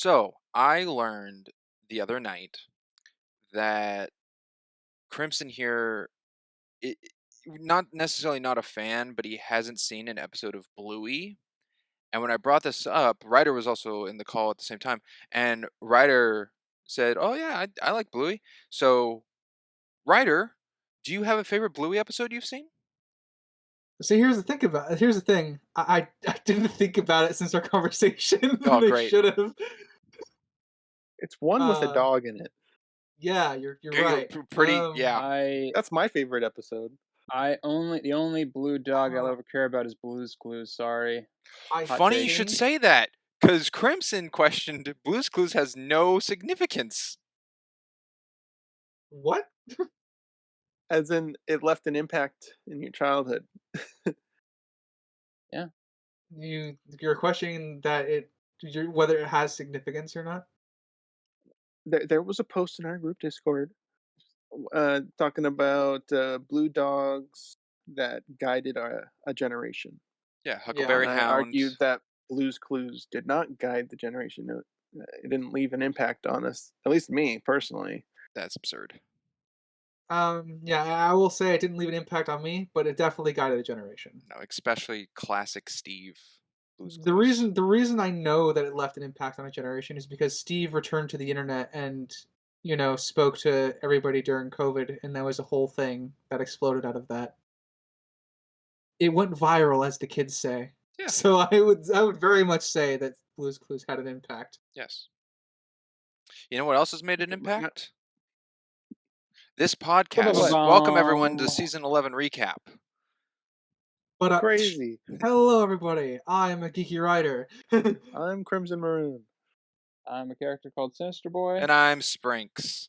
So I learned the other night that Crimson here, not necessarily not a fan, but he hasn't seen an episode of Bluey. And when I brought this up, Ryder was also in the call at the same time, and Ryder said, "Oh yeah, I like Bluey." So Ryder, do you have a favorite Bluey episode you've seen? See, here's the thing. I didn't think about it since our conversation, Oh, and I great. should have. It's one with a Uh, dog in it. yeah, you're You're right. pretty, yeah. I That's my favorite episode. the only blue dog I'll uh, ever care about is Blue's Clues. Sorry. I Hot Funny you take. should think say that, because Crimson questioned Blue's Clues has no significance. what As in, it left an impact in your childhood. Yeah. you're questioning whether it has significance or not. There was a post in our group Discord talking about blue dogs that guided a generation. Yeah, Yeah, Huckleberry And I Hound. argued that Blue's Clues did not guide the generation. It didn't leave an impact on us, at least me personally. That's absurd. yeah, I will say it didn't leave an impact on me, but it definitely guided a generation. No, especially classic Steve. Blue's The Clues. reason I know that it left an impact on a generation is because Steve returned to the internet and spoke to everybody during COVID, and that was a whole thing that exploded out of that. It went viral, as the kids say. Yeah. So I would very much say that Blue's Clues had an impact. Yes. You know what else has made an impact? This podcast. Welcome everyone to season 11 recap. But Crazy. hello everybody, I'm a geeky writer. I'm Crimson Maroon. I'm a character called Sinister Boy. And I'm Sprinks.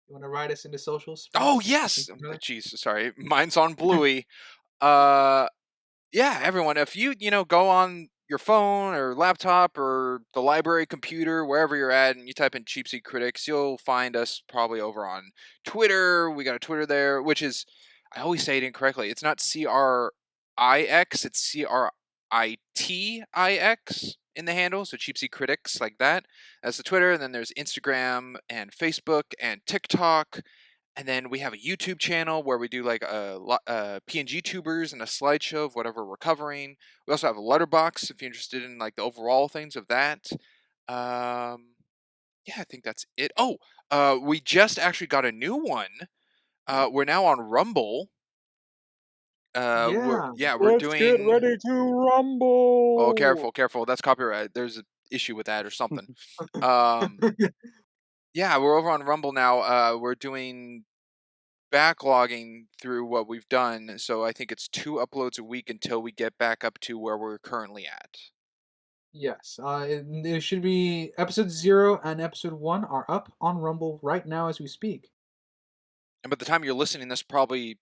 You want to write us into socials? Oh yes. Jeez, sorry. Mine's on Bluey. Yeah, everyone, if you go on your phone or laptop or the library computer, wherever you're at, and you type in Cheap Seat Critics, you'll find us probably over on Twitter. We got a Twitter there, which is, I always say it incorrectly. It's not CRIX, it's CRITIX in the handle. So Cheap Seat Critics, like that. That's the Twitter. And then there's Instagram and Facebook and TikTok. And then we have a YouTube channel where we do like PNG tubers and a slideshow of whatever we're covering. We also have a letterbox if you're interested in like the overall things of that. Yeah, I think that's it. Oh, we just actually got a new one. We're now on Rumble. We're Let's doing. get ready to rumble. Oh, careful! That's copyright. There's an issue with that or something. Yeah, we're over on Rumble now. We're doing backlogging through what we've done, so I think it's 2 uploads a week until we get back up to where we're currently at. Yes, it should be episode 0 and episode 1 are up on Rumble right now as we speak. And by the time you're listening, this probably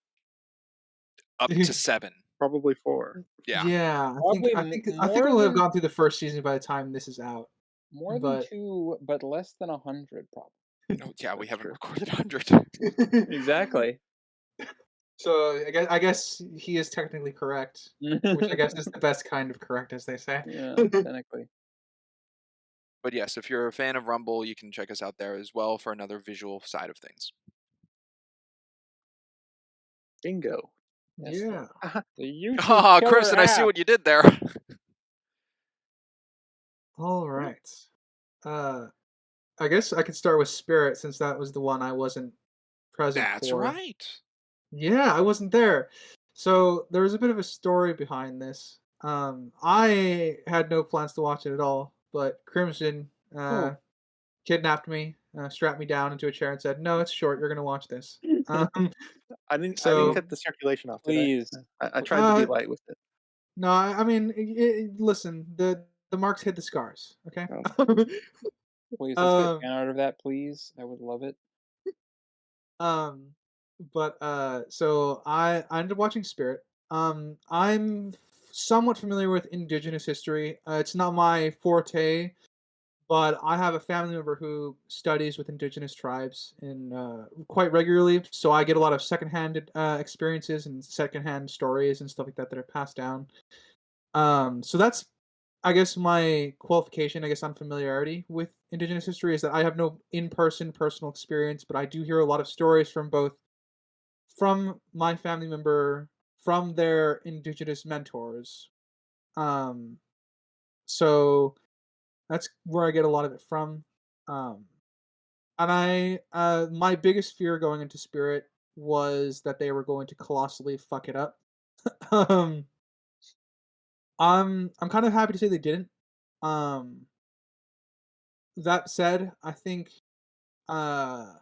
up to 7. Probably 4. Yeah. Yeah, Probably I think more we'll have than- gone through the first season by the time this is out. More but- than 2, but less than 100, probably. Oh, yeah, we haven't true. recorded 100. Exactly. So I guess he is technically correct, which I guess is the best kind of correct, as they say. Yeah, technically. But yes, if you're a fan of Rumble, you can check us out there as well for another visual side of things. Bingo. Yes, Yeah. The YouTube Ah, killer Crimson, I see app. what you did there. All right. I guess I could start with Spirit since that was the one I wasn't present That's for. right. Yeah, I wasn't there. So there was a bit of a story behind this. I had no plans to watch it at all, but Crimson kidnapped me, strapped me down into a chair, and said, "No, it's short. You're gonna watch this." I didn't So- cut the circulation off today. Please. I tried to be light with it. No, I mean, listen. The marks hid the scars. Okay. Please, let's Um, get fan art of that, please. I would love it. So I ended up watching Spirit. I'm somewhat familiar with Indigenous history. It's not my forte, but I have a family member who studies with Indigenous tribes quite regularly. So I get a lot of secondhand experiences and secondhand stories and stuff like that that are passed down. So that's I guess my qualification, I guess unfamiliarity with Indigenous history is that I have no in-person personal experience, but I do hear a lot of stories from both from my family member, from their Indigenous mentors. Um, so that's where I get a lot of it from. Um, and my biggest fear going into Spirit was that they were going to colossally fuck it up. um, I'm kind of happy to say they didn't. Um, that said, I think uh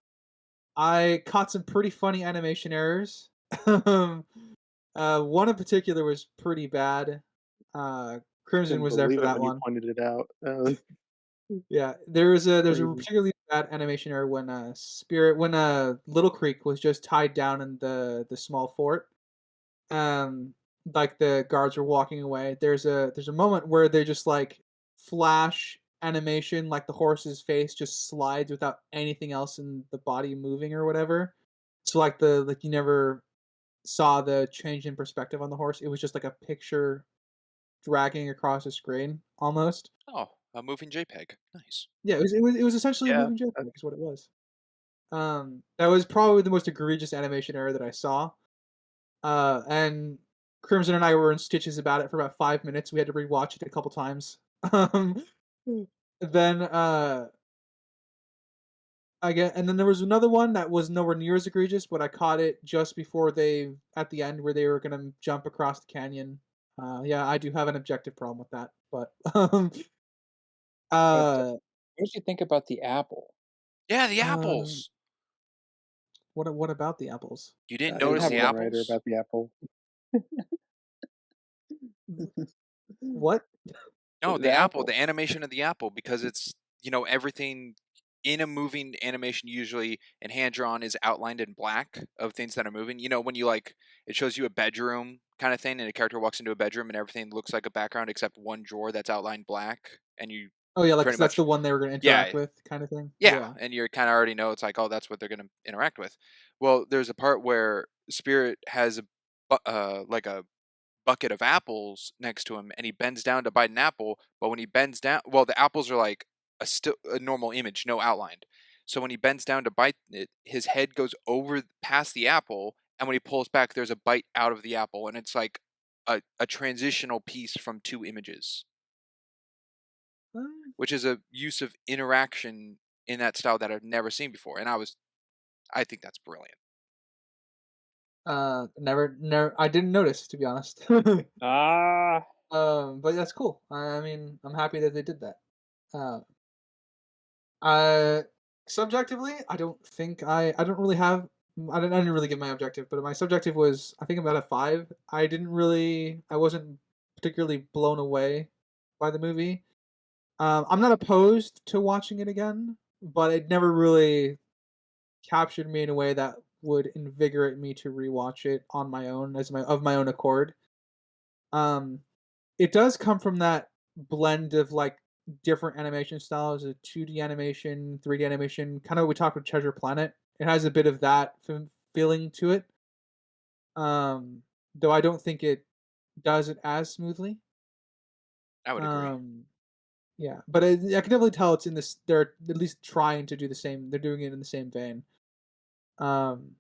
I caught some pretty funny animation errors. um, one in particular was pretty bad. Crimson Couldn't was there for believe it that when you one. pointed it out. Yeah, there's a Crazy. particularly bad animation error when Little Creek was just tied down in the small fort. Um, like the guards were walking away. There's a moment where they just like flash animation, like the horse's face just slides without anything else in the body moving or whatever. So like you never saw the change in perspective on the horse. It was just like a picture dragging across the screen almost. Oh, a moving JPEG. Nice. Yeah, it was essentially a Yeah, moving JPEG is what it was. That was probably the most egregious animation error that I saw. And Crimson and I were in stitches about it for about 5 minutes. We had to rewatch it a couple times. Um, then and then there was another one that was nowhere near as egregious, but I caught it just before they at the end where they were gonna jump across the canyon. Yeah, I do have an objective problem with that, but But uh, what did you think about the apple? Yeah, the um, apples. what about the apples? You didn't I notice have the one writer apples? about the apple. What? No, The the apple, apple. the animation of the apple, because it's, everything in a moving animation usually and hand drawn is outlined in black of things that are moving. When you like, it shows you a bedroom kind of thing and a character walks into a bedroom and everything looks like a background except one drawer that's outlined black and you Oh yeah, like 'cause pretty that's much, the one they were gonna yeah, interact with, kind of thing. yeah, Yeah. and you kind of already know it's like, oh, that's what they're going to interact with. Well, there's a part where Spirit has like a bucket of apples next to him and he bends down to bite an apple, but when he bends down, well, the apples are like a normal image, no outline. So when he bends down to bite it, his head goes over past the apple, and when he pulls back there's a bite out of the apple, and it's like a transitional piece from two images, Uh, which is a use of interaction in that style that I've never seen before, and I think that's brilliant. never I didn't notice, to be honest. Ah, But that's cool. I mean, I'm happy that they did that. Uh, I subjectively, I don't really have I didn't really give my objective, but my subjective was I think about a 5. I wasn't particularly blown away by the movie. I'm not opposed to watching it again, but it never really captured me in a way that would invigorate me to rewatch it on my own of my own accord. Um, it does come from that blend of like different animation styles, a 2D animation, 3D animation, kind of what we talked with Treasure Planet. It has a bit of that feeling to it. Though I don't think it does it as smoothly. I would agree. Yeah, but I can definitely tell it's in this. They're at least trying to do the same. They're doing it in the same vein. Um,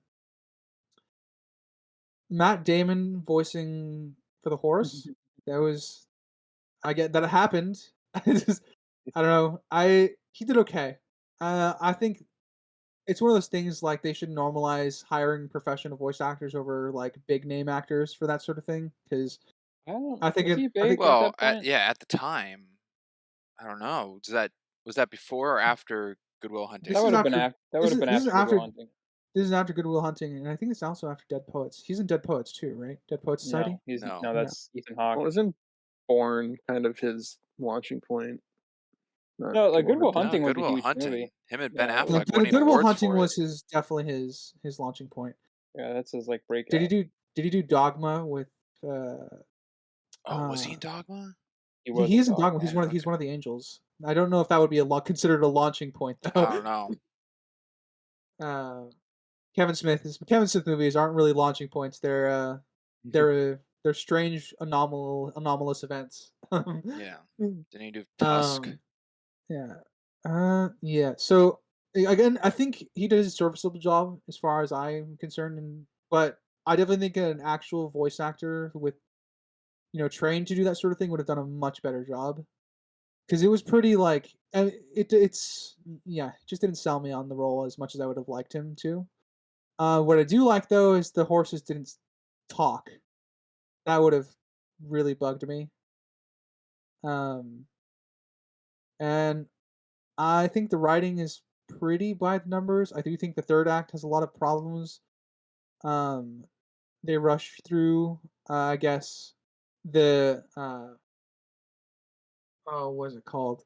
Matt Damon voicing for the horse. That was I get that it happened. I don't know. He did okay. I think it's one of those things like they should normalize hiring professional voice actors over like big name actors for that sort of thing because I don't. I think Was it, he I think big at Well, that point? at the time, I don't know. Was that before or after Goodwill this That Hunting? is would have been after after. That would have been this is after Good Will after Hunting. this is after Goodwill Hunting and I think it's also after Dead Poets. He's in Dead Poets too, right? Dead Poets Society. No, he's No. no. No. That's Ethan Hawke. Wasn't Born kind of his launching point? Not No, like Good Will Good Will Hunting. No, Hunting was a Goodwill huge movie. Hunting. Him and Ben Yeah, that was Affleck Good, winning Goodwill awards Hunting for it. was definitely his launching point. yeah. That's his like Did he breakout. do Did he do Dogma with uh Oh, was he uh in Dogma? He Yeah, was he in is in Dogma. Dogma. He's Okay. one of the angels. I don't know if that would be considered a launching point though. I don't know. Uh, Kevin Smith movies aren't really launching points. They're strange anomalous events. Yeah. Didn't he do Tusk? um, yeah. Yeah. So again, I think he did a serviceable job as far as I'm concerned, but I definitely think an actual voice actor with trained to do that sort of thing would have done a much better job. Because it was pretty like it's yeah, it just didn't sell me on the role as much as I would have liked him to. What I do like though is the horses didn't talk. That would have really bugged me. Um, and I think the writing is pretty by the numbers. I do think the third act has a lot of problems. Um, they rush through. I guess the oh, what is it called?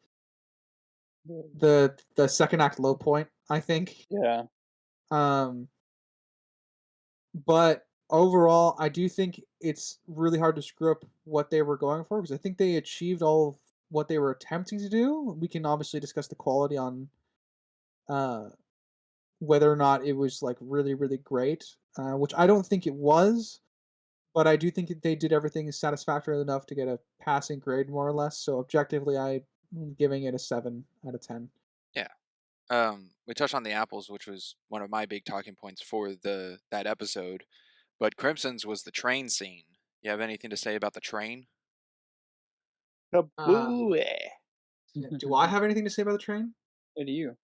The second act low point. I think. Yeah. Um, but overall, I do think it's really hard to screw up what they were going for because I think they achieved all of what they were attempting to do. We can obviously discuss the quality on uh, whether or not it was like really, really great, which I don't think it was. But I do think that they did everything satisfactory enough to get a passing grade, more or less. So objectively, I'm giving it a 7 out of 10. Yeah. We touched on the apples, which was one of my big talking points for that episode. But Crimson's was the train scene. You have anything to say about the train? Uh, Kabooey. do I have anything to say about the train? What do you?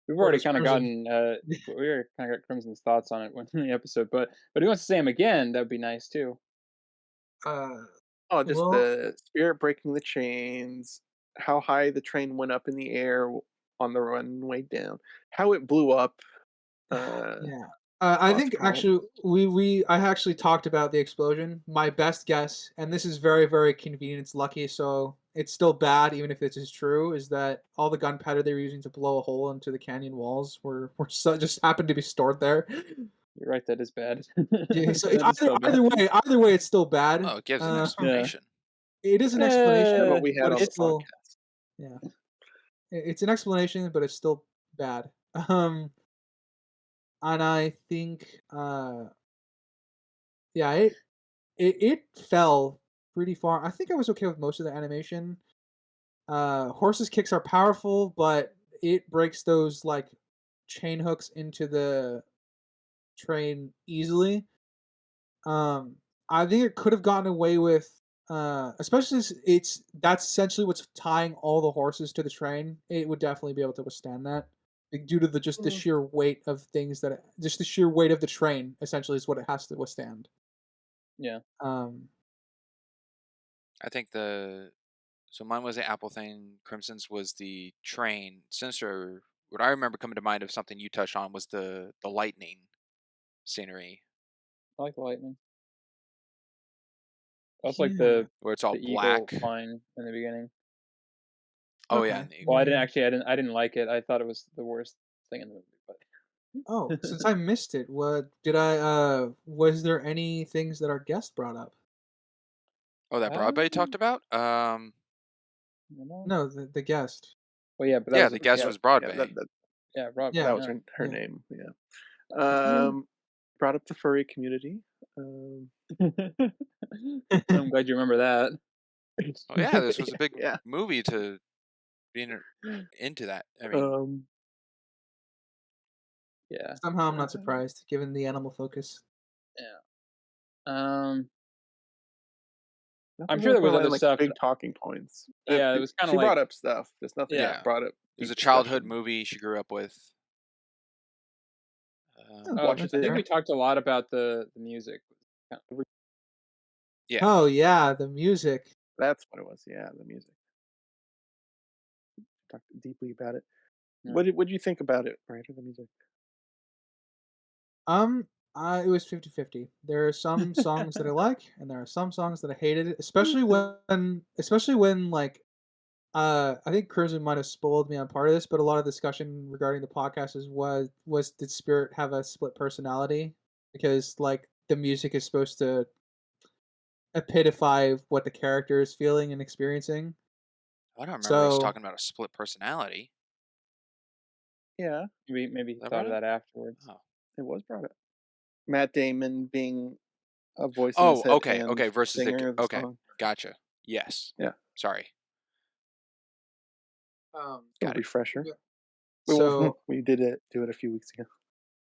We've Or already does kind of Crimson? gotten we already kind of got Crimson's thoughts on it in the episode, but if he wants to say them again, that would be nice too. Uh, Oh, just well, the spirit breaking the chains, how high the train went up in the air on the runway down, how it blew up. yeah. I Lots of think problems. actually I actually talked about the explosion. My best guess, and this is very very convenient. It's lucky, so it's still bad even if this is true. Is that all the gunpowder they were using to blow a hole into the canyon walls just happened to be stored there? You're right, that is bad. Yeah, so That is so bad. either way, it's still bad. Oh, it gives an Yeah. explanation. It is an That's what explanation, we but had on it's the it's still podcast. yeah. It's an explanation, but it's still bad. Um, and I think yeah, it fell pretty far. I think I was okay with most of the animation. Horses kicks are powerful, but it breaks those like chain hooks into the train easily. I think it could have gotten away with, especially since that's essentially what's tying all the horses to the train. It would definitely be able to withstand that, like, due to the Mm. sheer weight of things just the sheer weight of the train essentially is what it has to withstand. yeah. Um, I think so mine was the apple thing. Crimson's was the train. Sinister. What I remember coming to mind of something you touched on was the lightning scenery, I like the lightning. I also like yeah. where it's all the eagle black. flying in the beginning. Oh yeah, Okay. and the Well, eagle. I didn't actually. I didn't like it. I thought it was the worst thing in the movie. Oh, But since I missed it, what did I? Was there any things that our guest brought up? Oh, that Broadway talked about. I don't know. No, the guest. Well, yeah, but that Yeah, was the guest Yeah, was yeah, Broadway. yeah, Rob. Yeah, that was Yeah. her yeah. name. Yeah. Brought up the furry community. I'm glad you remember that. Oh yeah, this was a big Yeah. movie to be into that. I mean, Um, Yeah. Somehow I'm uh, not surprised, given the animal focus. Yeah. I'm nothing sure really there was from other like stuff. big talking points. Yeah, it was kind of She like brought up stuff. There's nothing yeah. that brought up it was deep a childhood discussion. movie she grew up with. Watch That's it I think fair. we talked a lot about the music. Yeah, Oh yeah, the music. That's what it was. Yeah, the music. Talked deeply about it. Yeah. What did you think about it, right? Or the music? Um, it was 50-50. There are some songs that I like, and there are some songs that I hated, especially when like I think Crimson might have spoiled me on part of this, but a lot of discussion regarding the podcast was did Spirit have a split personality? Because like the music is supposed to epitomize what the character is feeling and experiencing. I don't remember us So talking about a split personality. Yeah, Maybe he Is that thought brought of up? that afterwards. Oh. it was brought up. Matt Damon being a voice in his Oh, head okay, and okay. Versus the singer of the okay, song. gotcha. Yes. Yeah. Sorry. A Got it. refresher. yeah. Well, So we did do it a few weeks ago.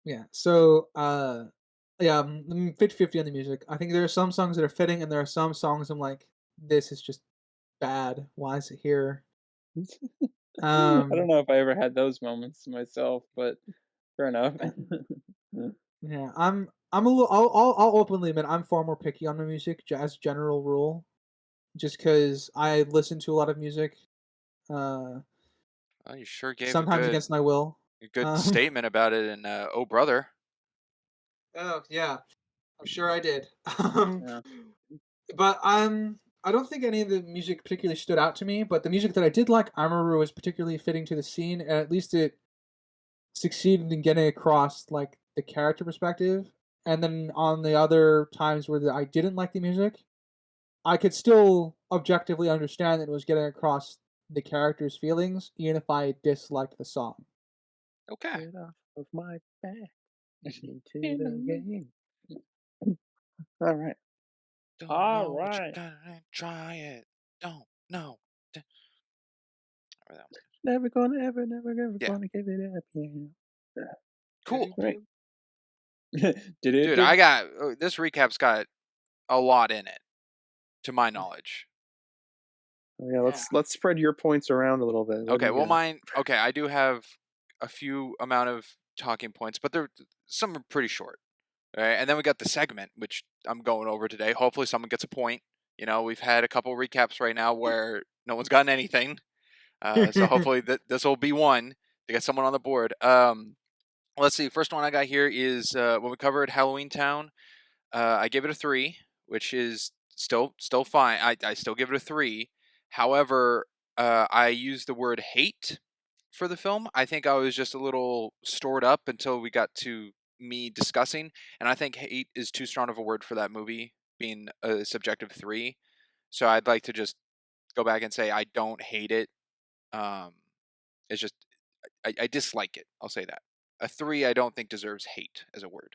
yeah, so yeah, 50-50 on the music. I think there are some songs that are fitting, and there are some songs I'm like, this is just bad. Why is it here? I don't Um, know if I ever had those moments myself, but fair enough. yeah, I'm a little. I'll openly admit I'm far more picky on my music, as general rule, just because I listen to a lot of music. Uh, Well, you sure gave Sometimes against my will. a good Um, statement about it in Oh Brother. oh yeah, I'm sure I did. Um, Yeah. but I don't think any of the music particularly stood out to me. But the music that I did like, Armoru, was particularly fitting to the scene, and at least it succeeded in getting across like the character perspective. And then on the other times where I didn't like the music, I could still objectively understand that it was getting across the character's feelings, even if I disliked the song. Okay. Get off of my back into the game. All right. Don't All know what you right. gotta try it. Don't know. Remember that one. Never gonna ever, never Yeah. gonna give it up. Yeah. Cool. Right. Did it? Dude, I got this recap's got a lot in it, to my knowledge. Yeah. Yeah. Let's spread your points around a little bit. What do Okay, you well got? okay, I do have a few amount of talking points, but they're some are pretty short. All right, and then we got the segment, which I'm going over today. Hopefully, someone gets a point. You know, we've had a couple recaps right now where no one's gotten anything. So hopefully this will be one to get someone on the board. Let's see. First one I got here is when we covered Halloween Town. I gave it a 3, which is still fine. I still give it a 3. However, I used the word hate for the film. I think I was just a little stored up until we got to me discussing, and I think hate is too strong of a word for that movie being a subjective 3. So I'd like to just go back and say I don't hate it. Um, it's just I dislike it. I'll say that. A 3 I don't think deserves hate as a word.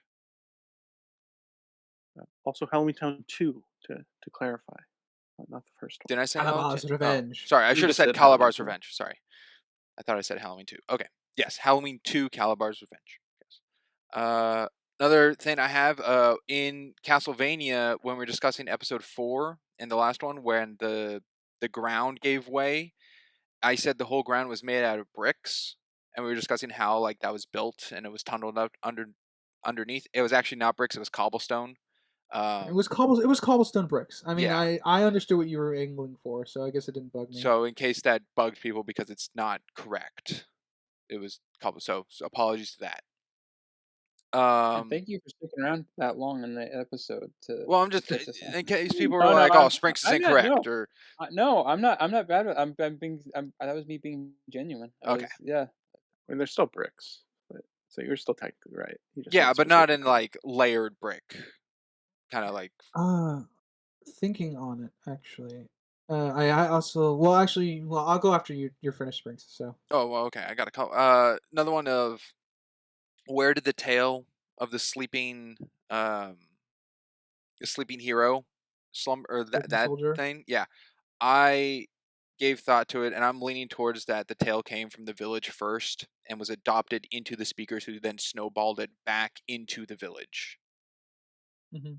Also, Halloween Town 2, to clarify, not the first one. Didn't I say Halloween 2? Calabar's Oh, Revenge. sorry. I You should have just said said Halloween Calabar's 2. Revenge. Sorry. I thought I said Halloween 2. Okay. Yes, Halloween 2, Calabar's Revenge. Yes. Another thing I have in Castlevania, when we are discussing episode 4 in the last one, when the ground gave way, I said the whole ground was made out of bricks, and we were discussing how like that was built and it was tunneled up underneath. It was actually not bricks; it was cobblestone. It was cobblestone bricks. I mean, Yeah. I understood what you were angling for, so I guess it didn't bug me. So in case that bugged people because it's not correct, it was cobblestone. So apologies to that. And thank you for sticking around that long in the episode Well, I'm to just catch us up. in case people were No, no, like, "Oh, Sprinks is I'm not. incorrect," No, or no, I'm not. I'm not bad. I'm being. That was me being genuine. I okay, was. Yeah. I mean, they're still bricks, but so you're still technically right. You just yeah, said but not in specifically. like layered brick, kind of like Uh, Thinking on it actually. I also I'll go after you. You're finished, Springs. So oh, well, okay, I got to call another one of where did the tale of um the sleeping hero slumber or Sleeping that Soldier. thing? Yeah, I gave thought to it, and I'm leaning towards that the tale came from the village first and was adopted into the speakers, who then snowballed it back into the village. Hmm.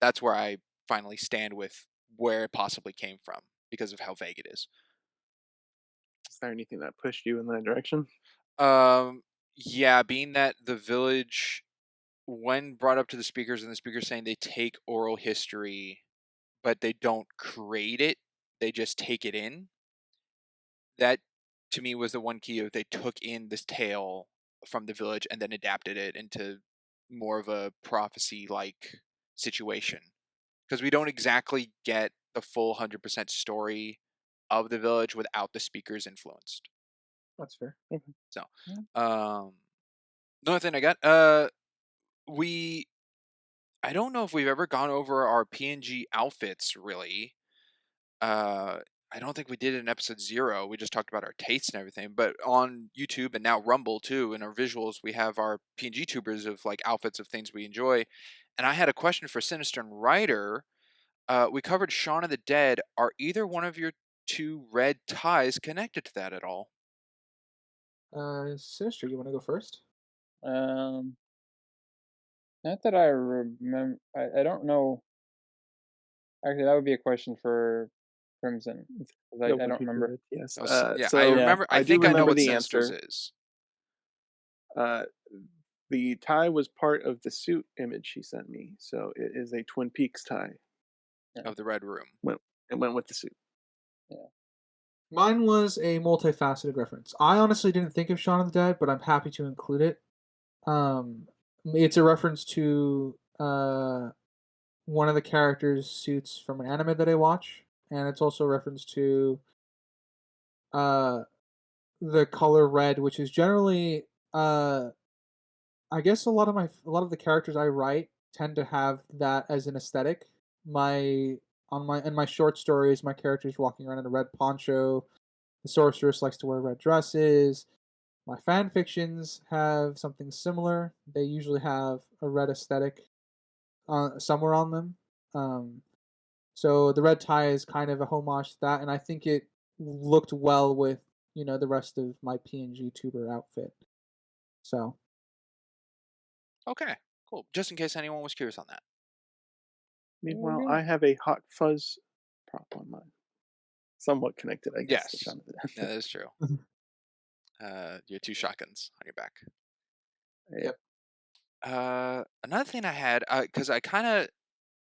That's where I finally stand with where it possibly came from because of how vague it is. Is there anything that pushed you in that direction? Yeah, being that the village, when brought up to the speakers, and the speakers saying they take oral history, but they don't create it, they just take it in. That to me was the one key of they took in this tale from the village and then adapted it into more of a prophecy like situation. Because we don't exactly get the full 100% story of the village without the speakers influenced. That's fair. So, Yeah. another thing I got, we I don't know if we've ever gone over our PNG outfits really. I don't think we did it in episode 0. We just talked about our tastes and everything. But on YouTube and now Rumble too, in our visuals, we have our PNG tubers of like outfits of things we enjoy. And I had a question for Sinister and Ryder. we covered Shaun of the Dead. Are either one of your two red ties connected to that at all? Sinister, you want to go first? Um, Not that I remember. I don't know. Actually, that would be a question for Crimson, 'cause That I would don't be remember. good. Yes. Yeah, I So Yeah. remember. I I do think I know remember what the Sinister's answer. is Uh, the tie was part of the suit image she sent me, so it is a Twin Peaks tie. Yeah. of the Red Room. It went with the suit. Yeah. Mine was a multifaceted reference. I honestly didn't think of Shaun of the Dead, but I'm happy to include it. It's a reference to one of the characters' suits from an anime that I watch, and it's also a reference to uh the color red, which is generally I guess a lot of the characters I write tend to have that as an aesthetic. My on my in my short stories, my character's walking around in a red poncho. The sorceress likes to wear red dresses. My fan fictions have something similar. They usually have a red aesthetic somewhere on them. Um, so the red tie is kind of a homage to that, and I think it looked well with the rest of my PNG tuber outfit. So Okay, cool. Just in case anyone was curious on that. Meanwhile, Okay. I have a hot fuzz prop on mine. Somewhat connected, I guess, to Yes, Shaun of the that Dead. is true. Your two shotguns on your back. Yeah. yep. Another thing I had, because I kind of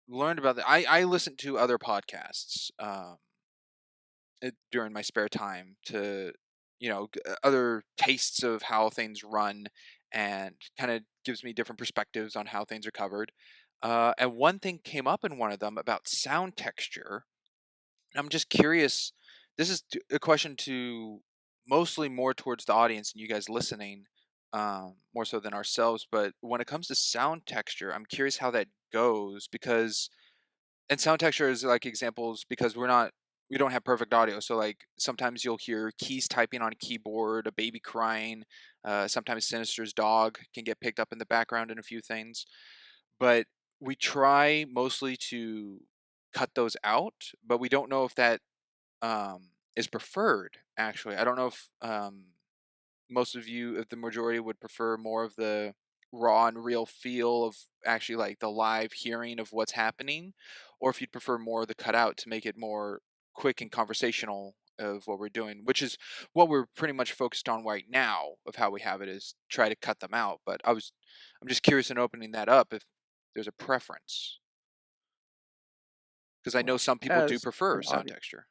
learned about that. I listened to other podcasts during my spare time to, other tastes of how things run, and kind of gives me different perspectives on how things are covered. And one thing came up in one of them about sound texture. I'm just curious. This is a question to mostly more towards the audience and you guys listening, more so than ourselves. But when it comes to sound texture, I'm curious how that goes because, and sound texture is like examples because we don't have perfect audio. So like sometimes you'll hear keys typing on a keyboard, a baby crying. Sometimes Sinister's dog can get picked up in the background and a few things. But we try mostly to cut those out, but we don't know if that is preferred. Actually, I don't know if most of you, if the majority would prefer more of the raw and real feel of actually like the live hearing of what's happening, or if you'd prefer more of the cutout to make it more quick and conversational of what we're doing, which is what we're pretty much focused on right now of how we have it is try to cut them out. But I'm just curious in opening that up if there's a preference because I know Well, some people do as prefer an sound audience, texture.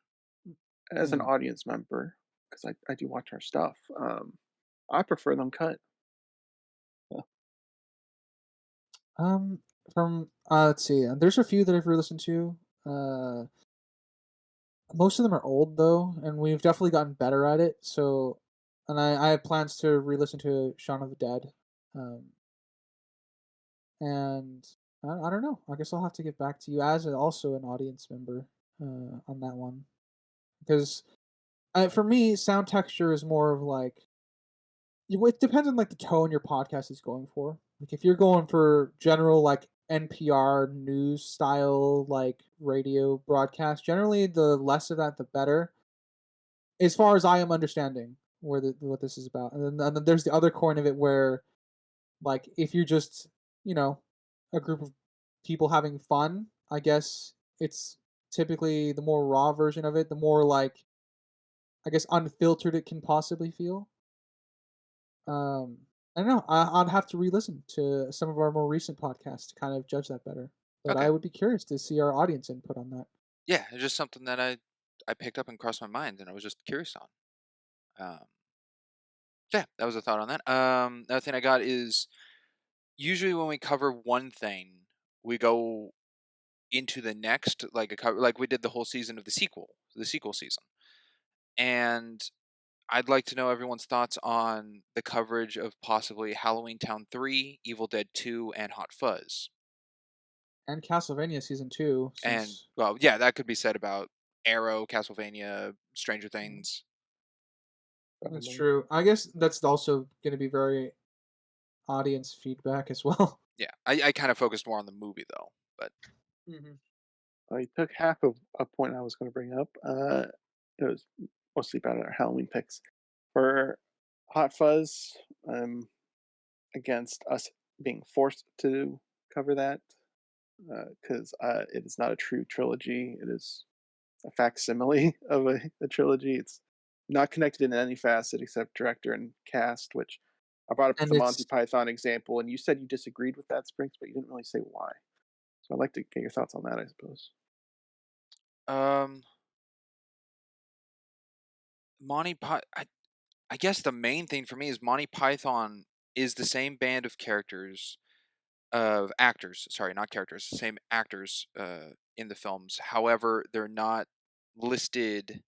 as an Mhm. audience member, because I do watch our stuff, I prefer them cut. Um, from let's see. There's a few that I've re-listened to. Uh, Most of them are old though, and we've definitely gotten better at it. So, and I have plans to re-listen to Shaun of the Dead. Um, and I don't know. I guess I'll have to get back to you as also an audience member on that one because for me, sound texture is more of like it depends on like the tone your podcast is going for. Like if you're going for general like NPR news style like radio broadcast, generally the less of that the better. As far as I am understanding what this is about, and then there's the other coin of it where like if you're just you know a group of people having fun, I guess it's typically the more raw version of it, the more like I guess unfiltered it can possibly feel. Um, I don't know. I'd have to re-listen to some of our more recent podcasts to kind of judge that better. But Okay. I would be curious to see our audience input on that. Yeah, it's just something that I picked up and crossed my mind, and I was just curious on. Yeah, that was a thought on that. Another thing I got is usually when we cover one thing, we go into the next, like a cover, like we did the whole season of the sequel season, and I'd like to know everyone's thoughts on the coverage of possibly Halloween Town 3, Evil Dead 2, and Hot Fuzz. And Castlevania season 2, And since well, yeah, that could be said about Arrow, Castlevania, Stranger mm, Things. that's Probably. true. I guess that's also going to be very audience feedback as well. Yeah, I kind of focused more on the movie though, but hmm You took half of a point I was going to bring up. It was mostly about our Halloween picks. For Hot Fuzz, I'm against us being forced to cover that because it is not a true trilogy. It is a facsimile of a trilogy. It's not connected in any facet except director and cast, which I brought up And the Monty it's Python example, and you said you disagreed with that, Springs, but you didn't really say why. So I'd like to get your thoughts on that, I suppose. Um, Monty Python. I guess the main thing for me is Monty Python is the same band of characters, of actors. Sorry, not characters. The same actors in the films. However, they're not listed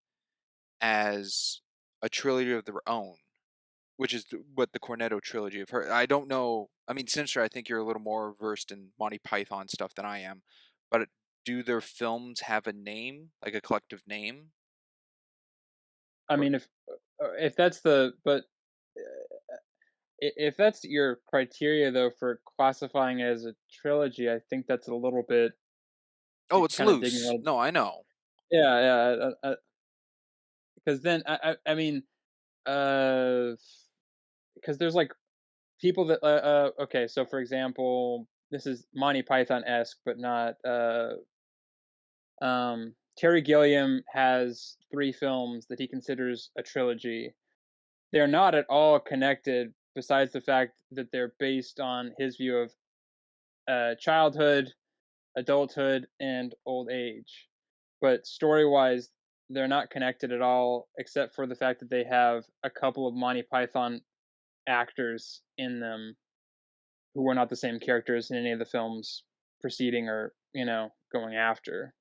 as a trilogy of their own, which is what the Cornetto trilogy of her. I don't know. I mean, Sinister, I think you're a little more versed in Monty Python stuff than I am, but do their films have a name, like a collective name? I Or mean, if that's the but if that's your criteria though for classifying it as a trilogy, I think that's a little bit oh, it's kind of digging a loose. little. No, I know. Yeah, yeah. Because then I mean, uh, because there's like people that okay, so for example, this is Monty Python esque, but not Terry Gilliam has 3 films that he considers a trilogy. They're not at all connected, besides the fact that they're based on his view of childhood, adulthood, and old age. But story wise, they're not connected at all, except for the fact that they have a couple of Monty Python actors in them who were not the same characters in any of the films preceding or, going after.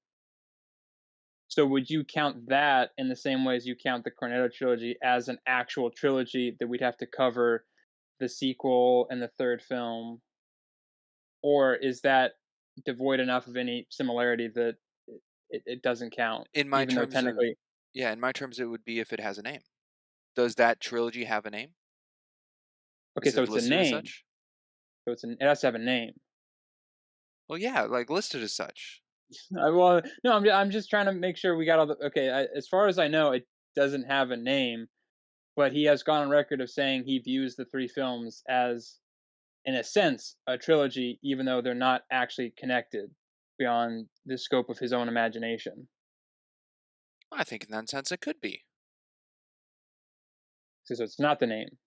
So would you count that in the same way as you count the Cornetto trilogy as an actual trilogy that we'd have to cover the sequel and the third film? Or is that devoid enough of any similarity that it doesn't count, In my even though terms of technically. Yeah, in my terms, it would be if it has a name. Does that trilogy have a name? Okay, Is so it it's a listed as name. such? So it has to have a name. Well, yeah, like listed as such. Well, no, I'm just trying to make sure we got all the. Okay, as far as I know, it doesn't have a name, but he has gone on record of saying he views the 3 films as, in a sense, a trilogy, even though they're not actually connected beyond the scope of his own imagination. I think in that sense it could be. So it's not the name.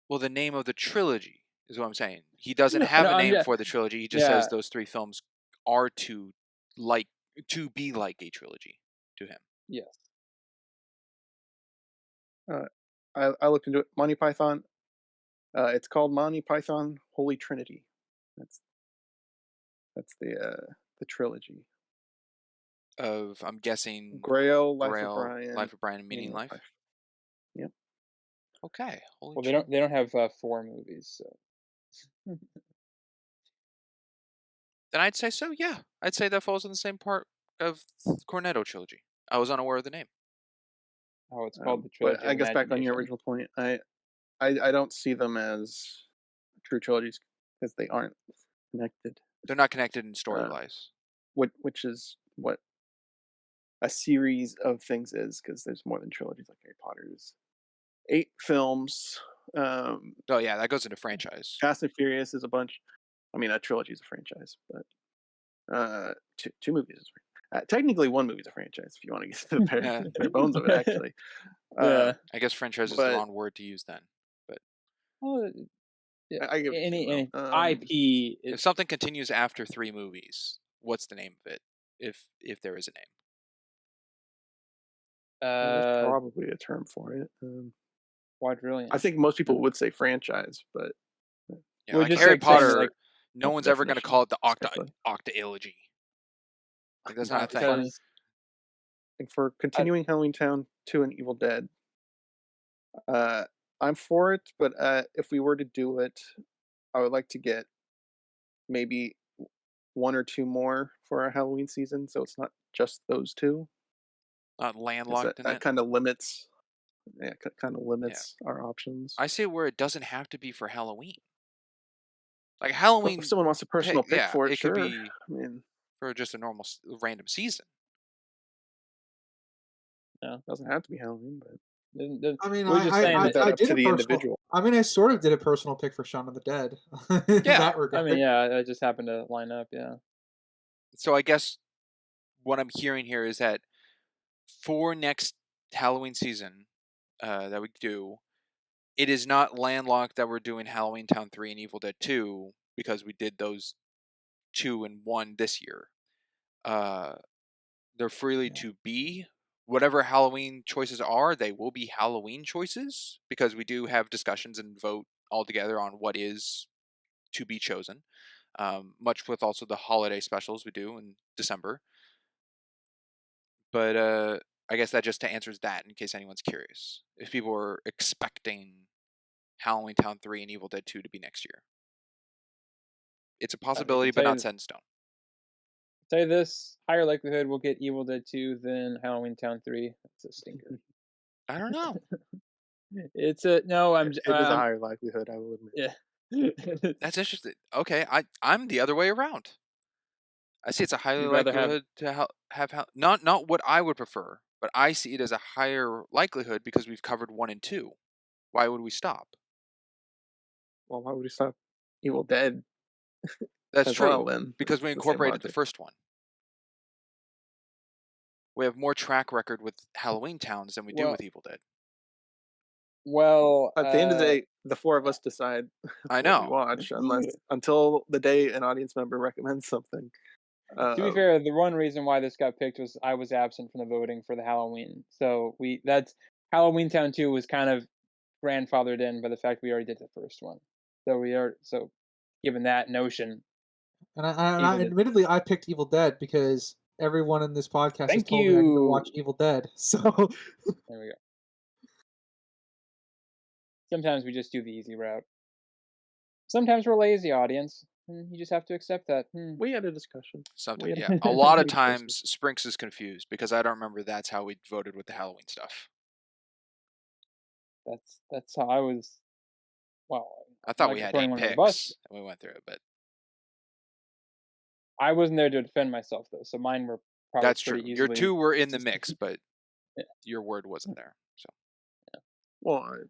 Well, the name of the trilogy is what I'm saying. He doesn't No, have no, a I'm name just for the trilogy. He just says yeah, those 3 films are like to be like a trilogy to him. yes. Uh, I looked into it. Monty Python. It's called Monty Python Holy Trinity. That's the trilogy. Of I'm guessing Grail, Life of Grail, Brian, Life of Brian, and Meaning Meaning of Life. Life. Yep. Okay, holy Well, they don't Trinity. they don't have 4 movies, so. Then I'd say so. Yeah, I'd say that falls in the same part of Cornetto trilogy. I was unaware of the name. Oh, it's called the But Trilogy of I guess back on your Imagination. original point, I don't see them as true trilogies because they aren't connected. They're not connected in story Uh, wise. which is what a series of things is because there's more than trilogies like Harry Potter's 8 films. Oh yeah, that goes into franchise. Fast and Furious is a bunch. I mean, a trilogy is a franchise, but two movies is technically one movie is a franchise if you want to get to the bare, Yeah, bare bones of it. Actually, uh, Yeah. I guess franchise is the but wrong word to use then. But Well, yeah, I get what you're saying any though. IP if something continues after 3 movies, what's the name of it? If there is a name. There's uh, probably a term for it. I quadrillion. think most people would say franchise, but Yeah, We're like just Harry like saying that, Potter, like, no not the one's ever going to definition call it the strictly. octaology. Like that's not a Not thing. for because and for I, continuing Halloween Town 2 and Evil Dead. Uh, I'm for it, but if we were to do it, I would like to get maybe 1 or 2 more for our Halloween season, so it's not just those 2. Not 'Cause landlocked in that it. kind of limits, yeah, kind of Yeah, limits our options. I see where it doesn't have to be for Halloween. Like But if Halloween, someone wants a personal pick yeah, for it, it could sure. be. I mean, for just a normal random season. It doesn't have to be Halloween, but I mean, We're just saying leave that. that up did to a the personal. individual. I mean, I sort of did a personal pick for Shaun of the Dead in Yeah, that I regard. mean, yeah, it just happened to line up. Yeah. So I guess what I'm hearing here is that for next Halloween season that we do, it is not landlocked that we're doing Halloween Town 3 and Evil Dead 2 because we did those 2 and 1 this year. They're freely to be. Whatever Halloween choices are, they will be Halloween choices because we do have discussions and vote all together on what is to be chosen. Much with also the holiday specials we do in December. But I guess that just answers that in case anyone's curious. If people are expecting Halloween Town 3 and Evil Dead 2 to be next year. It's a possibility, but not set in stone. Tell you this, higher likelihood we'll get Evil Dead 2 than Halloween Town 3. That's a stinker. I don't know. It's a no. It is a higher likelihood, I will admit. Yeah. That's interesting. Okay, I'm the other way around. I see it's a higher You'd rather have- likelihood to have not what I would prefer, but I see it as a higher likelihood because we've covered 1 and 2. Why would we stop? Well, why would we stop Evil Dead? That's as true, well, then. because we It's the same incorporated the logic. first one. We have more track record with Halloween Towns than we do Well- with Evil Dead. Well, At the end of the day, the four of us decide I what we know. watch, until the day an audience member recommends something. to be fair, the one reason why this got picked was I was absent from the voting for the Halloween. So that's Halloween Town 2 was kind of grandfathered in by the fact we already did the first one. So given that notion, And I Evil Dead. admittedly, I picked Evil Dead because everyone in this podcast has Thank told me I need to watch you. Evil Dead. So There we go. Sometimes we just do the easy route. Sometimes we're lazy, audience. You just have to accept that. we had a discussion. Sometimes, We yeah. had- A lot of we chose times, Sprinks is confused because I don't remember that's how we voted with the Halloween stuff. That's how I was. Well, I thought like we had throwing 8 one under the bus. picks and we went through it, but I wasn't there to defend myself though, so mine were probably that's true. pretty Your easily. 2 were in the mix, but Yeah. your word wasn't there. So Well,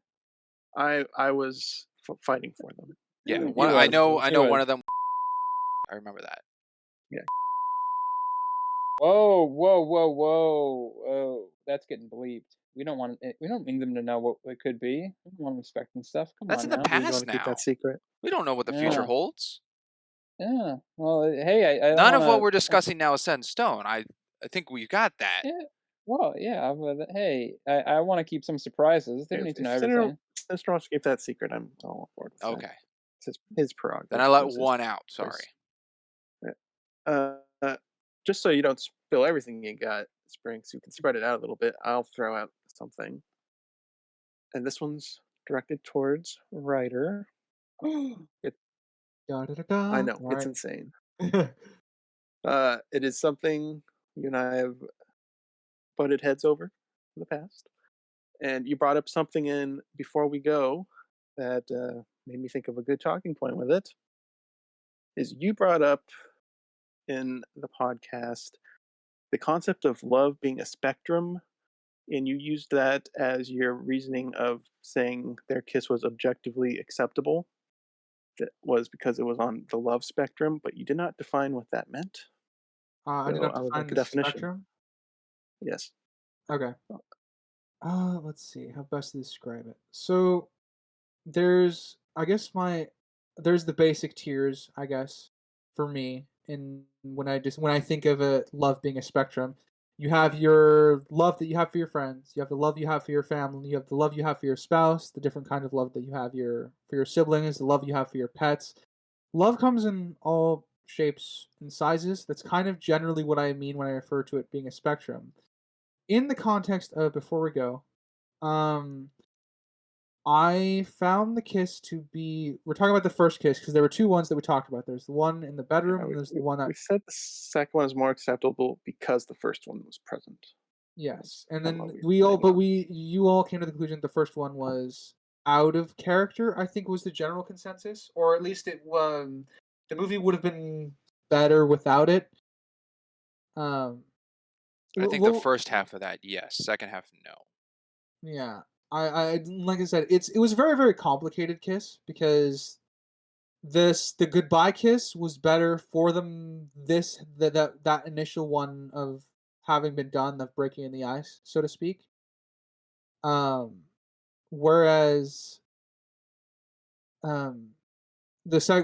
I was fighting for them. yeah, He one, I was. know He one was. of them. I remember that. Whoa! That's getting bleeped. We don't need them to know what it could be. We don't want them expecting stuff. Come That's on in the now. past. You want to keep now. that secret? We don't know what the future Yeah. holds. Yeah. Well, hey, I don't None of what wanna- we're discussing now is set in stone. I think we got that. Yeah. Well, yeah, but hey, I want to keep some surprises. They don't need to know everything. Mr. wants to keep that secret, I'm all on board with that. Okay. It's his prerogative. Then I let It's his one out. Sorry. choice. Just so you don't spill everything you got, Spring, so you can spread it out a little bit, I'll throw out something. And this one's directed towards Ryder. Da-da-da-da. I know, All it's right. insane. It is something you and I have butted heads over in the past. And you brought up something in before we go that made me think of a good talking point with it. Is you brought up in the podcast the concept of love being a spectrum, and you used that as your reasoning of saying their kiss was objectively acceptable. That was because it was on the love spectrum, but you did not define what that meant. I did So not I would define like a the definition. spectrum. Yes. Okay. Let's see how best to describe it. So there's, I guess there's the basic tiers, I guess, for me. And when I think of a love being a spectrum, you have your love that you have for your friends, you have the love you have for your family, you have the love you have for your spouse, the different kind of love that you have for your siblings, the love you have for your pets. Love comes in all shapes and sizes. That's kind of generally what I mean when I refer to it being a spectrum. In the context of before we go, I found the kiss to be. We're talking about the first kiss because there were two ones that we talked about. There's the one in the bedroom, and there's the one that. We said the second one is more acceptable because the first one was present. Yes, and That's then what we you all came to the conclusion the first one was out of character. I think was the general consensus, or at least it was. The movie would have been better without it. Um, I think the first half of that, yes. Second half, no. Yeah, I like I said, it was a very very complicated kiss because the goodbye kiss was better for them. That initial one of having been done, of breaking in the ice, so to speak. Um, whereas um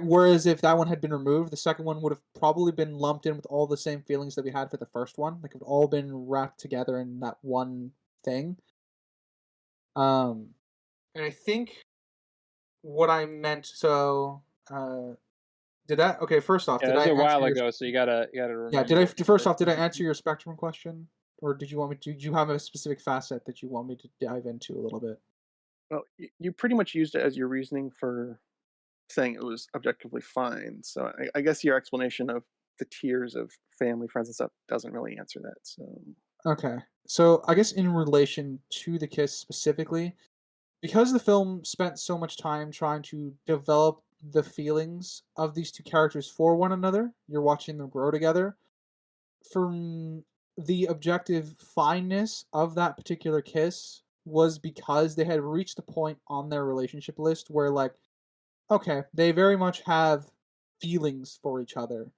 whereas if that one had been removed, the second one would have probably been lumped in with all the same feelings that we had for the first one. Like it would all been wrapped together in that one thing. Um, and I think what I meant. So, did that? Okay, first off, Yeah, did it was I a answer while your? ago, so you gotta Yeah, remember. first off, did I answer your spectrum question, or did you want me to? Did you have a specific facet that you want me to dive into a little bit? Well, you pretty much used it as your reasoning for saying it was objectively fine. So I guess your explanation of the tiers of family, friends, and stuff doesn't really answer that. So Okay, so I guess in relation to the kiss specifically, because the film spent so much time trying to develop the feelings of these two characters for one another, you're watching them grow together. From the objective fineness of that particular kiss was because they had reached the point on their relationship list where, like, okay, they very much have feelings for each other.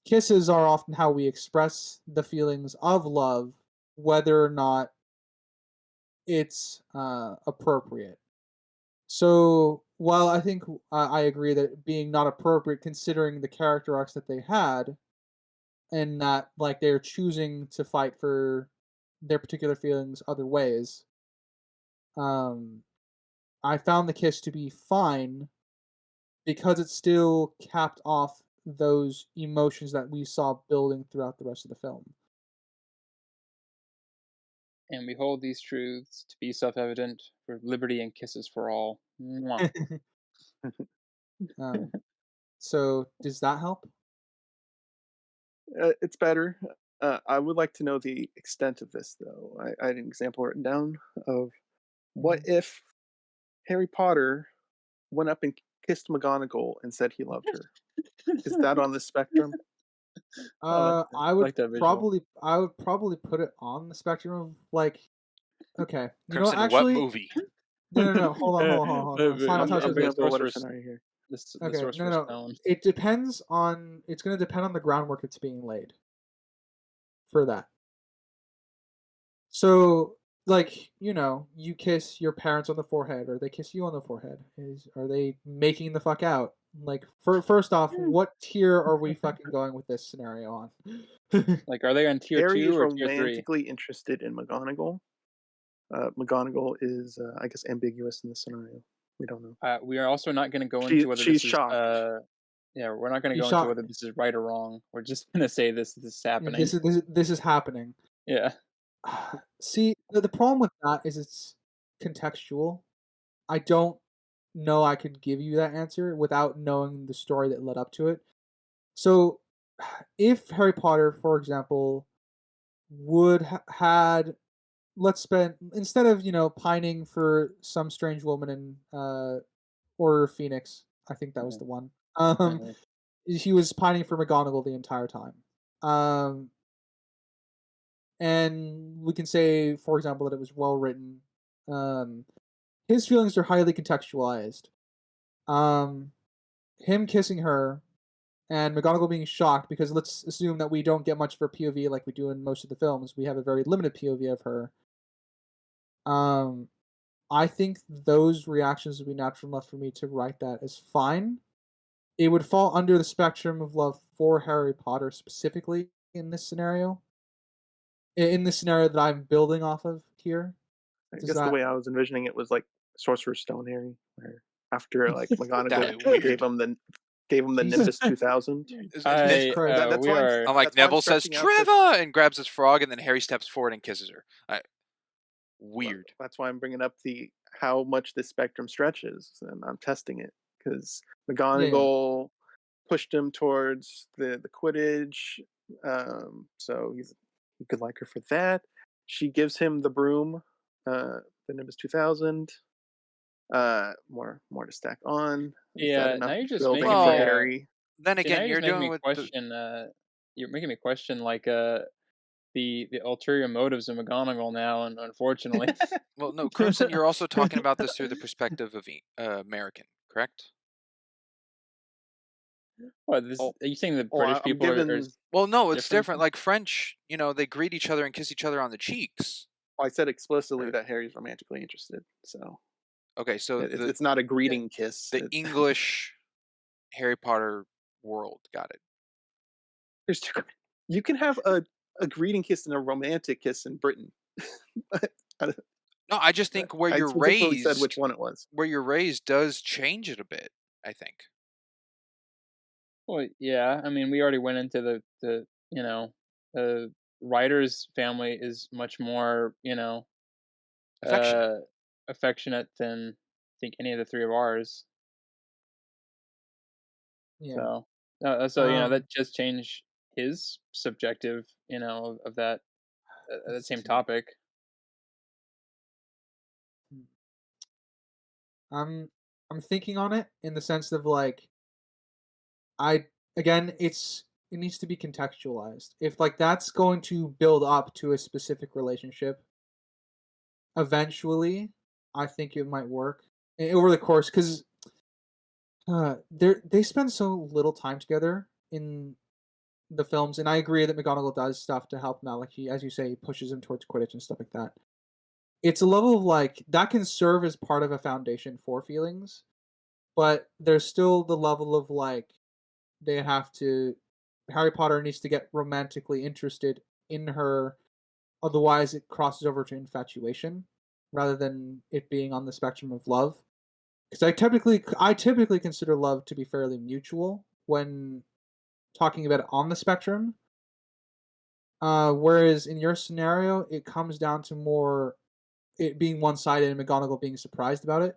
Kisses are often how we express the feelings of love, whether or not it's appropriate. So while I think I agree that it being not appropriate considering the character arcs that they had, and that like they're choosing to fight for their particular feelings other ways, um, I found the kiss to be fine because it still capped off those emotions that we saw building throughout the rest of the film. And we hold these truths to be self-evident for liberty and kisses for all. Mwah. um, so does that help? it's better. I would like to know the extent of this, though. I had an example written down of what if Harry Potter went up and kissed McGonagall and said he loved her. Is that on the spectrum? I would probably put it on the spectrum of like, okay, you know, Crimson, what actually, movie? no, hold on. I'm, Time I'm to bringing this. up a what if scenario here. The Okay, Sorcerer's no. Stone. It depends on. It's going to depend on the groundwork that's being laid for that. So, like, you know, you kiss your parents on the forehead, or they kiss you on the forehead. Are they making the fuck out? Like, first off, what tier are we fucking going with this scenario on? Like, are they on tier Harry 2 is or tier 3? romantically interested in McGonagall. McGonagall is, I guess, ambiguous in this scenario. We don't know. We are also not going to go into whether She's this is shocked. yeah, we're not going to He's go into shot. whether this is right or wrong. We're just going to say this is happening. This is happening. Yeah. See, the problem with that is it's contextual. I don't know I could give you that answer without knowing the story that led up to it. So, if Harry Potter, for example, would had let's spend instead of pining for some strange woman in Order of Phoenix, I think that was the one. Mhm. He was pining for McGonagall the entire time. Um, and we can say, for example, that it was well written. Um, his feelings are highly contextualized. Um, him kissing her and McGonagall being shocked because let's assume that we don't get much of her POV like we do in most of the films. We have a very limited POV of her. I think those reactions would be natural enough for me to write that as fine. It would fall under the spectrum of love for Harry Potter specifically in this scenario. In this scenario that I'm building off of here. I Does guess the that way I was envisioning it was like Sorcerer's Stone Harry, where after like That'd McGonagall be weird. gave him the Jesus. Nimbus 2000. Jesus Christ. That's we why are. I'm like, that's why I'm Neville says stretching out this- Trevor and grabs his frog, and then Harry steps forward and kisses her. Weird. That's why I'm bringing up the how much this spectrum stretches, and I'm testing it because Yeah. McGonagall pushed him towards the Quidditch, so he could like her for that. She gives him the broom, the Nimbus 2000. More to stack on. Is that Yeah, enough now you're just building making for me. Harry? Then See, now again, you're you're just making doing me with question you're making me question like the ulterior motives of McGonagall now, and unfortunately, Well, no, Crimson, you're also talking about this through the perspective of American, correct? what this? Oh, Are you saying the oh, British I'm people are giving. Well, no, it's different? different. Like French, they greet each other and kiss each other on the cheeks. I said explicitly Or- that Harry's romantically interested, so Okay, so it's not a greeting kiss. the English Harry Potter world got it. There's two. You can have a greeting kiss and a romantic kiss in Britain. I, No, I just think I specifically said which one it was. where you're raised does change it a bit, I think. Well, yeah. I mean, we already went into the the writer's family is much more Affectionate. uh affectionate than I think any of the three of ours. Yeah. So Um, that just changed his subjective of that that same let's see. topic. I'm I'm thinking on it in the sense of like I again it needs to be contextualized. If like that's going to build up to a specific relationship, eventually I think it might work over the course because they spend so little time together in the films, and I agree that McGonagall does stuff to help him out. Like he, as you say, he pushes him towards Quidditch and stuff like that. It's a level of like that can serve as part of a foundation for feelings, but there's still the level of like they have to. Harry Potter needs to get romantically interested in her, otherwise it crosses over to infatuation, rather than it being on the spectrum of love. Because I typically consider love to be fairly mutual when talking about it on the spectrum. Whereas in your scenario, it comes down to more it being one sided and McGonagall being surprised about it.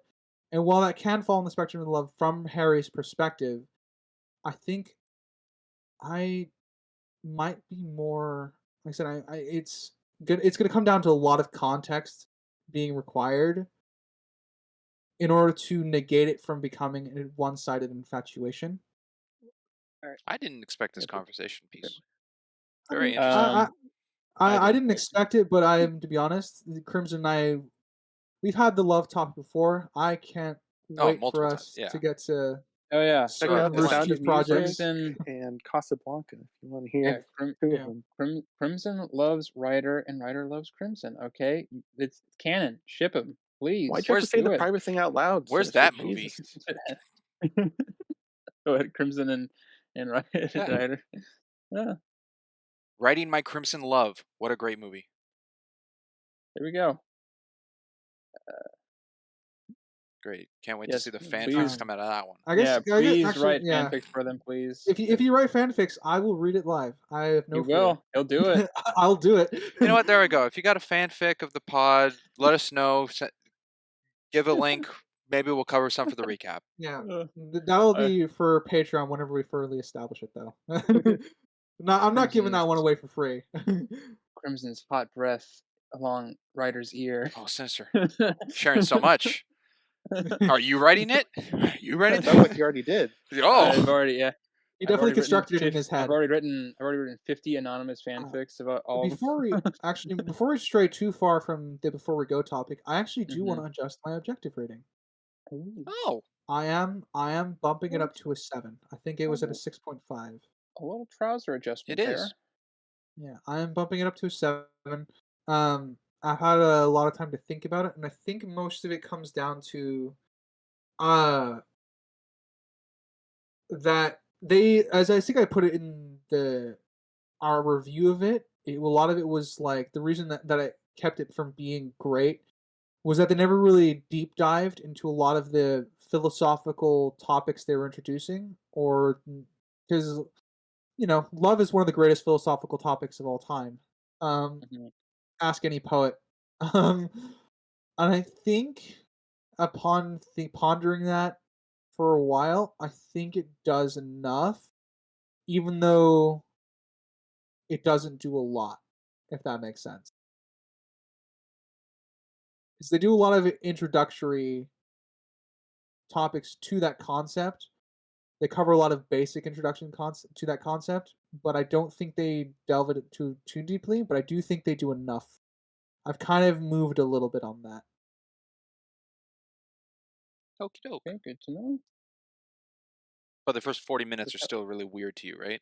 And while that can fall on the spectrum of love from Harry's perspective, I think I might be more. Like I said, it's good. It's going to come down to a lot of context being required in order to negate it from becoming a one sided infatuation. All right. I didn't expect this Yeah, but- conversation piece. I Very mean, interesting. I didn't didn't. expect it, but to be honest, Crimson and I, we've had the love topic before. I can't wait for multiple times, us yeah. to get to Oh yeah, Check Or out the Rooster Sound Teeth of Music projects. Crimson. and Casablanca if you want to Yeah, hear two Yeah. of them. Crimson loves Ryder, and Ryder loves Crimson. Okay, it's canon. Ship them, please. Why'd you have to Where's- say do the it. private thing out loud? Where's Sinister? that movie? Jesus. Go ahead, Crimson and Ryder. Yeah. Ryder. Yeah, Writing My Crimson Love. What a great movie. there we go. Great. Can't wait to Yes, see the please. fanfics come out of that one. I guess. Yeah, I guess please actually, write yeah. fanfics for them, please. If you write fanfics, I will read it live. I have no You fear. will. He'll do it. I'll do it. You know what? There we go. If you got a fanfic of the pod, let us know. Give a link. Maybe we'll cover some for the recap. Yeah, Uh, that'll I- be for Patreon whenever we fully establish it, though. No, I'm not giving that one away for free. Crimson's hot breath along Ryder's ear. Oh, Sinister. Sharing so much. Are you writing it? Are you writing Sounds like it? you already did. I've Oh, already He I've definitely already written constructed it in his head. I've already written 50 anonymous fanfics about all of Before we stray too far from the before we go topic, I actually do want to adjust my objective rating. them. Ooh, oh. I am bumping it up to a 7. I think it was at a 6.5. a little trouser adjustment It there. is. Yeah, I am bumping it up to a 7. I've had a lot of time to think about it, and I think most of it comes down to uh that as I think I put it in our review of it, a lot of it was like the reason that I kept it from being great was that they never really deep dived into a lot of the philosophical topics they were introducing, or because love is one of the greatest philosophical topics of all time. Mhm. Ask any poet. Um, and I think upon pondering that for a while, I think it does enough, even though it doesn't do a lot, if that makes sense. Because they do a lot of introductory topics to that concept, They cover a lot of basic introduction to that concept, but I don't think they delve it too deeply. But I do think they do enough. I've kind of moved a little bit on that. Okie doke. Okay, good to know. But the first 40 minutes are still really weird to you, right?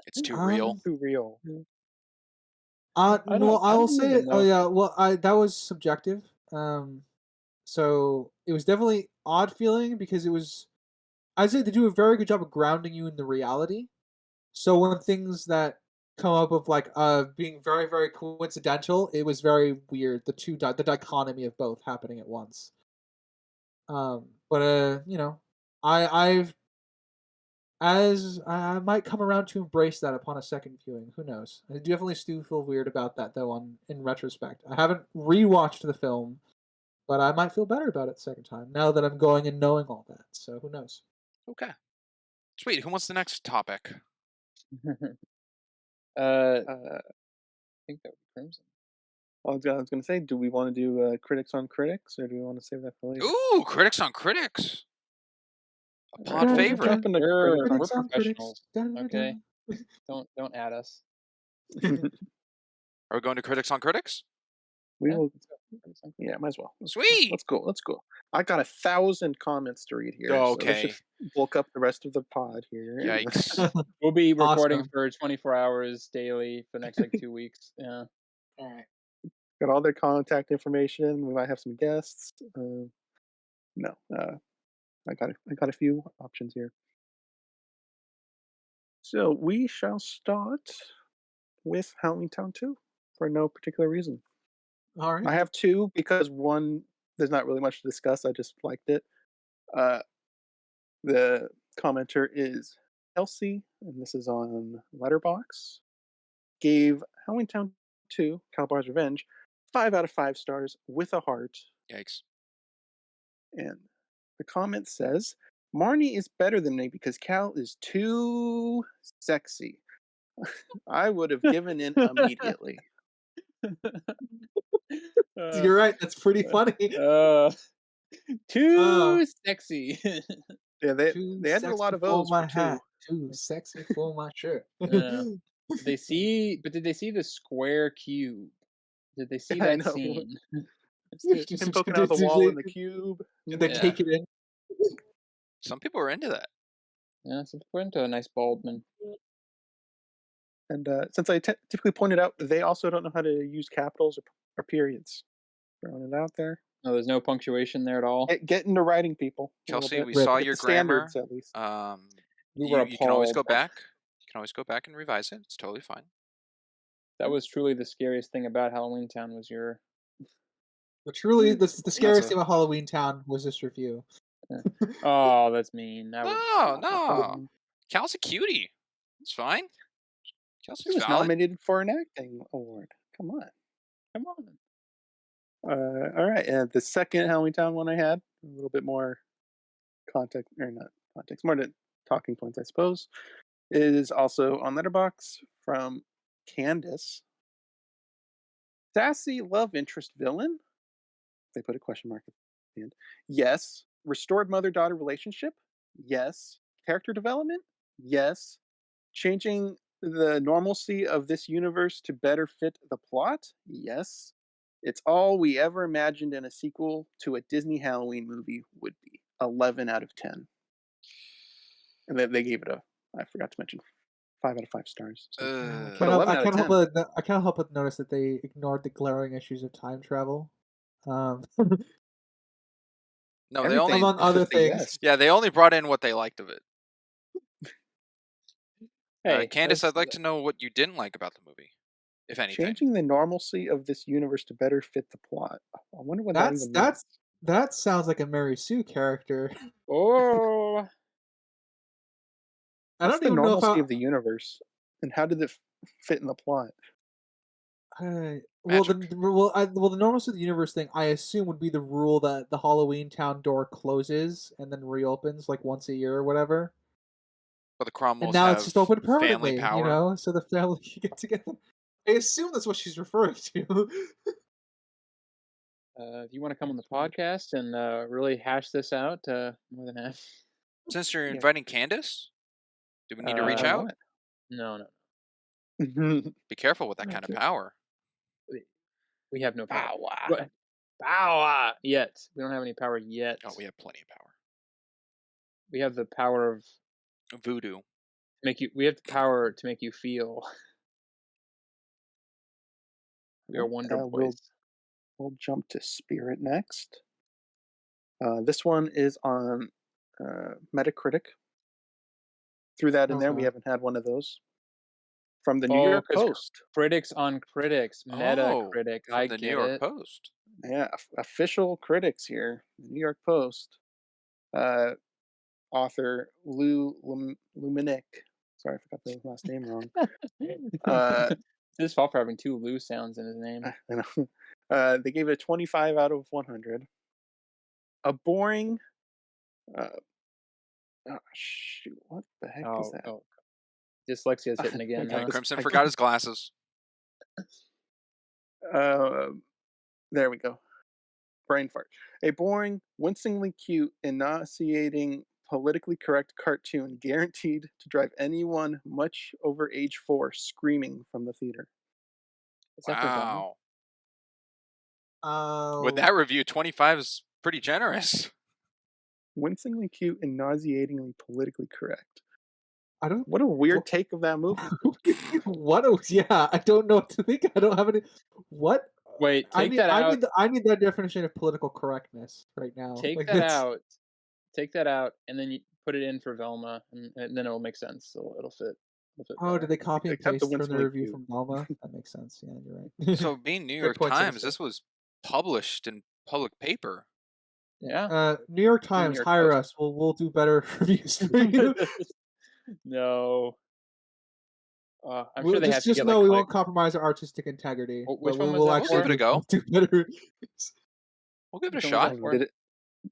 It's too Um, real. Too real. I well, I will don't say, even know. oh yeah, well, that was subjective. So it was definitely odd feeling because it was. I'd say they do a very good job of grounding you in the reality. So when things that come up of like being very very coincidental, it was very weird. The dichotomy of both happening at once. But you know, I've as I might come around to embrace that upon a second viewing. Who knows? I definitely still feel weird about that though. In retrospect, I haven't rewatched the film, but I might feel better about it second time now that I'm going and knowing all that. So who knows? Okay. Sweet. Who wants the next topic? I Uh, think that would be Crimson. I was going to say, do we want to do critics on critics, or do we want to save that for later? Ooh, critics on critics. A pod We'll favorite. jump into We're critics on professionals. Okay, don't add us. Are we going to critics on critics? We Yeah, will. let's go. Critics on Yeah, might as well. Sweet. Let's go. Let's go. I got 1,000 comments to read here. So this Okay. should bulk up the rest of the pod here. Yikes. We'll be recording Awesome. for 24 hours daily for the next like 2 weeks. Yeah. All right. Got all their contact information. We might have some guests. No, I got a few options here. So we shall start with Halloween Town 2 for no particular reason. All right. I have two because one, there's not really much to discuss. I just liked it. The commenter is Elsie, and this is on LetterBox. Gave Halloween Town 2, Calabar's Revenge, 5 out of 5 stars with a heart. Yikes. And the comment says, Marnie is better than me because Cal is too sexy. I would have given in immediately. You're right. That's pretty funny. Too sexy. Yeah, Too they added a lot sexy of for O's my for 2. hat. Too sexy for my shirt. Yeah. Did they see the square cube? Did they see I that know. scene? Him poking out the wall in the cube. Did they Yeah. take it in? Some people are into that. Yeah, so we're into a nice Baldwin. And since I typically pointed out, they also don't know how to use capitals or periods. Throwing it out there. No, there's no punctuation there at all. Get into writing, people. a little Kelsey, bit. we Rip. saw Get your the grammar. standards, at least. We were You can always go appalled. back. You can always go back and revise it. It's totally fine. That was truly the scariest thing about Halloween Town was your. But truly, the scariest a- thing about Halloween Town was this review. Oh, that's mean. That was No. Cal's a cutie. It's fine. He Kelsey's was valid. nominated for an acting award. Come on. Come on. All right. And the second Halloween Town one I had, a little bit more context, or not context, more to talking points, I suppose, is also on Letterbox from Candace. Sassy love interest villain? They put a question mark at the end. Yes. Restored mother-daughter relationship? Yes. Character development? Yes. Changing the normalcy of this universe to better fit the plot? Yes. It's all we ever imagined in a sequel to a Disney Halloween movie would be. 11 out of 10. And they gave it I forgot to mention, 5 out of 5 stars. So. I But can't 11 out of 10. I can't help but notice that they ignored the glaring issues of time travel. No, they Everything only among is other just a things. yes. Yeah, they only brought in what they liked of it. Hey, Candace, I'd like to know what you didn't like about the movie, if anything. Changing the normalcy of this universe to better fit the plot. I wonder what that even means. That sounds like a Mary Sue character. Oh, I What's don't the even know if normalcy of the universe, and how did it fit in the plot? the Magic. the normalcy of the universe thing I assume would be the rule that the Halloween Town door closes and then reopens like once a year or whatever. But the Cromwells And now have it's just open family permanently, power. you know, so the family can get together. I assume that's what she's referring to. if you want to come on the podcast and really hash this out, more than happy. Since you're Yeah. inviting Candace, do we need to reach Why out? No. not? Be careful with that kind of Okay. power. We have no power. Power. What? Power yet. We don't have any power yet. Oh, we have plenty of power. We have the power of Voodoo. we have the power to make you feel. We are Wonder Boys. We'll jump to Spirit next. This one is on Metacritic. Threw that in there. We Okay. haven't had one of those. From the New Oh, York 'cause Post. Critics on critics, Metacritic. From I the get New York it. Post. Yeah, official critics here. The New York Post. Author Lou Luminick. Sorry, I forgot the last name wrong. It's his fault for having 2 Lou sounds in his name. I know. They gave it a 25 out of 100. A boring. Shoot! What the heck is that? Oh. Dyslexia's hitting again, Okay, huh? Crimson I forgot his glasses. There we go. Brain fart. A boring, wincingly cute, and nauseating, politically correct cartoon guaranteed to drive anyone much over age 4 screaming from the theater. Is that for Velma? Wow. With that review, 25 is pretty generous. Wincingly cute and nauseatingly politically correct. I don't. What a weird take of that movie. Yeah, I don't know what to think. I don't have any. What? Wait, take that out. I need that definition of political correctness right now. Take Like, that it's- out. Take that out, and then you put it in for Velma, and then it'll make sense. So it'll fit. Oh, did they copy and Except the paste from the wincingly review cute. from Velma? That makes sense. Yeah, you're right. So, being New Good York point, Times, Sinister. this was published in public paper. Yeah. New York Times, York hire Post. us. We'll do better reviews for you. No. I'm sure they have to just get know like we won't compromise our artistic integrity. Which but one was we'll that actually for? We'll give it a go. do better reviews. We'll give it a Which one was shot. that for? Did it?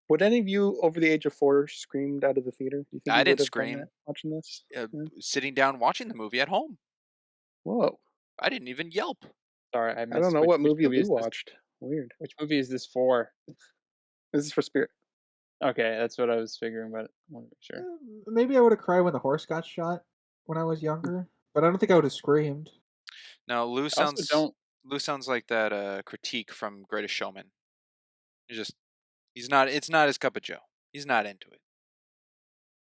Would any of you over the age of 4 screamed out of the theater? Do you think I you didn't would have done scream. that watching this? Yeah. Sitting down watching the movie at home. Whoa! I didn't even yelp. Sorry, I missed. I don't know which what movie is Lou this? watched. Weird. Which movie is this for? This is for Spirit. Okay, that's what I was figuring, but I want to make sure. Maybe I would have cried when the horse got shot when I was younger, but I don't think I would have screamed. No, Lou Also, sounds don't. Lou sounds like that critique from Greatest Showman. He's not. It's not his cup of joe. He's not into it.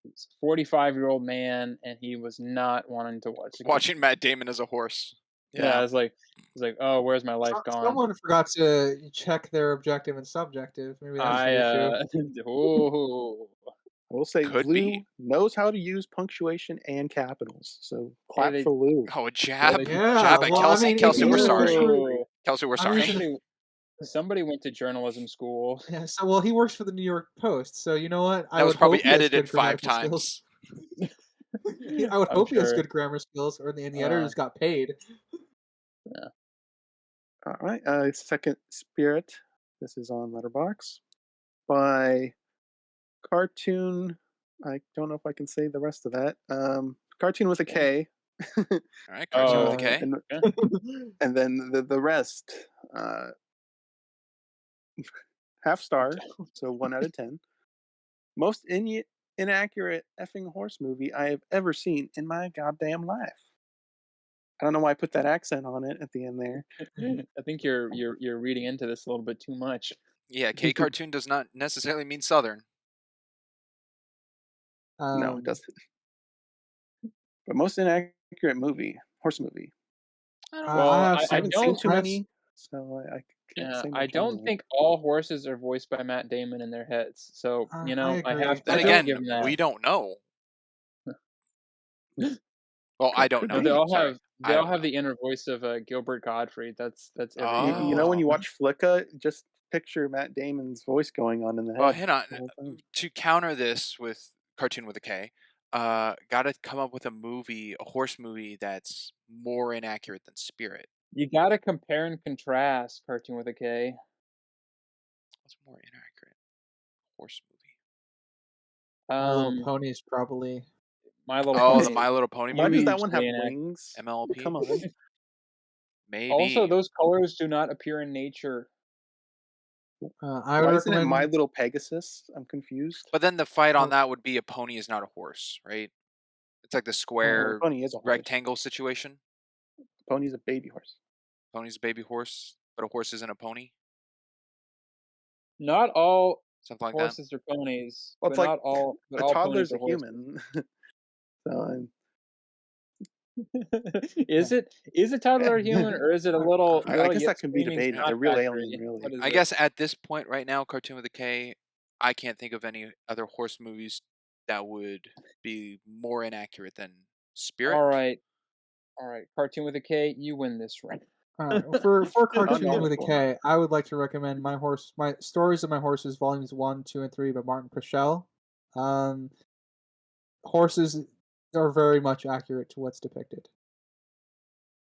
He's a 45-year-old man, and he was not wanting to watch. Watching Matt Damon as a horse. Yeah, it's like, oh, where's my life gone? Someone forgot to check their objective and subjective. Maybe that's the issue. Oh, I will say Could Lou be. knows how to use punctuation and capitals. So clap they- for Lou. Oh, a jab. Yeah, Jab at well, I Kelsey. mean, if Kelsey, you we're use sorry. punctuation- Kelsey, we're I sorry. mean, somebody went to journalism school. Yeah, so well, he works for the New York Post, so you know what? That was probably hope he has edited good 5 grammatical times. skills. I would I'm hope he has sure. good grammar skills, or the editors got paid. All right. Second Spirit. This is on LetterBox by Cartoon. I don't know if I can say the rest of that. Cartoon with a K. All right, Cartoon with a K. And then the rest. Half star, so 1 out of 10. Most inaccurate effing horse movie I have ever seen in my goddamn life. I don't know why I put that accent on it at the end there. I think you're reading into this a little bit too much. Yeah, K cartoon does not necessarily mean Southern. No, it doesn't. But most inaccurate movie, horse movie. I haven't seen too many, so I can't say much I on don't that. think all horses are voiced by Matt Damon in their heads. So I I agree. have to Then I again, give him that. we don't know. Well, I don't know. They all Sorry. have I don't know. the inner voice of Gilbert Gottfried. That's every. Oh. You know when you watch Flicka, just picture Matt Damon's voice going on in the head. Well, hang on. the whole time. To counter this with Cartoon with a K, gotta come up with a horse movie that's more inaccurate than Spirit. You gotta compare and contrast Cartoon with a K. What's more inaccurate? Horse movie. My Little Pony is probably. My Little Oh, Pony. the My Little Pony Why movie? does that one have Hugely inaccurate. wings? MLP? Come on. Maybe. Also, those colors do not appear in nature. I Why would isn't it My recommend. Little Pegasus? I'm confused. But then the fight on Oh, that would be a pony is not a horse, right? It's like the Well, a square pony is a horse. rectangle situation. Pony's a baby horse. Pony's a baby horse, but a horse isn't a pony. Not all Something like that. horses are ponies, Well, but it's like not all. But a all toddler's ponies a are horses. human. So Is a toddler a human, or is it a little I little guess yet that can be screaming debated. snack A real factory? alien, really. What is I it? guess at this point right now, Cartoon with a K, I can't think of any other horse movies that would be more inaccurate than Spirit. All right, Cartoon with a K, you win this round. all right. For cartoon with a Unknowledgeable. K, I would like to recommend my stories of my horses, volumes 1, 2, and 3 by Martin Purcell. Horses are very much accurate to what's depicted.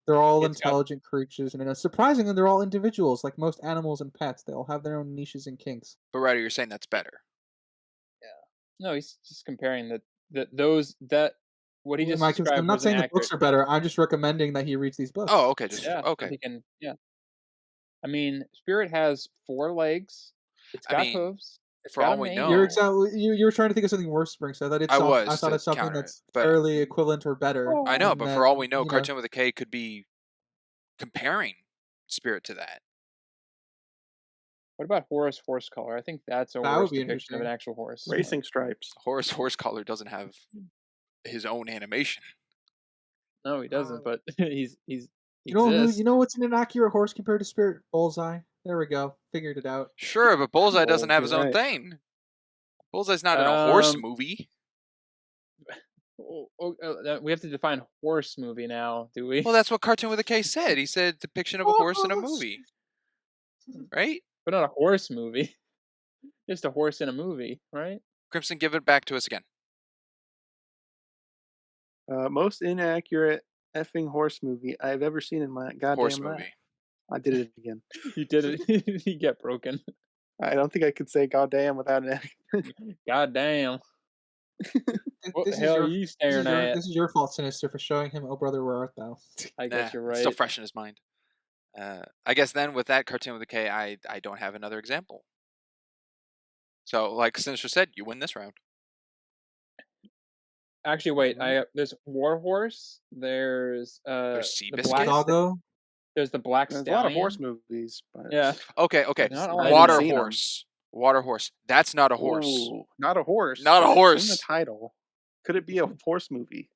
They're all It's got intelligent creatures, and surprisingly, they're all individuals. Like most animals and pets, they all have their own niches and kinks. But Ryder, you're saying that's better. no. He's just comparing that what he just I'm described not was saying the inaccurate. books are better. I'm just recommending that he reads these books. Oh, okay, just Yeah, so okay. he can. Yeah, I mean, Spirit has 4 legs. It's I got mean, hooves. It's for got all a we mane. know, You're exactly you were trying to think of something worse, Spring. So that it's I I was thought to it's something counter it, that's but fairly equivalent or better. I know. And But that, for all we know, you know, Cartoon with a K could be comparing Spirit to that. What about horse color? I think that's a that would worse be depiction of an interesting. actual horse. Racing Stripes. Horse Collar doesn't have his own animation. No, he doesn't. Um, But he You know exists. you know what's an inaccurate horse compared to Spirit? Bullseye. There we go. Figured it out. Sure, but Bullseye doesn't Oh, have you're his own right. thing. Bullseye's not in a horse Um, movie. we have to define horse movie now, do we? Well, that's what Cartoon with a K said. He said depiction of a horse in a Horse! movie, right? But not a horse movie. Just a horse in a movie, right? Crimson, give it back to us again. Most inaccurate effing horse movie I've ever seen in my goddamn Horse life. movie. I did it again. You did it. You get broken. I don't think I could say goddamn without an accent. God damn. What the This is hell are your you staring at? this is your fault, Sinister, for showing him "Oh Brother, Where Art Thou." I guess you're It's still right. fresh in his mind. I guess then with that Cartoon with a K, I don't have another example. So, like Sinister said, you win this round. Actually, wait. There's Warhorse. There's There's the Seabiscuit. black. Doggo. There's the Black There's a Stallion. lot of horse movies, but Yeah. Okay. But not all I haven't Water seen 'em. horse. Water horse. That's not a horse. Ooh, not a horse. Not a but it's in horse. the title. Could it be a horse movie?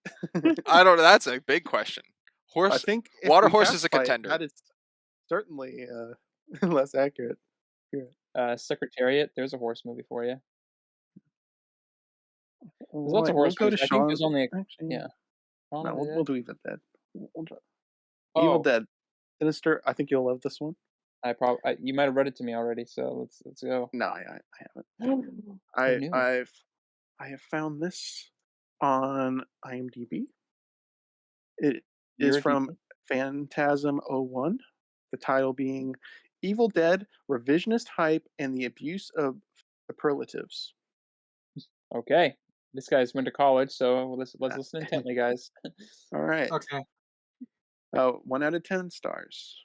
I don't know. That's a big question. I Horse. think if Water we horse have is a fight, contender. That is certainly less accurate. Secretariat. There's a horse movie for you. There's lots of We'll horse go to movies. I think Shaun. there's only Actually, yeah. Shaun no, of the we'll Dead. do Evil Dead. We'll do Oh, Evil Dead. Sinister. I think you'll love this one. you might have read it to me already, so let's go. No, I haven't. Who knew? I have found this on IMDb. It is You're from deep- Phantasm 01. The title being Evil Dead: Revisionist Hype and the Abuse of Superlatives. Okay, this guy's went to college, so let's listen intently, guys. All right. Okay. 1 out of 10 stars.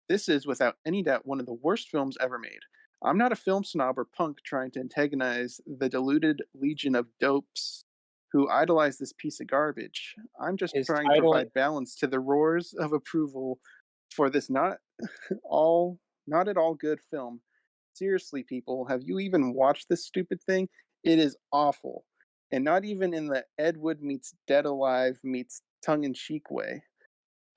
This is, without any doubt, one of the worst films ever made. I'm not a film snob or punk trying to antagonize the deluded legion of dopes who idolize this piece of garbage. I'm just His trying to title- provide balance to the roars of approval for this not at all good film. Seriously, people, have you even watched this stupid thing? It is awful. And not even in the Ed Wood meets Dead Alive meets tongue-in-cheek way.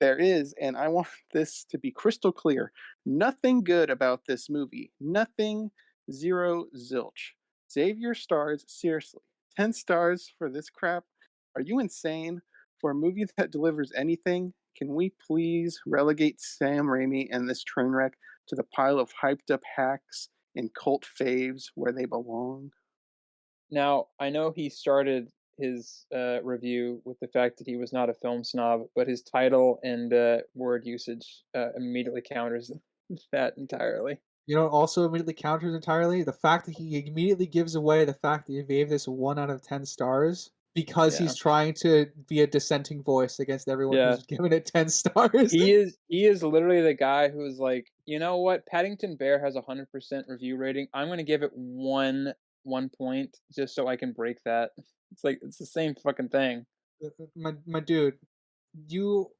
There is, and I want this to be crystal clear, nothing good about this movie. Nothing, zero, zilch. Save your stars, seriously. 10 stars for this crap? Are you insane? For a movie that delivers anything, can we please relegate Sam Raimi and this train wreck to the pile of hyped up hacks and cult faves where they belong? Now, I know he started his review with the fact that he was not a film snob, but his title and word usage immediately counters that entirely. You know, what also immediately counters entirely the fact that he immediately gives away the fact that he gave this 1 out of 10 stars because Yeah. he's trying to be a dissenting voice against everyone Yeah. who's giving it 10 stars. He is literally the guy who's like, you know what? Paddington Bear has 100% review rating. I'm gonna give it one point just so I can break that. It's like it's the same fucking thing. My dude, you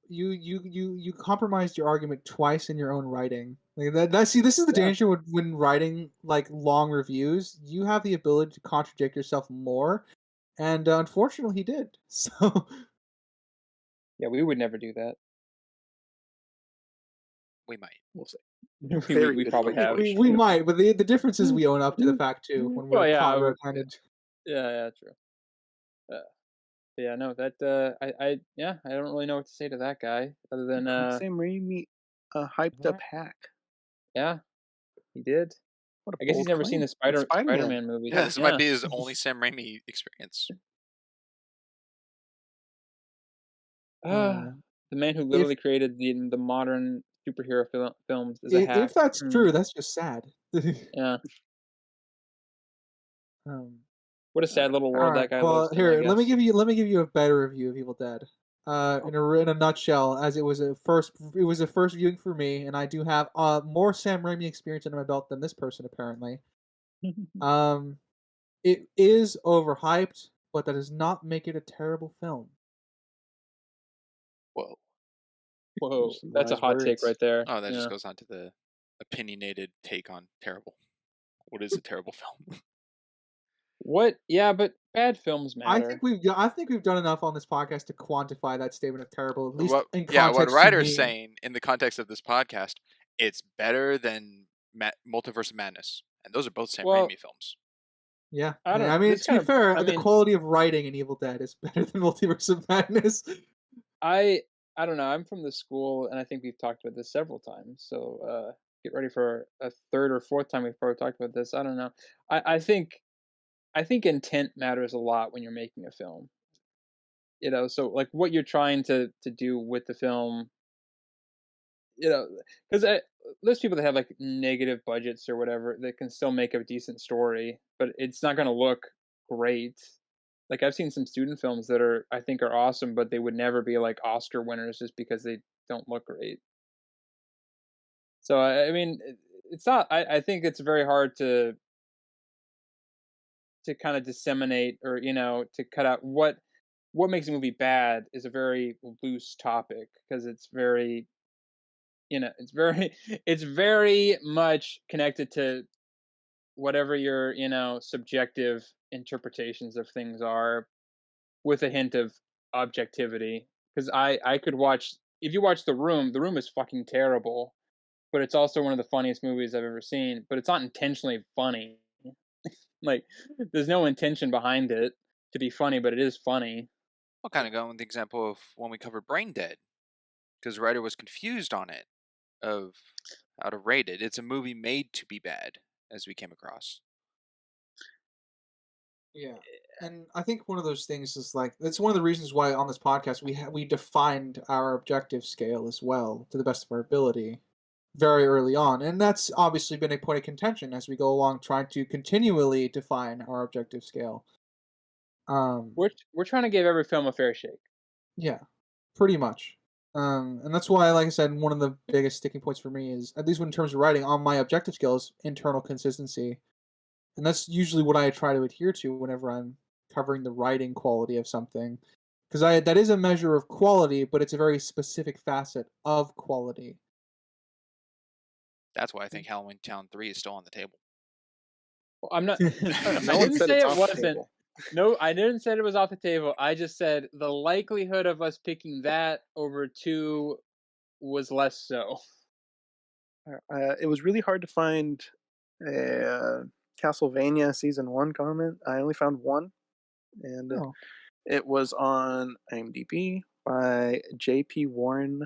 compromised your argument twice in your own writing. Like see, this is the Yeah. danger when writing like long reviews. You have the ability to contradict yourself more, and unfortunately, he did. So Yeah, we would never do that. We might. We'll see. We probably have. we might, but the difference is we own up to the fact too when we're Well, yeah, caught red-handed. Yeah, true. But yeah, no, that I don't really know what to say to that guy other than Sam Raimi hyped up Hack. yeah, he did. What a I guess he's bold never seen claim. the It's Spider-Man. Spider-Man movie. Yeah, this might be his only Sam Raimi experience. The man who literally created the modern superhero films is a hack. If that's true, that's just sad. Yeah, um, what a sad little all world right. that guy Well, lives in. I here, let me guess. give you a better review of Evil Dead. In a nutshell, as it was a first viewing for me, and I do have more Sam Raimi experience under my belt than this person apparently. It is overhyped, but that does not make it a terrible film. Whoa. Whoa, Some that's a wise hot take words. right there. Oh, that Yeah. just goes on to the opinionated take on terrible. What is a terrible film? What? Yeah, but bad films I matter. think we've done enough on this podcast to quantify that statement of terrible, at least in context. Yeah, what Ryder's to me. saying in the context of this podcast, it's better than Multiverse of Madness, and those are both Sam Raimi films. Yeah, I mean, to be fair, the quality of writing in Evil Dead is better than Multiverse of Madness. I don't know. I'm from the school, and I think we've talked about this several times. So get ready for a third or fourth time we've probably talked about this. I don't know. I think intent matters a lot when you're making a film. You know, so like what you're trying to do with the film. You know, because there's people that have like negative budgets or whatever that can still make a decent story, but it's not going to look great. Like I've seen some student films that I think are awesome, but they would never be like Oscar winners just because they don't look great. So I mean, it's not. I think it's very hard to kind of disseminate or to cut out what makes a movie bad is a very loose topic because it's very it's very much connected to whatever your subjective interpretations of things are with a hint of objectivity because I could watch if you watch the room is fucking terrible but it's also one of the funniest movies I've ever seen but it's not intentionally funny like there's no intention behind it to be funny but it is funny. I'll kind of go with the example of when we covered Brain Dead because the writer was confused on it of how to rate it. It's a movie made to be bad as we came across. Yeah, and I think one of those things is like that's one of the reasons why on this podcast we defined our objective scale as well to the best of our ability very early on, and that's obviously been a point of contention as we go along trying to continually define our objective scale. We're trying to give every film a fair shake. Yeah, pretty much. And that's why, like I said, one of the biggest sticking points for me is, at least in terms of writing, on my objective scale is internal consistency. And that's usually what I try to adhere to whenever I'm covering the writing quality of something. Because that is a measure of quality, but it's a very specific facet of quality. That's why I think Halloween Town 3 is still on the table. Well, I'm not. No I one didn't said say it's it off the wasn't. table. No, I didn't say it was off the table. I just said the likelihood of us picking that over 2 was less so. It was really hard to find a Castlevania season 1 comment. I only found one, and Oh. it was on IMDb by JP Warren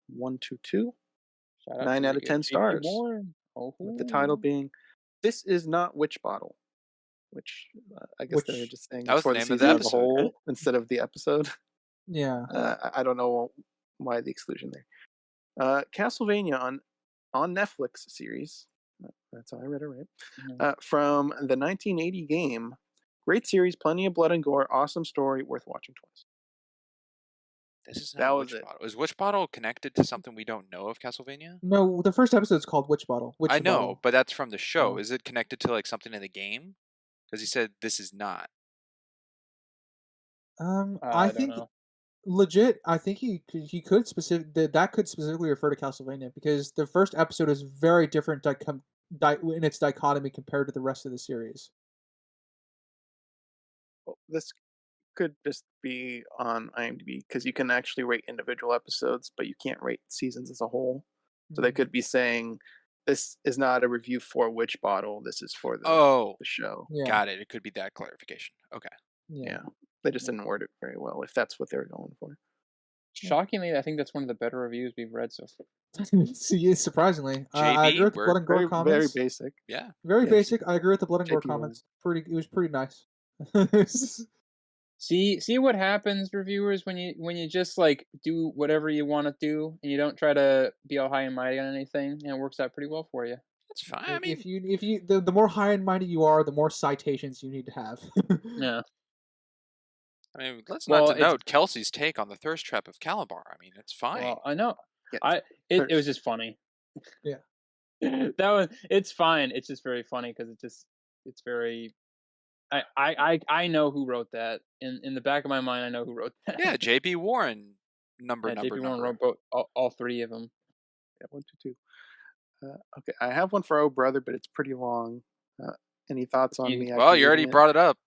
122. Shout out 9 to out of 10 JP stars. Warren. With the title being "This is not Witch Bottle," which I guess they were just saying That was for the the name of the season as a episode. whole instead of the episode. Yeah. I don't know why the exclusion there. Castlevania on Netflix series. That's how I read it, right? Mhm. From the 1980 game Great series, plenty of blood and gore, awesome story, worth watching twice. This is That not was Witch it. Bottle. Is Witch Bottle connected to something we don't know of Castlevania? No, the first episode is called Witch Bottle. Witch I the know, Bottle. but that's from the show. Oh. Is it connected to like something in the game? Because he said this is not. I I don't think know. legit. I think he could that could specifically refer to Castlevania because the first episode is very different in its dichotomy compared to the rest of the series. Well, this could just be on IMDb because you can actually rate individual episodes, but you can't rate seasons as a whole. So they could be saying this is not a review for Witch Bottle. This is for Oh, the show. Yeah. got it. It could be that clarification. Okay. Yeah. They just didn't word it very well if that's what they were going for. Shockingly, I think that's one of the better reviews we've read so far. See, surprisingly, I agree JB, with the blood and gore Very, comments. very basic. Yeah. Very Yeah, basic. I agree with the blood and gore JP won. comments. It was pretty nice. See what happens, reviewers, when you just like do whatever you want to do and you don't try to be all high and mighty on anything, and it works out pretty well for you. That's fine. I mean, if you the more high and mighty you are, the more citations you need to have. Yeah. let's Well, not it's- denote Kelsey's take on the thirst trap of Calabar. I mean, it's fine. Well, I know. Yeah, It was just funny. Yeah. It's fine. It's just very funny because it's very. I know who wrote that. In the back of my mind, I know who wrote that. Yeah, JP Warren. Number. JP Warren wrote both, all three of them. Yeah, 1, 2, 2. Okay, I have one for Oh Brother, but it's pretty long. Any thoughts on me? Well, you already brought it up.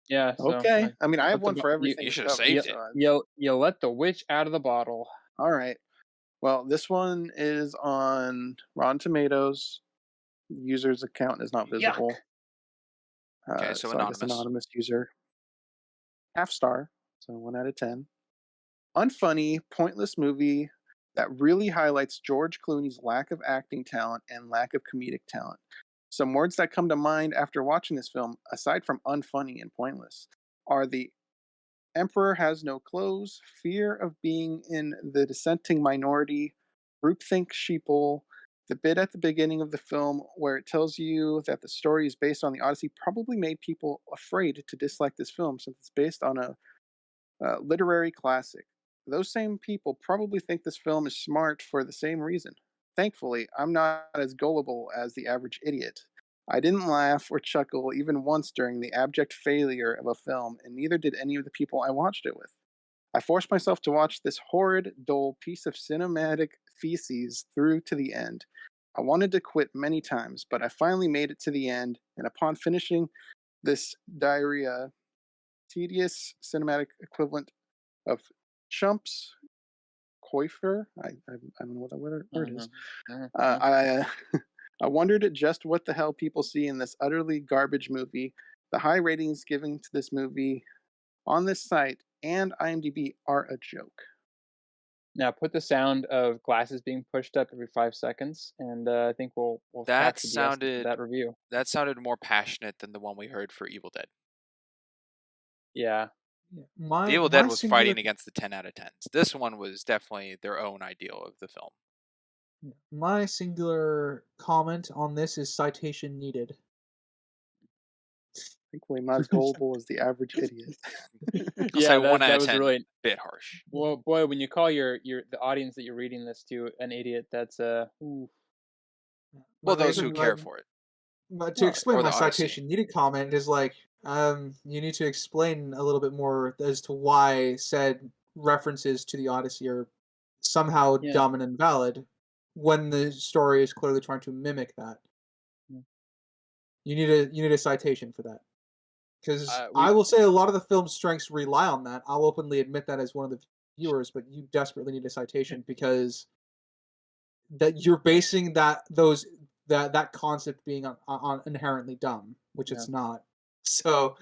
Yeah. So, Okay, I mean I have one for everything. You should have covered, saved so You let the witch out of the bottle. All right. Well, this one is on Rotten Tomatoes. User's account is not visible. Okay, so I guess anonymous user. Half star, so 1 out of 10. Unfunny, pointless movie that really highlights George Clooney's lack of acting talent and lack of comedic talent. Some words that come to mind after watching this film, aside from unfunny and pointless, are the Emperor has no clothes, fear of being in the dissenting minority, groupthink sheeple, the bit at the beginning of the film where it tells you that the story is based on the Odyssey probably made people afraid to dislike this film since it's based on a literary classic. Those same people probably think this film is smart for the same reason. Thankfully, I'm not as gullible as the average idiot. I didn't laugh or chuckle even once during the abject failure of a film, and neither did any of the people I watched it with. I forced myself to watch this horrid, dull piece of cinematic feces through to the end. I wanted to quit many times, but I finally made it to the end, and upon finishing this diarrhea, tedious cinematic equivalent of chumps, coifer, I don't know what that word is. I wondered just what the hell people see in this utterly garbage movie. The high ratings given to this movie on this site and IMDb are a joke. Now put the sound of glasses being pushed up every 5 seconds, and I think we'll That capture the essence of that review. That sounded more passionate than the one we heard for Evil Dead. Yeah. The Evil Dead was fighting against the 10 out of 10s. This one was definitely their own ideal of the film. My singular comment on this is citation needed. Thankfully, not as gullible as the average idiot. I'll say 1 out of 10. Really a bit harsh. Well, boy, when you call the audience that you're reading this to an idiot, that's well, those who care for it. But to explain my citation needed comment is like, you need to explain a little bit more as to why said references to the Odyssey are somehow dumb and invalid when the story is clearly trying to mimic that. You need a citation for that. Because I will say a lot of the film's strengths rely on that. I'll openly admit that as one of the viewers, but you desperately need a citation because that you're basing that concept being on inherently dumb, which it's not. So,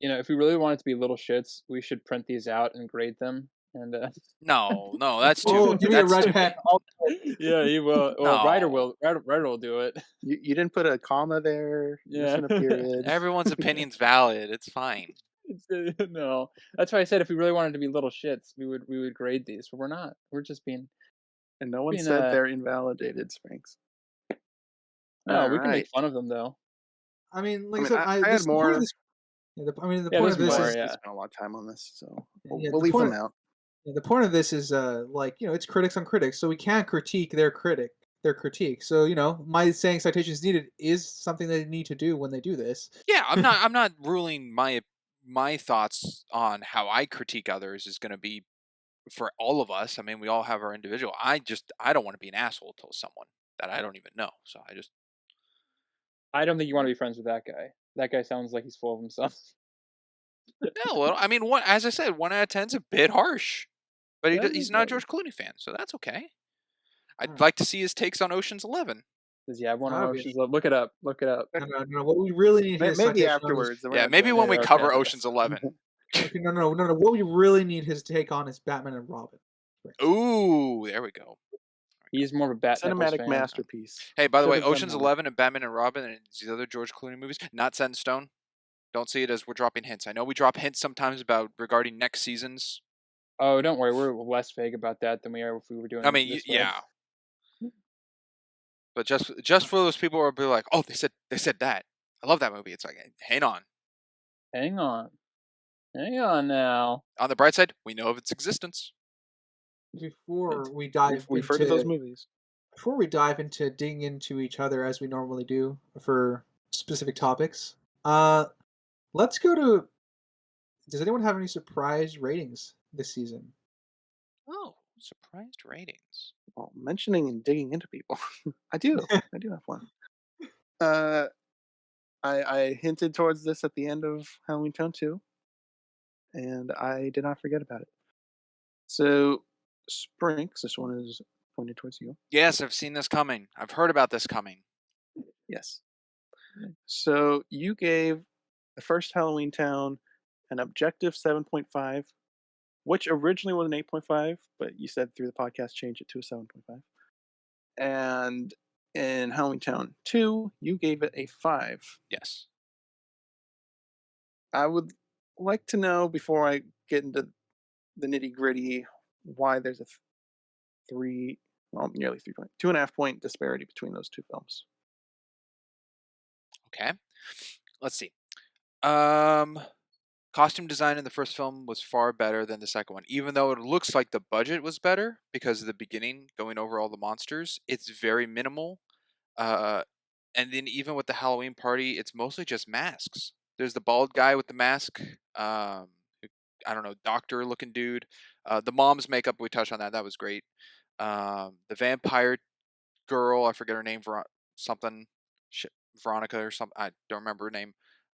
if we really want it to be little shits, we should print these out and grade them. And no, that's too. Give me a red pen. Yeah, he will. Well, No. Writer will do it. You didn't put a comma there. Yeah. A period. Everyone's opinion's valid. It's fine. No, that's why I said if we really wanted to be little shits, we would grade these, but we're not. We're just being. And no one said they're invalidated, Sphinx. No, we can make fun of them though. I mean, like I said, I had more. I mean, the Yeah, point there's of this more, is We yeah. spent a lot of time on this, so yeah, we'll the leave point them out. yeah, the point of this is like it's critics on critics, so we can't critique their critique. So my saying citations needed is something they need to do when they do this. Yeah, I'm not ruling my thoughts on how I critique others is going to be for all of us. I mean, we all have our individual. I don't want to be an asshole to someone that I don't even know. So I just I don't think you want to be friends with that guy. That guy sounds like he's full of himself. yeah, well, I mean, what as I said, 1 out of 10's a bit harsh, but Yeah, he's not a George Clooney fan, so that's okay. I'd Alright. like to see his takes on Ocean's 11. Does he have one on That'd be Ocean's 11? Look it up. Look it up. no. What we really need his Maybe citation on is afterwards. We're Yeah, not maybe doing when it we okay. cover after Ocean's this. 11. okay, no. What we really need his take on is Batman and Robin. Ooh, there we go. He's more of a Bat Nipples Cinematic fan. masterpiece. Hey, by the Should way, have done Ocean's more. 11 and Batman and Robin and these other George Clooney movies, not set in stone. Don't see it as we're dropping hints. I know we drop hints sometimes about regarding next seasons. Oh, don't worry. We're less vague about that than we are if we were doing I mean, this way. yeah. But just for those people who will be like, oh, they said that. I love that movie. It's like, hang on. Hang on. Hang on now. On the bright side, we know of its existence. Before we dive We've heard of those into movies. before we dive into digging into each other as we normally do for specific topics, let's go to. Does anyone have any surprise ratings this season? Oh, surprised ratings. Well, mentioning and digging into people. I do. I do have one. I hinted towards this at the end of Halloween Town 2, and I did not forget about it. So, Sprinks, this one is pointed towards you. Yes, I've seen this coming. I've heard about this coming. Yes. So, you gave the first Halloween Town an objective 7.5, which originally was an 8.5, but you said through the podcast change it to a 7.5. And in Halloween Town 2, you gave it a 5. Yes. I would like to know before I get into the nitty gritty why there's a nearly 3 point, 2.5 point disparity between those two films. Okay. Let's see. Costume design in the first film was far better than the second one. Even though it looks like the budget was better because of the beginning, going over all the monsters, it's very minimal. And then even with the Halloween party, it's mostly just masks. There's the bald guy with the mask. I don't know, doctor-looking dude. The mom's makeup, we touched on that. That was great. The vampire girl, I forget her name, something, Veronica or something. I don't remember her name.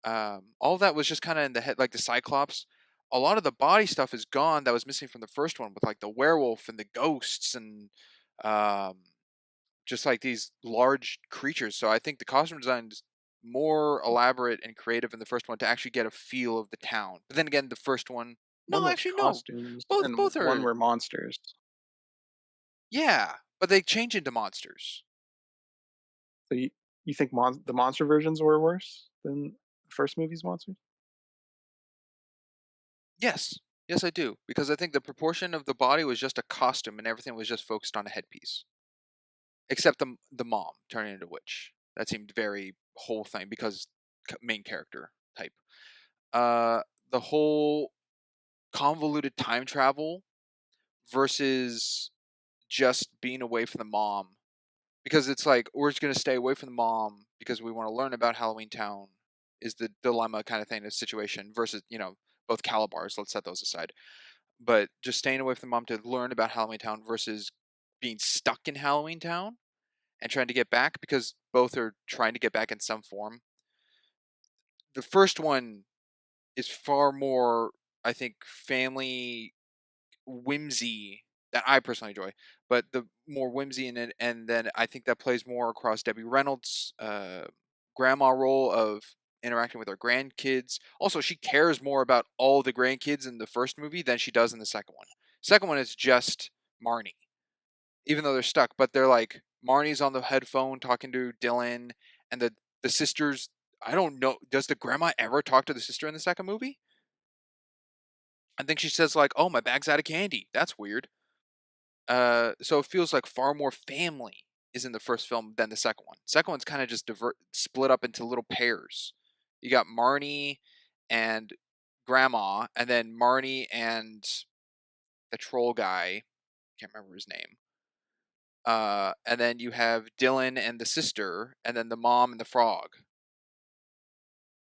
All of that was just kind of in the head, like the Cyclops. A lot of the body stuff is gone that was missing from the first one, with like the werewolf and the ghosts and just like these large creatures. So I think the costume design is more elaborate and creative in the first one to actually get a feel of the town. But then again, the first one, One no, was actually no, costumes, and both one are, were monsters. yeah, but they change into monsters. So you think the monster versions were worse than the first movie's monsters? Yes, yes, I do, because I think the proportion of the body was just a costume and everything was just focused on a headpiece, except the mom turning into a witch. That seemed very whole thing because main character type. The whole convoluted time travel versus just being away from the mom, because it's like we're just gonna stay away from the mom because we want to learn about Halloween Town is the dilemma kind of thing, the situation versus both Calibars. Let's set those aside, but just staying away from the mom to learn about Halloween Town versus being stuck in Halloween Town and trying to get back, because both are trying to get back in some form. The first one is far more, I think, family whimsy that I personally enjoy, but the more whimsy in it, and then I think that plays more across Debbie Reynolds' grandma role of interacting with her grandkids. Also, she cares more about all the grandkids in the first movie than she does in the second one. Second one is just Marnie, even though they're stuck, but they're like Marnie's on the headphone talking to Dylan, and the sisters. I don't know. Does the grandma ever talk to the sister in the second movie? I think she says like, "Oh, my bag's out of candy." That's weird. So it feels like far more family is in the first film than the second one. Second one's kind of just split up into little pairs. You got Marnie and Grandma, and then Marnie and the troll guy. Can't remember his name. And then you have Dylan and the sister, and then the mom and the frog.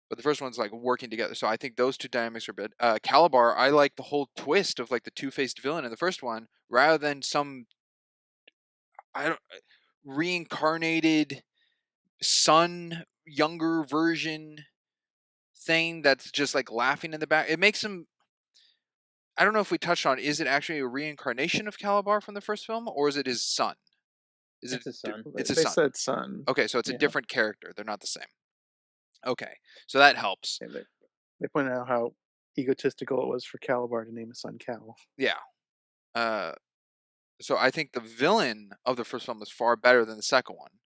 But the first one's like working together, so I think those two dynamics are good. Calabar, I like the whole twist of like the two-faced villain in the first one, rather than some reincarnated son, younger version thing that's just like laughing in the back. It makes him. I don't know if we touched on. Is it actually a reincarnation of Calabar from the first film, or is it his son? Is it? It's his son. It's his They son. said son. Okay, so it's a Yeah. different character. They're not the same. Okay, so that helps. Yeah, they pointed out how egotistical it was for Calabar to name his son Cal. Yeah. So I think the villain of the first film is far better than the second one,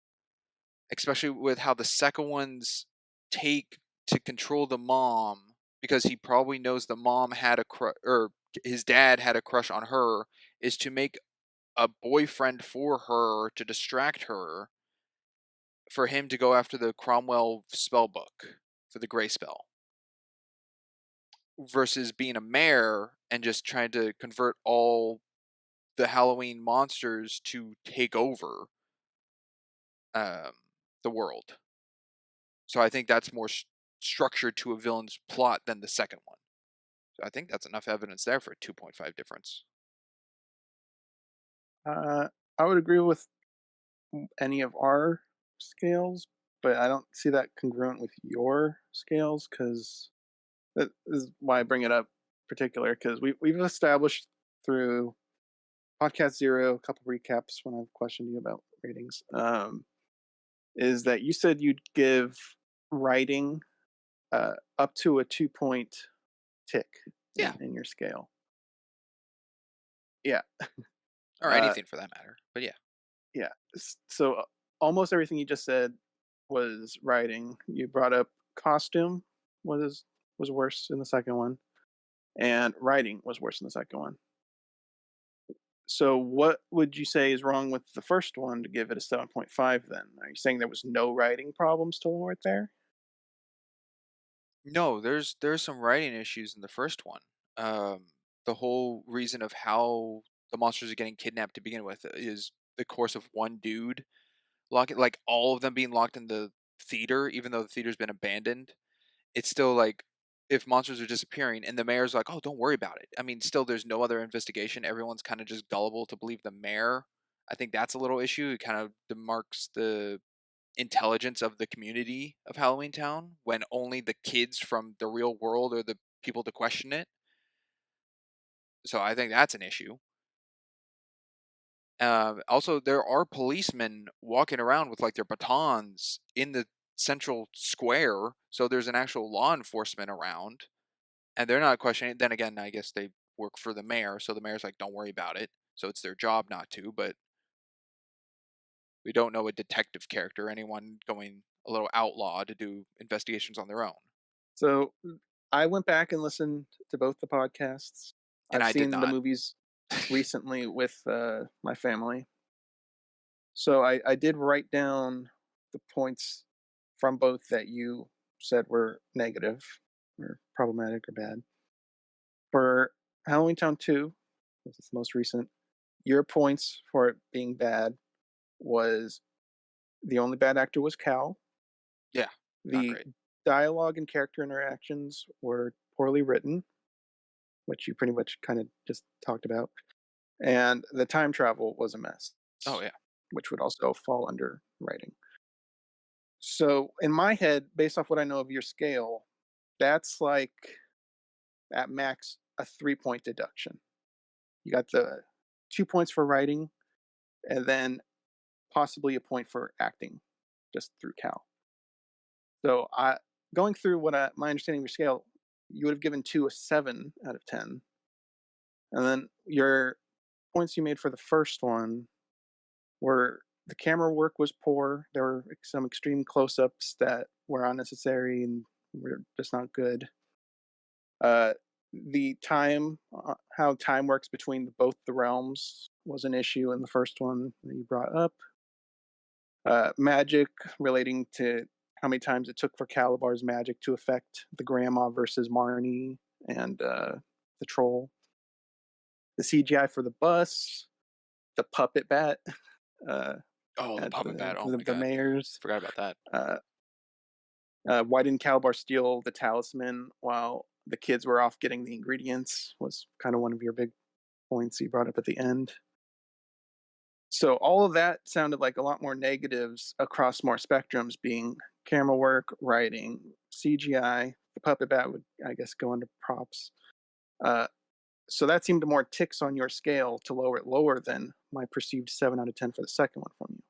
especially with how the second one's take to control the mom, because he probably knows the mom had a crush, or his dad had a crush on her, is to make a boyfriend for her to distract her, for him to go after the Cromwell spell book for the Grey spell, versus being a mayor and just trying to convert all the Halloween monsters to take over the world. So I think that's more structured to a villain's plot than the second one. So I think that's enough evidence there for a 2.5 difference. I would agree with any of our scales, but I don't see that congruent with your scales, because that is why I bring it up particular, because we've established through podcast 0, a couple recaps when I've questioned you about ratings, is that you said you'd give writing up to a 2-point tick in your scale. Yeah. Or anything for that matter. But yeah. Yeah. So almost everything you just said was writing. You brought up costume was worse in the second one, and writing was worse in the second one. So what would you say is wrong with the first one to give it a 7.5 then? Are you saying there was no writing problems to lower it there? No, there's some writing issues in the first one. The whole reason of how the monsters are getting kidnapped to begin with is the course of one dude locking, like all of them being locked in the theater, even though the theater's been abandoned. It's still like, if monsters are disappearing and the mayor's like, oh, don't worry about it. I mean, still there's no other investigation. Everyone's kind of just gullible to believe the mayor. I think that's a little issue. It kind of demarks the intelligence of the community of Halloween Town, when only the kids from the real world are the people to question it. So I think that's an issue. Also, there are policemen walking around with like their batons in the central square, so there's an actual law enforcement around, and they're not questioning it. Then again, I guess they work for the mayor, so the mayor's like, don't worry about it. So it's their job not to, but we don't know a detective character, anyone going a little outlaw to do investigations on their own. So I went back and listened to both the podcasts. And I've I did seen the not. movies recently with my family. So I did write down the points from both that you said were negative or problematic or bad. For Halloween Town 2, which is the most recent, your points for it being bad was the only bad actor was Cal. Yeah, not The great. dialogue and character interactions were poorly written, which you pretty much kind of just talked about. And the time travel was a mess. Oh, yeah. Which would also fall under writing. So in my head, based off what I know of your scale, that's like at max a 3-point deduction. You got the 2 points for writing, and then possibly a point for acting, just through Cal. So going through my understanding of your scale, you would have given 2 a 7 out of 10, and then your points you made for the first one were the camera work was poor. There were some extreme close-ups that were unnecessary and were just not good. The time, how time works between both the realms was an issue in the first one that you brought up. Magic relating to how many times it took for Calabar's magic to affect the grandma versus Marnie and the troll. The CGI for the bus, the puppet bat uh, Oh, the at puppet bat. Oh my the god, mayor's. forgot about that. Uh, why didn't Calabar steal the talisman while the kids were off getting the ingredients? Was kind of one of your big points you brought up at the end. So all of that sounded like a lot more negatives across more spectrums, being camera work, writing, CGI. The puppet bat would, I guess, go into props. Uh, so that seemed more ticks on your scale to lower it lower than my perceived 7 out of 10 for the second one from you.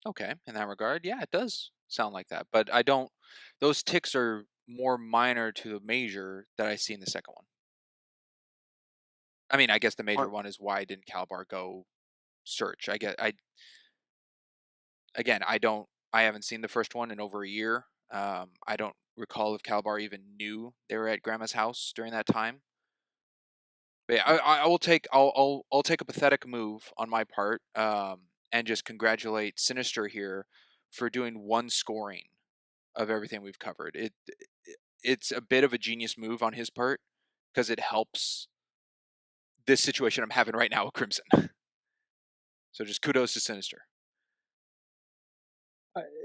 Okay, in that regard, yeah, it does sound like that. But I don't. Those ticks are more minor to the major that I see in the second one. I mean, I guess the major On, one is why didn't Calabar go search? I get. I again, I don't. I haven't seen the first one in over a year. I don't recall if Calabar even knew they were at Grandma's house during that time. But yeah, I will take. I'll take a pathetic move on my part. And just congratulate Sinister here for doing one scoring of everything we've covered. It's a bit of a genius move on his part because it helps this situation I'm having right now with Crimson. So just kudos to Sinister.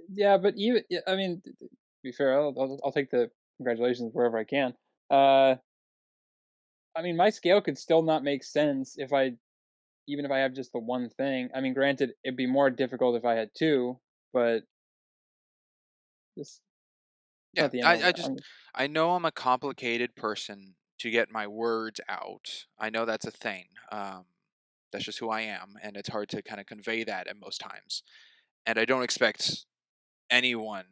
Yeah, but even I mean, to be fair, I'll take the congratulations wherever I can. Uh, I mean, my scale could still not make sense if I even if I have just the one thing. I mean, granted, it'd be more difficult if I had two, but it's Yeah, not the end of I it. just I know I'm a complicated person to get my words out. I know that's a thing. That's just who I am, and it's hard to kind of convey that at most times. And I don't expect anyone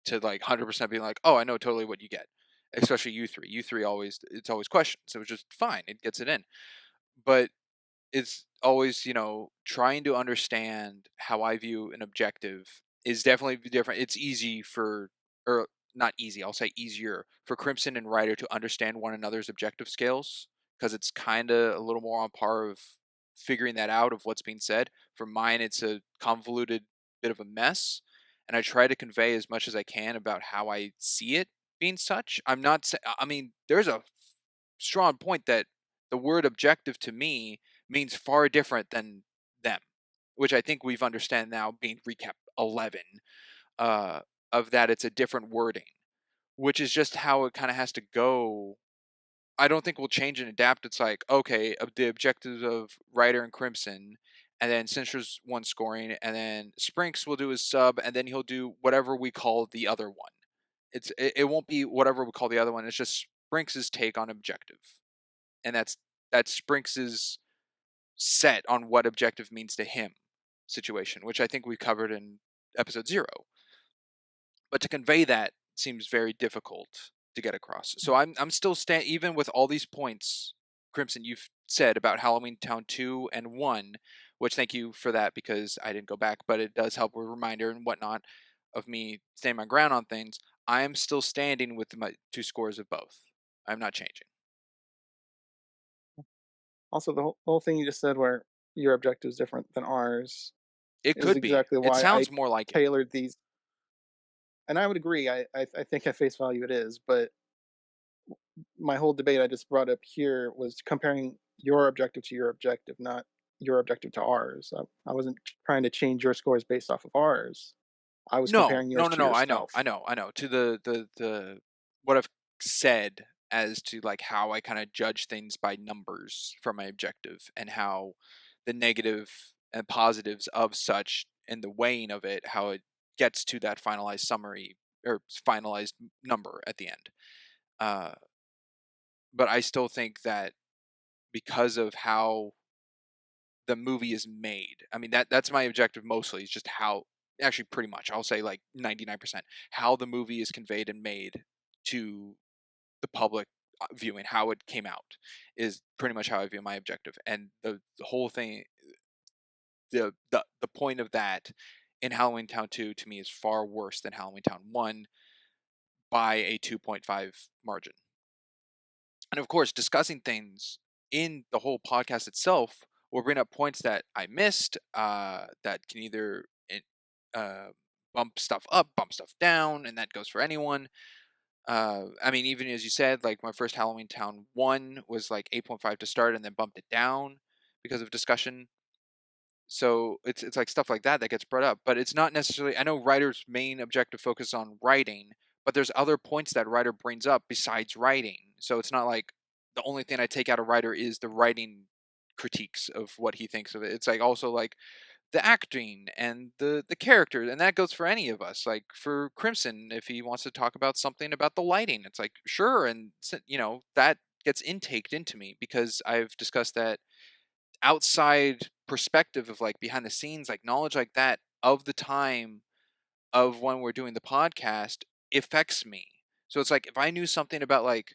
to like 100% be like, "Oh, I know totally what you get." Especially you three. You three always it's always questions. So it's just fine. It gets it in. But it's always, trying to understand how I view an objective is definitely different. It's easy for, or not easy, I'll say easier for Crimson and Ryder to understand one another's objective scales because it's kind of a little more on par of figuring that out of what's being said. For mine, it's a convoluted bit of a mess. And I try to convey as much as I can about how I see it being such. I'm not saying, I mean, there's a strong point that the word objective to me means far different than them, which I think we've understand now being recap 11 uh, of that it's a different wording, which is just how it kind of has to go. I don't think we'll change and adapt. It's like, okay, the objectives of Ryder and Crimson, and then Sinister's one scoring, and then Sprinks will do his sub, and then he'll do whatever we call the other one. It won't be whatever we call the other one. It's just Sprinks's take on objective, and that's Sprinks's set on what objective means to him situation, which I think we covered in episode 0. But to convey that seems very difficult to get across. So I'm still even with all these points, Crimson, you've said about Halloween Town 2 and 1, which thank you for that because I didn't go back, but it does help with a reminder and whatnot of me staying my ground on things. I am still standing with my 2 scores of both. I'm not changing. Also, the whole thing you just said, where your objective is different than ours, It is could be. exactly It why I sounds more like it. tailored these. And I would agree. I think at face value it is, but my whole debate I just brought up here was comparing your objective to your objective, not your objective to ours. I wasn't trying to change your scores based off of ours. I was No, comparing no, yours no, to no. I know, yourself. I know, I know. To the what I've said as to like how I kind of judge things by numbers for my objective and how the negative and positives of such and the weighing of it, how it gets to that finalized summary or finalized number at the end. Uh, but I still think that because of how the movie is made. I mean that's my objective mostly is just how actually pretty much I'll say like 99% how the movie is conveyed and made to the public viewing how it came out is pretty much how I view my objective and the whole thing the point of that in Halloween Town 2 to me is far worse than Halloween Town 1 by a 2.5 margin. And of course, discussing things in the whole podcast itself will bring up points that I missed that can either bump stuff up, bump stuff down, and that goes for anyone. I mean, even as you said, like my first Halloween Town 1 was like 8.5 to start and then bumped it down because of discussion. So it's like stuff like that that gets brought up, but it's not necessarily. I know writers' main objective focus on writing, but there's other points that writer brings up besides writing. So it's not like the only thing I take out of writer is the writing critiques of what he thinks of it. It's like also like the acting and the characters, and that goes for any of us. Like for Crimson, if he wants to talk about something about the lighting, it's like sure, and that gets intaked into me because I've discussed that outside perspective of like behind the scenes, like knowledge like that of the time of when we're doing the podcast affects me. So it's like if I knew something about like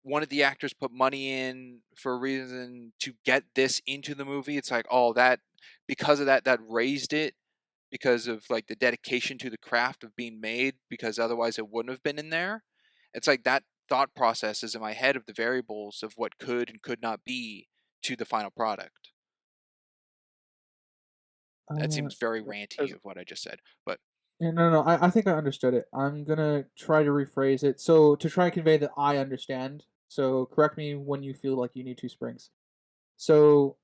one of the actors put money in for a reason to get this into the movie, it's like, oh, that because of that raised it because of like the dedication to the craft of being made, because otherwise it wouldn't have been in there. It's like that thought process is in my head of the variables of what could and could not be to the final product. That Uh, seems very ranty As of what I just said, but yeah, no. I think I understood it. I'm gonna try to rephrase it. So to try and convey that I understand. So correct me when you feel like you need 2 springs. So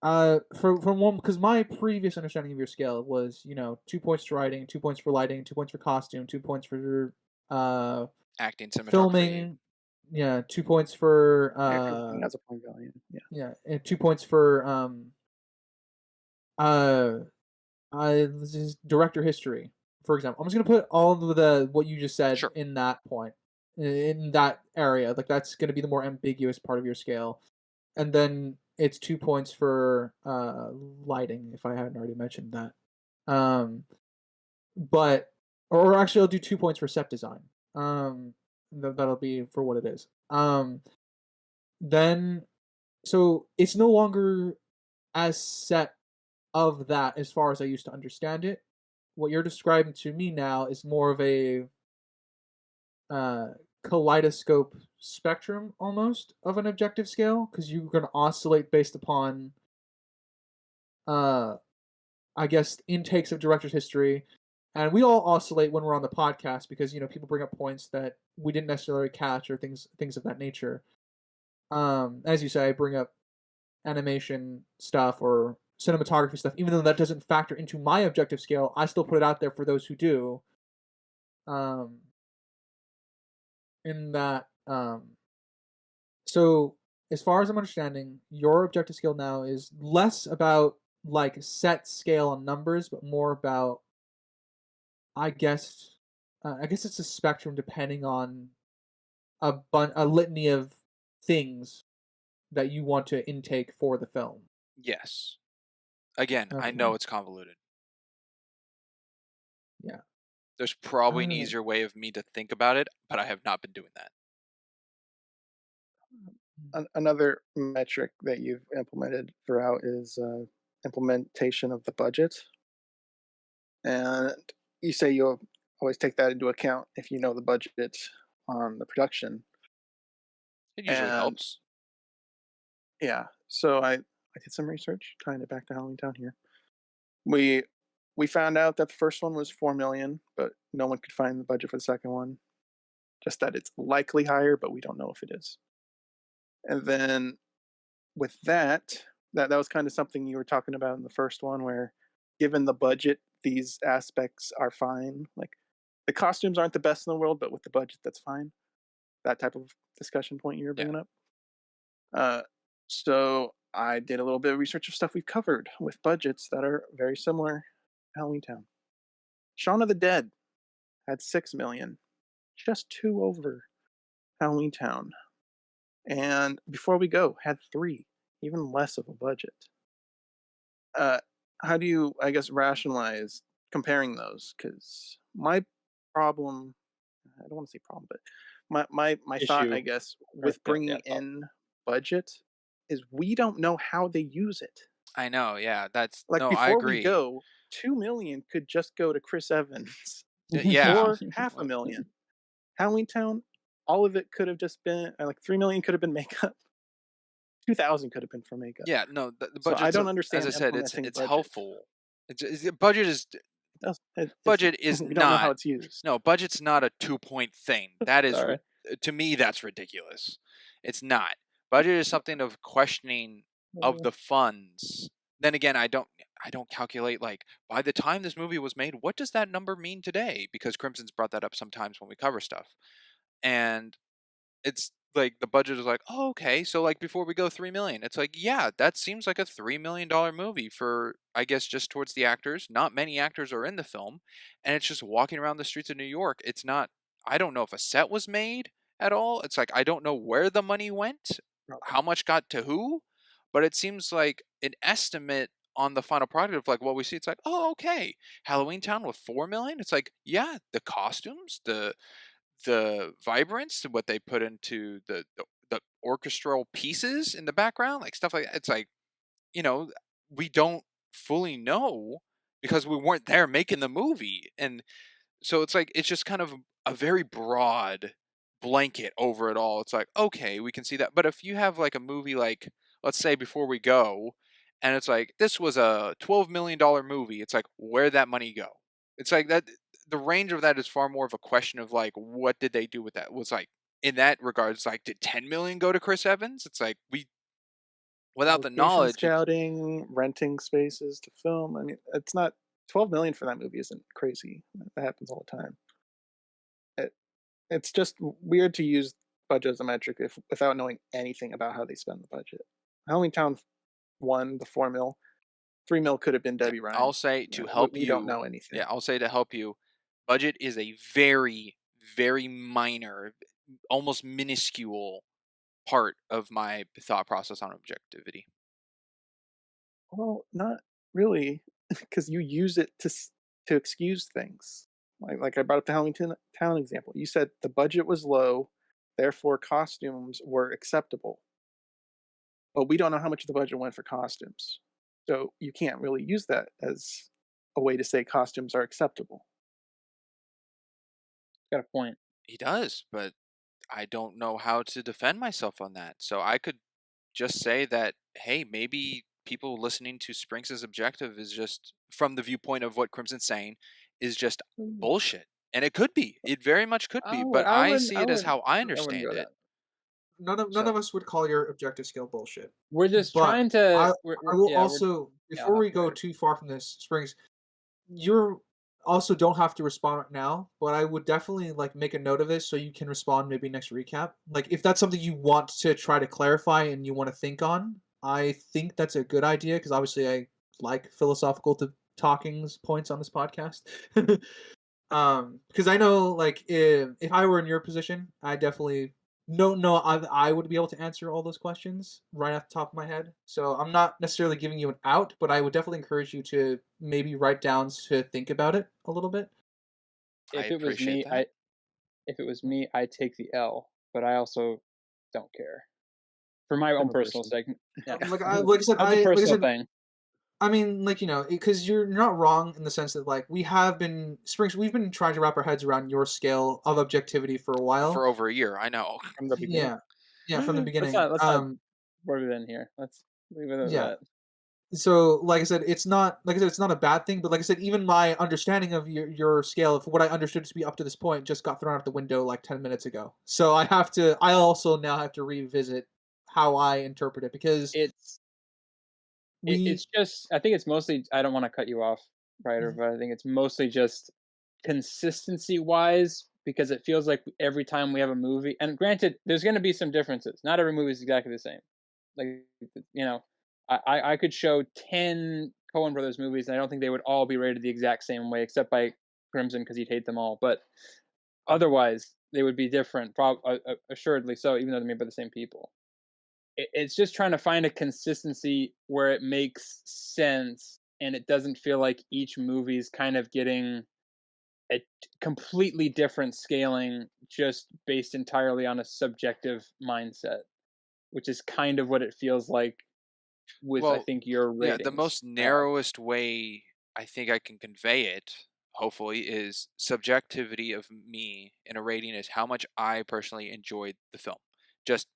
from one, because my previous understanding of your scale was 2 points to writing, 2 points for lighting, 2 points for costume, 2 points for acting, cinematography, filming, yeah, 2 points for everything has a point value. Yeah. yeah, and 2 points for uh this is director history, for example. I'm just gonna put all of the what you just said sure. in that point, in that area. Like that's gonna be the more ambiguous part of your scale, and then it's 2 points for lighting, if I hadn't already mentioned that. Um, but or actually, I'll do 2 points for set design. That'll be for what it is. Then so it's no longer as set of that as far as I used to understand it. What you're describing to me now is more of a uh, kaleidoscope spectrum almost of an objective scale because you're going to oscillate based upon, uh, I guess, intakes of director's history. And we all oscillate when we're on the podcast because people bring up points that we didn't necessarily catch or things of that nature. As you say, I bring up animation stuff or cinematography stuff, even though that doesn't factor into my objective scale, I still put it out there for those who do. Um, in that, so as far as I'm understanding, your objective scale now is less about like set scale and numbers, but more about, I guess, I guess it's a spectrum depending on a litany of things that you want to intake for the film. Yes. Again, I know Okay. it's convoluted. Yeah. There's probably an Uh, easier way of me to think about it, but I have not been doing that. Another metric that you've implemented throughout is implementation of the budget, and you say you'll always take that into account if you know the budget on the production. It usually And helps. yeah, so I did some research tying it back to Halloween Town here. We found out that the first one was 4 million, but no one could find the budget for the second one. Just that it's likely higher, but we don't know if it is. And then with that was kind of something you were talking about in the first one, where given the budget, these aspects are fine. Like the costumes aren't the best in the world, but with the budget, that's fine. That type of discussion point you were Yeah. bringing up. So I did a little bit of research of stuff we've covered with budgets that are very similar to Halloween Town. Shaun of the Dead had 6 million, just 2 over Halloween Town. And Before We Go had 3, even less of a budget. How do you, I guess, rationalize comparing those? Because my problem, I don't want to say problem, but my thought, I Issue. guess, Or, with bringing in budget is we don't know how they use it. I know, yeah. That's Like no, I Before We agree. Go, 2 million could just go to Chris Evans, Yeah. or half a million. Halloween Town, all of it could have just been like 3 million could have been makeup. 2,000 could have been for makeup. Yeah, no, the So I budget's don't as I understand said, implementing it's budget. helpful. Budget is budget is we don't know how not. it's used. No, budget's not a 2-point thing. That is Sorry. to me that's ridiculous. It's not. Budget is something of questioning of the funds. Then again, I don't calculate like by the time this movie was made, what does that number mean today? Because Crimson's brought that up sometimes when we cover stuff. And it's like the budget is like, oh, okay, so like before we go 3 million, it's like, yeah, that seems like a $3 million movie for, I guess, just towards the actors. Not many actors are in the film, and it's just walking around the streets of New York. It's not, I don't know if a set was made at all. It's like I don't know where the money went, how much got to who, but it seems like an estimate on the final product of like what we see. It's like, oh, okay, Halloween Town with 4 million. It's like, yeah, the costumes, the vibrance, what they put into the orchestral pieces in the background, like stuff like that. It's like, we don't fully know because we weren't there making the movie. And so it's like, it's just kind of a very broad blanket over it all. It's like, okay, we can see that. But if you have like a movie like, let's say Before We Go, and it's like, this was a $12 million movie, it's like, where'd that money go? It's like that the range of that is far more of a question of like, what did they do with that? Was like, in that regards, like, did 10 million go to Chris Evans? It's like, without the Location knowledge, scouting, renting spaces to film. I mean, it's not 12 million for that movie isn't crazy. That happens all the time. It's just weird to use budget as a metric without knowing anything about how they spend the budget. Halloween Town won the 4 mil. 3 mil could have been Debbie Ryan. I'll say to help we don't know anything. Yeah, I'll say to help you, budget is a very, very minor, almost minuscule part of my thought process on objectivity. Well, not really, because you use it to excuse things. Like I brought up the Halloween Town example. You said the budget was low, therefore costumes were acceptable. But we don't know how much of the budget went for costumes, so you can't really use that as a way to say costumes are acceptable. Got a point. He does, but I don't know how to defend myself on that. So I could just say that, hey, maybe people listening to Sprinks' objective is just, from the viewpoint of what Crimson's saying, is just bullshit. And it could be. It very much could be. But I see it as how I understand it. None of us would call your objective skill bullshit. We're just But trying to. I will yeah, also, before we go too far from this, Springs, you're also don't have to respond right now, but I would definitely like make a note of this so you can respond maybe next recap. Like if that's something you want to try to clarify and you want to think on, I think that's a good idea because obviously I like philosophical talkings points on this podcast. Because I know like if I were in your position, I definitely no, I would be able to answer all those questions right off the top of my head. So I'm not necessarily giving you an out, but I would definitely encourage you to maybe write down to think about it a little bit. If it was me, I'd take the L, but I also don't care for my own personal sake. Yeah. Like I said, thing. I mean, like, because you're not wrong in the sense that, like, we've been trying to wrap our heads around your scale of objectivity for a while. For over a year, I know. From the beginning. Yeah, from the beginning. Let's not word it in here. Let's leave it at that. So, like I said, it's not a bad thing, but like I said, even my understanding of your scale of what I understood to be up to this point just got thrown out the window like 10 minutes ago. So I also now have to revisit how I interpret it because it's just, I think it's mostly, I don't want to cut you off, Ryder, but I think it's mostly just consistency wise, because it feels like every time we have a movie, and granted, there's going to be some differences. Not every movie is exactly the same. Like, I could show 10 Coen Brothers movies, and I don't think they would all be rated the exact same way, except by Crimson, because he'd hate them all. But otherwise, they would be different, assuredly so, even though they're made by the same people. It's just trying to find a consistency where it makes sense, and it doesn't feel like each movie's kind of getting a completely different scaling just based entirely on a subjective mindset, which is kind of what it feels like with, I think, your ratings. Yeah, the most narrowest way I think I can convey it, hopefully, is subjectivity of me in a rating is how much I personally enjoyed the film. Just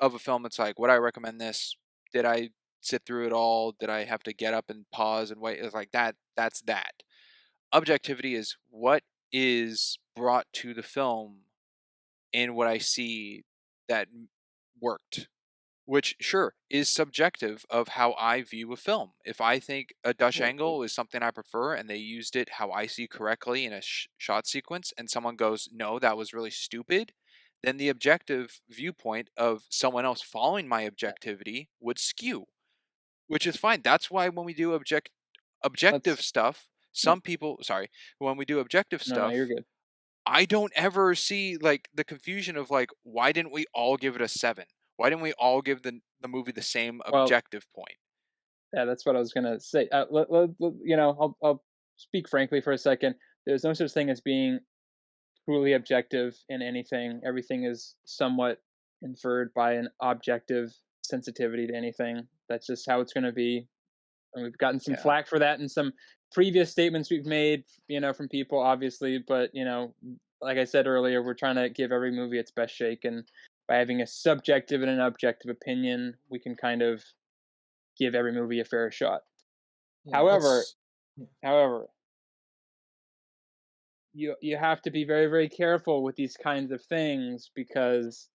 of a film, it's like, would I recommend this? Did I sit through it all? Did I have to get up and pause and wait? It's like that. That's that. objectivity is what is brought to the film in what I see that worked, which sure is subjective of how I view a film. If I think a Dutch Right. angle is something I prefer and they used it how I see correctly in a shot sequence, and someone goes, no, that was really stupid, then the objective viewpoint of someone else following my objectivity would skew, which is fine. That's why when we do objective Let's stuff, yeah. some people, sorry, when we do objective No, you're stuff, good. I don't ever see like the confusion of like, why didn't we all give it a 7? Why didn't we all give the movie the same Well, objective point? yeah, that's what I was gonna say. I'll speak frankly for a second. There's no such thing as being truly objective in anything. Everything is somewhat inferred by an objective sensitivity to anything. That's just how it's going to be. And we've gotten some Yeah. flack for that in some previous statements we've made, from people, obviously. But, like I said earlier, we're trying to give every movie its best shake. And by having a subjective and an objective opinion, we can kind of give every movie a fair shot. Yeah, However, yeah. however, you have to be very, very careful with these kinds of things because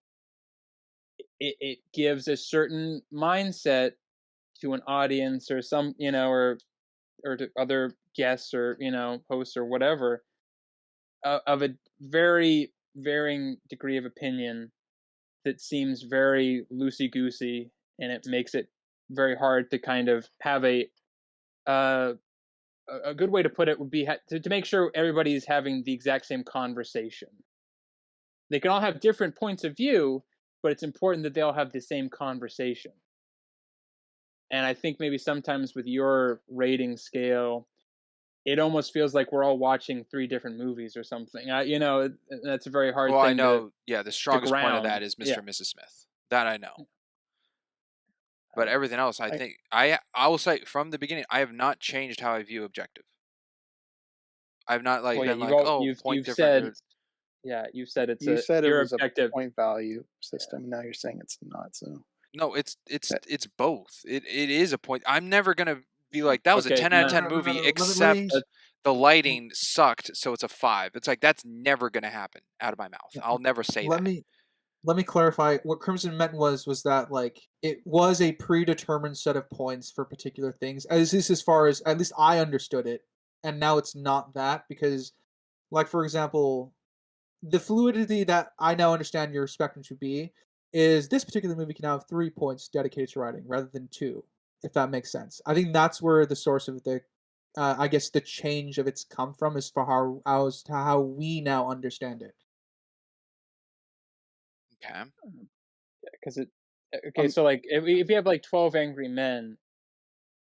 it gives a certain mindset to an audience or some or to other guests or hosts or whatever, of a very varying degree of opinion that seems very loosey goosey, and it makes it very hard to kind of have uh, a good way to put it would be to make sure everybody's having the exact same conversation. They can all have different points of view, but it's important that they all have the same conversation. And I think maybe sometimes with your rating scale, it almost feels like we're all watching three different movies or something. That's a very hard Well, I thing know, yeah, the to strongest point of ground. that is Yeah. Mr. and Mrs. Smith. That I know. But Um, everything else, I I think I will say from the beginning, I have not changed how I view objective. I've not like well, yeah, been like, oh, point you've different. said, yeah, you've said You said it your was a objective. point value system, and now you're saying it's not. So No, it's that it's both. It is a point. I'm never gonna be like that was a Okay, 10 out of no, 10 No, no, no, movie, no. Let me. except the l- lighting sucked, so it's a 5. It's like that's never gonna happen out of my mouth. yeah, I'll never say let that. me let me clarify. What Crimson meant was that like it was a predetermined set of points for particular things. As least as far as at least I understood it, and now it's not that because, like for example, the fluidity that I now understand your spectrum to be is this particular movie can have 3 points dedicated to writing rather than two, if that makes sense. I think that's where the source of the, I guess, the change of it's come from is for how we now understand it. Okay. because okay. um So like, if you have like 12 Angry Men,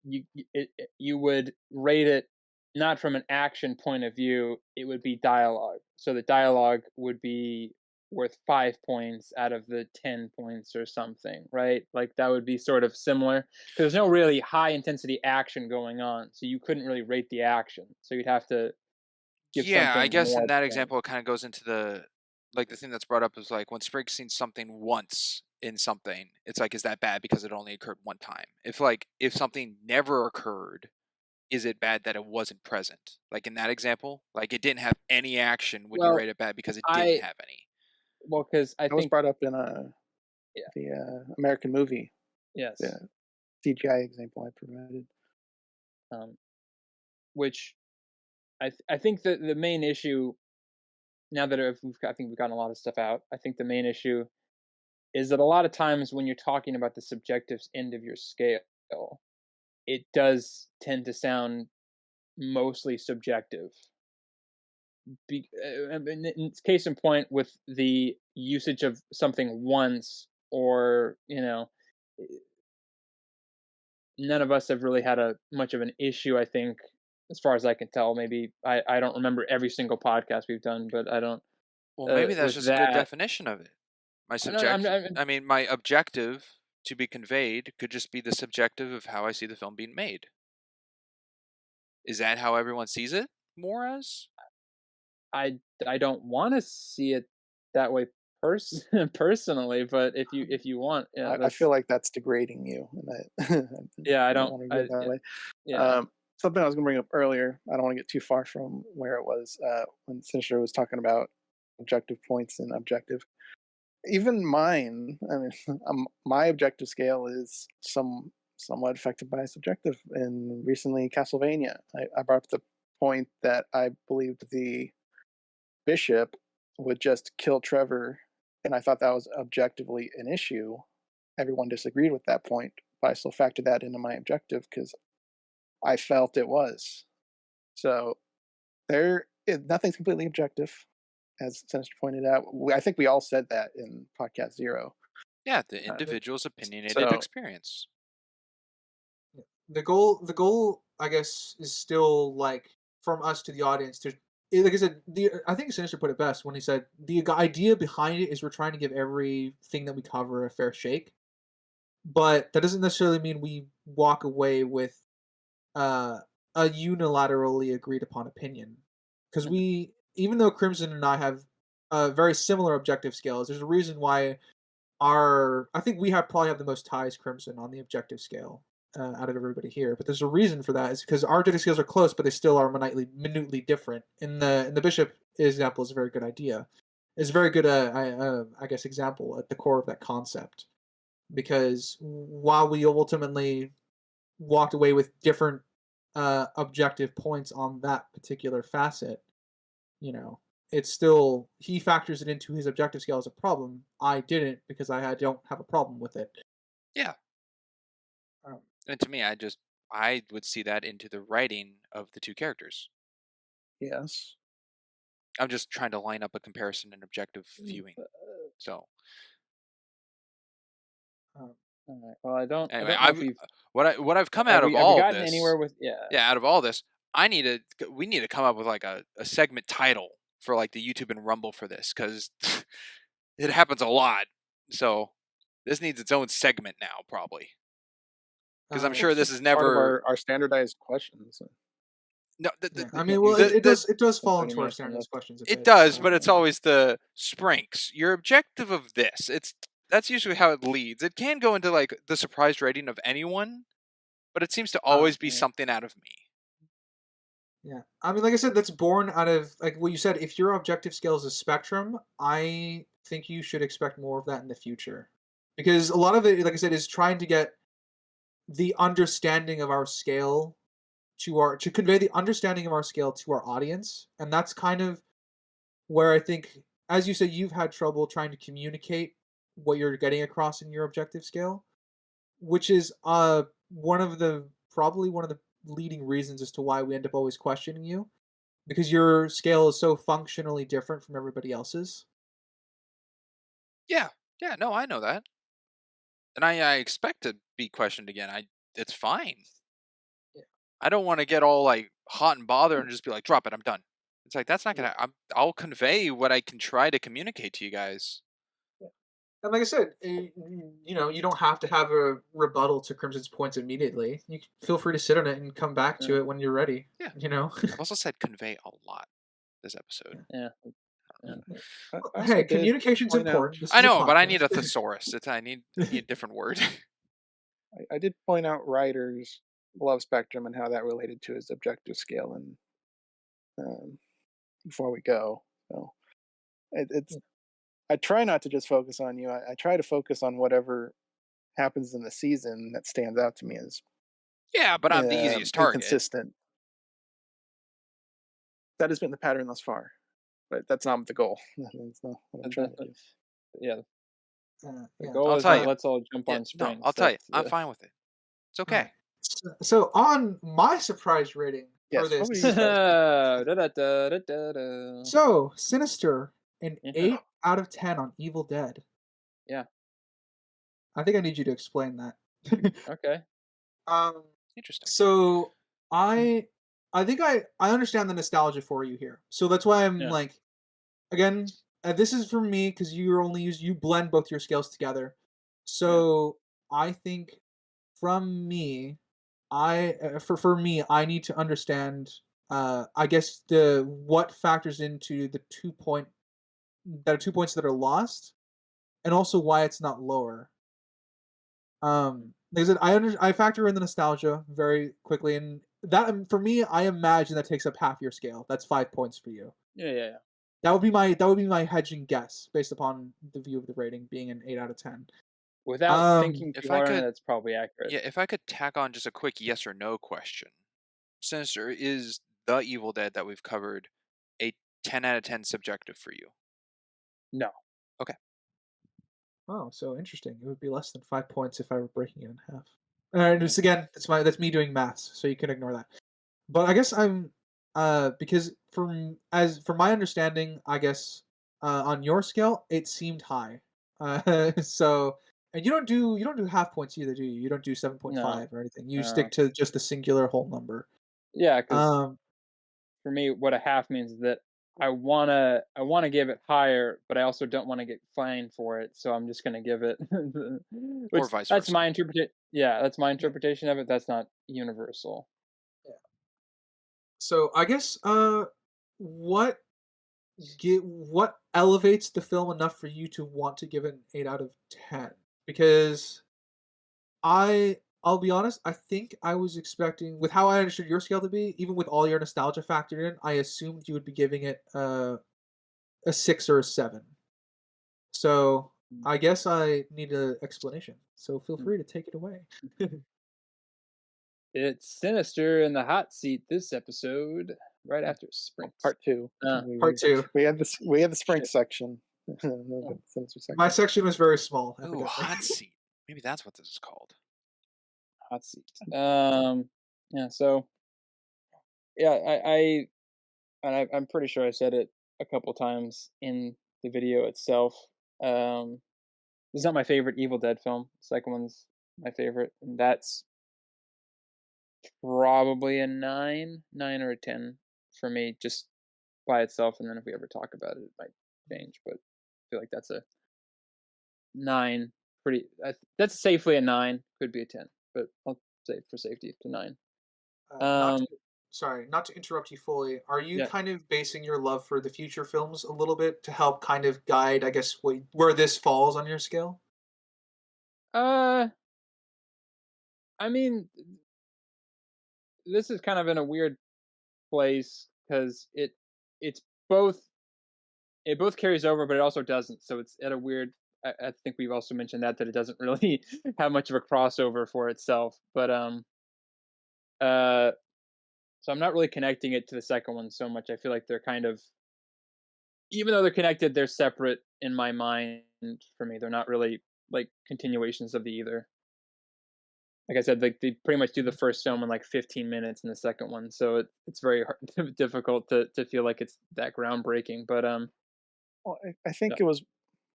you would rate it not from an action point of view. It would be dialogue. So the dialogue would be worth 5 points out of the 10 points or something, right? Like that would be sort of similar because there's no really high intensity action going on, so you couldn't really rate the action. So you'd have to give Yeah, I something guess in more that points. example, it kind of goes into the thing that's brought up is like when Springsteen's something once in something, it's like, is that bad because it only occurred one time? If something never occurred, is it bad that it wasn't present? Like in that example, like it didn't have any action, would you Well, rate it bad because it didn't I have any? because I that was think brought up in yeah, the American movie, yes, the CGI example I provided. um, which I think that the main issue now that I think we've gotten a lot of stuff out. I think the main issue is that a lot of times when you're talking about the subjective end of your scale, it does tend to sound mostly subjective. Case in point with the usage of something once, or none of us have really had a much of an issue. I think, as far as I can tell, maybe I don't remember every single podcast we've done, but I don't. Well, maybe that's With just a good that, definition of it. no, I mean, my objective to be conveyed could just be the subjective of how I see the film being made. Is that how everyone sees it more as? I don't want to see it that way personally, but if you want, yeah, I feel that's like that's degrading you, and I yeah. I don't don't. want to go that way. Yeah. something I was going to bring up earlier. I don't want to get too far from where it was when Sinister was talking about objective points and objective. Even mine, I mean, my objective scale is somewhat affected by subjective. And recently, Castlevania, I brought up the point that I believed the bishop would just kill Trevor, and I thought that was objectively an issue. Everyone disagreed with that point, but I still factored that into my objective because I felt it was. So nothing's completely objective, as Sinister pointed out. I think we all said that in podcast 0. Yeah, the individual's opinionated so- experience. The goal, I guess, is still like from us to the audience to, like I said, I think Sinister put it best when he said the idea behind it is we're trying to give everything that we cover a fair shake, but that doesn't necessarily mean we walk away with a unilaterally agreed upon opinion, because we, even though Crimson and I have very similar objective scales, there's a reason why I think we probably have the most ties, Crimson, on the objective scale out of everybody here. But there's a reason for that. Is because our objective scales are close, but they still are minutely different. In the Bishop example is a very good idea. It's a very good, I guess, example at the core of that concept. Because while we ultimately walked away with different objective points on that particular facet, it's still, he factors it into his objective scale as a problem. I didn't, because I don't have a problem with it. Yeah. And to me, I would see that into the writing of the two characters. Yes. I'm just trying to line up a comparison and objective viewing. So. All right. Well, I don't Anyway, know if we've what I've come out of have all we gotten this. anywhere with out of all this, we need to come up with like a segment title for like the YouTube and Rumble for this, because it happens a lot. So this needs its own segment now, probably. Because I'm sure this is Part never of our standardized questions. no. I mean, well, it does fall into our standardized questions. It does, but it's always the Sprinks. Your objective of this. That's usually how it leads. It can go into like the surprised rating of anyone, but it seems to always be something out of me. Yeah, I mean, like I said, that's born out of like what you said. If your objective scale is a spectrum, I think you should expect more of that in the future, because a lot of it, like I said, is trying to get the understanding of our scale to convey the understanding of our scale to our audience, and that's kind of where I think, as you said, you've had trouble trying to communicate what you're getting across in your objective scale, which is probably one of the leading reasons as to why we end up always questioning you, because your scale is so functionally different from everybody else's. Yeah, no, I know that, and I expect to be questioned again. It's fine. Yeah. I don't want to get all like hot and bothered and just be like, drop it, I'm done. It's like, that's not gonna. I'll convey what I can try to communicate to you guys. And like I said, you don't have to have a rebuttal to Crimson's points immediately. You can feel free to sit on it and come back to it when you're ready. Yeah. I've also said convey a lot this episode. Yeah. Hey, communication's important. I know, but I need a thesaurus. I need a different word. I did point out Ryder's love spectrum and how that related to his objective scale, and before we go, so it's. I try not to just focus on you. I try to focus on whatever happens in the season that stands out to me as but I'm the easiest target. Consistent. That has been the pattern thus far, but that's not the goal. That's not what I'm trying to do. Yeah. The goal is not let's all jump on Springs. No, I'll tell you, I'm fine with it. It's okay. So on my surprise rating for this, so Sinister, an 8 out of 10 on Evil Dead. Yeah. I think I need you to explain that. Okay. Interesting. So I think I understand the nostalgia for you here. So that's why I'm like, again, this is for me because you blend both your scales together. So I think from me, for me, I need to understand. I guess what factors into the 2 points that are lost, and also why it's not lower. Like I said, I factor in the nostalgia very quickly, and that for me, I imagine that takes up half your scale. That's 5 points for you. Yeah. That would be my hedging guess based upon the view of the rating being an 8 out of 10. Without thinking If too I hard on it, could, that's probably accurate. yeah, if I could tack on just a quick yes or no question. Sinister, is The Evil Dead that we've covered a 10 out of 10 subjective for you? No. Okay. Oh, so interesting. It would be less than 5 points if I were breaking it in half. And just again, that's me doing maths, so you can ignore that. But I guess I'm because from my understanding, I guess on your scale, it seemed high. So and you don't do half points either, do you? You don't do No. 7.5 or anything. You No. stick to just a singular whole number. Yeah, because Um, for me, what a half means is that I wanna give it higher, but I also don't want to get fined for it, so I'm just gonna give it, Or which vice that's versa. my interpretation. Yeah, that's my yeah, interpretation of it. That's not universal. yeah. So I guess what what elevates the film enough for you to want to give it an 8 out of 10? Because I'll be honest, I think I was expecting with how I understood your scale to be, even with all your nostalgia factored in, I assumed you would be giving it a 6 or a 7. So, I guess I need an explanation. So feel Mm. free to take it away. It's Sinister in the hot seat this episode, right after Sprints. Part two. Uh, Part 2. We had the sprint shit. section. The sensor My section. section was very small, Ooh, evidently. hot seat. Maybe that's what this is called. Hot seat. Yeah. So yeah, I'm pretty sure I said it a couple times in the video itself. Um, This is not my favorite Evil Dead film. The second one's my favorite, and that's probably a 9 or a 10 for me, just by itself. And then if we ever talk about it, it might change. But I feel like that's a 9. That's safely a 9. Could be a 10, but I'll say for safety, it's a 9. Not Um, to sorry, not to interrupt you fully. Are you yeah. kind of basing your love for the future films a little bit to help kind of guide, I guess, where this falls on your scale? Uh, I mean, this is kind of in a weird place because it's both it both carries over, but it also doesn't. So it's at a weird. I think we've also mentioned that it doesn't really have much of a crossover for itself. But uh, so I'm not really connecting it to the second one so much. I feel like they're kind of, even though they're connected, they're separate in my mind. For me, they're not really like continuations of the either. Like I said, like they pretty much do the first film in like 15 minutes in the second one, so it's very hard, difficult to feel like it's that groundbreaking. But Well, I think yeah. it was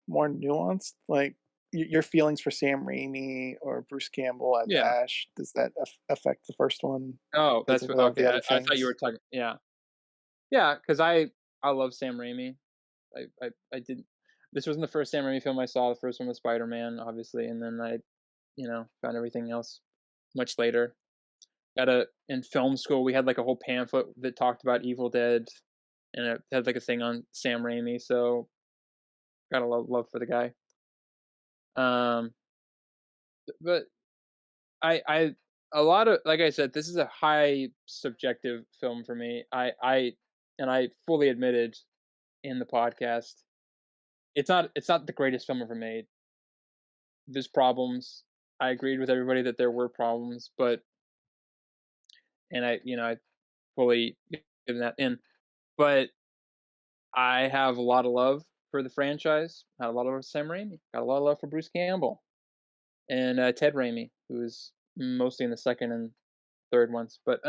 more nuanced. Like your feelings for Sam Raimi or Bruce Campbell as Yeah. Ash, does that affect the first one Oh, because that's of a what. lot of Okay. the other I thought you were things? talking. Yeah. Yeah, because I love Sam Raimi. I did. This wasn't the first Sam Raimi film I saw. The first one was Spider Man, obviously, and then I, found everything else much later. In film school, we had like a whole pamphlet that talked about Evil Dead, and it had like a thing on Sam Raimi. So got a love for the guy. Um, but I a lot of, like I said, this is a high subjective film for me. I fully admitted in the podcast, it's not the greatest film ever made. There's problems. I agreed with everybody that there were problems, but and I fully given that in. But I have a lot of love for the franchise. Had a lot of love for Sam Raimi. Got a lot of love for Bruce Campbell and Ted Raimi, who is mostly in the second and third ones, but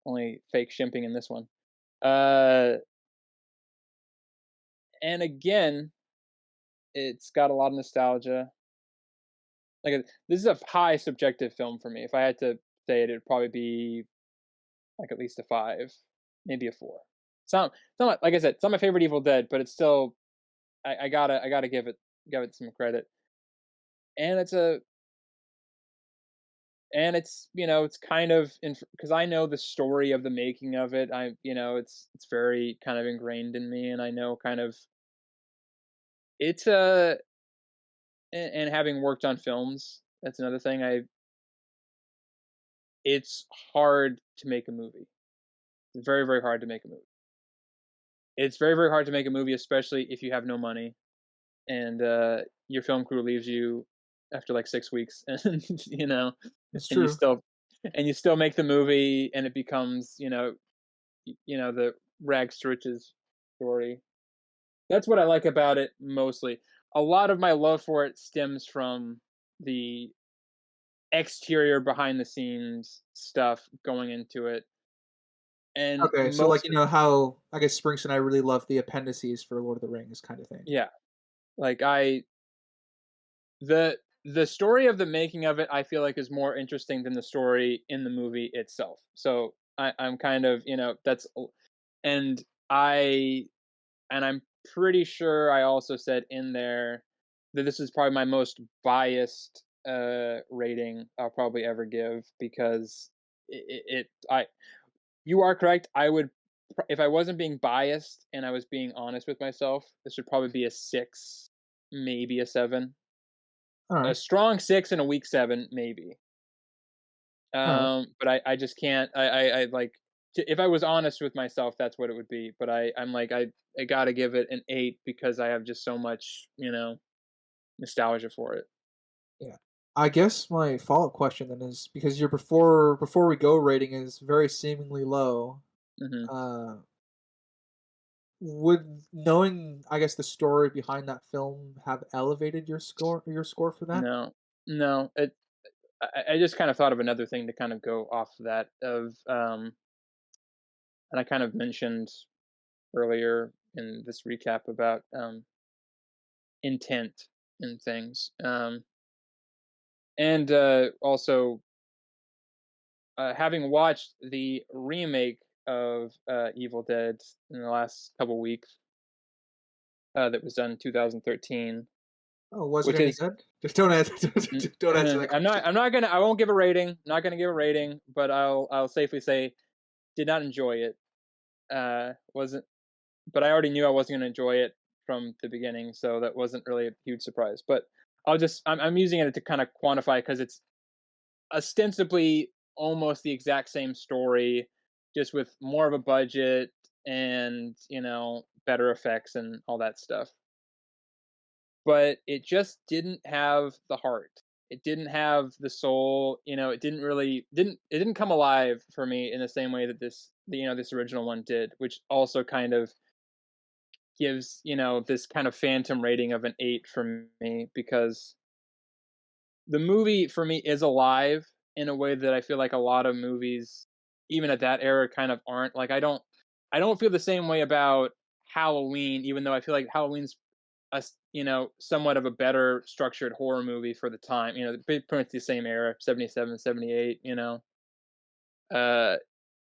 only fake shimping in this one. Uh, and again, it's got a lot of nostalgia. Like this is a high subjective film for me. If I had to say it, it'd probably be like at least a 5, maybe a 4. It's not like I said, it's not my favorite Evil Dead, but it's still I gotta give it some credit. And it's kind of because I know the story of the making of it. It's very kind of ingrained in me, and I know kind of it's and having worked on films, that's another thing. it's hard to make a movie. It's very, very hard to make a movie. It's very, very hard to make a movie, especially if you have no money and your film crew leaves you after like 6 weeks, and It's and you true. still make the movie, and it becomes the rags to riches story. That's what I like about it mostly. A lot of my love for it stems from the exterior behind the scenes stuff going into it. And Okay, so like most you know how I guess Springsteen and I really love the appendices for Lord of the Rings kind of thing. yeah, like the story of the making of it, I feel like, is more interesting than the story in the movie itself. So I'm kind of, that's and I and I'm pretty sure I also said in there that this is probably my most biased rating I'll probably ever give, because I you are correct. I would, if I wasn't being biased and I was being honest with myself, this would probably be a 6, maybe a 7. All A right, strong 6 and a weak 7, maybe. all right. But I just can't. I like, if I was honest with myself, that's what it would be. But I'm like, I gotta give it an 8 because I have just so much nostalgia for it. Yeah. I guess my follow-up question then is because your before we go rating is very seemingly low. Hmm. Uh, would knowing I guess the story behind that film have elevated your score for that? No, no. I just kind of thought of another thing to kind of go off that of and I kind of mentioned earlier in this recap about intent and things. And also, having watched the remake of Evil Dead in the last couple weeks, that was done in 2013, Oh, was it which any is good? Just don't answer. Don't answer that I'm not question. I'm not gonna I won't give a rating. Not gonna give a rating, but I'll safely say did not enjoy it. Wasn't But I already knew I wasn't gonna enjoy it from the beginning, so that wasn't really a huge surprise. But I'm using it to kind of quantify, because it's ostensibly almost the exact same story, just with more of a budget and better effects and all that stuff. But it just didn't have the heart. It didn't have the soul. It didn't come alive for me in the same way that this original one did, which also kind of gives this kind of phantom rating of an 8 for me, because the movie for me is alive in a way that I feel like a lot of movies, even at that era, kind of aren't. Like, I don't feel the same way about Halloween, even though I feel like Halloween's somewhat of a better structured horror movie for the time. Pretty much the same era, 77, 78. Uh,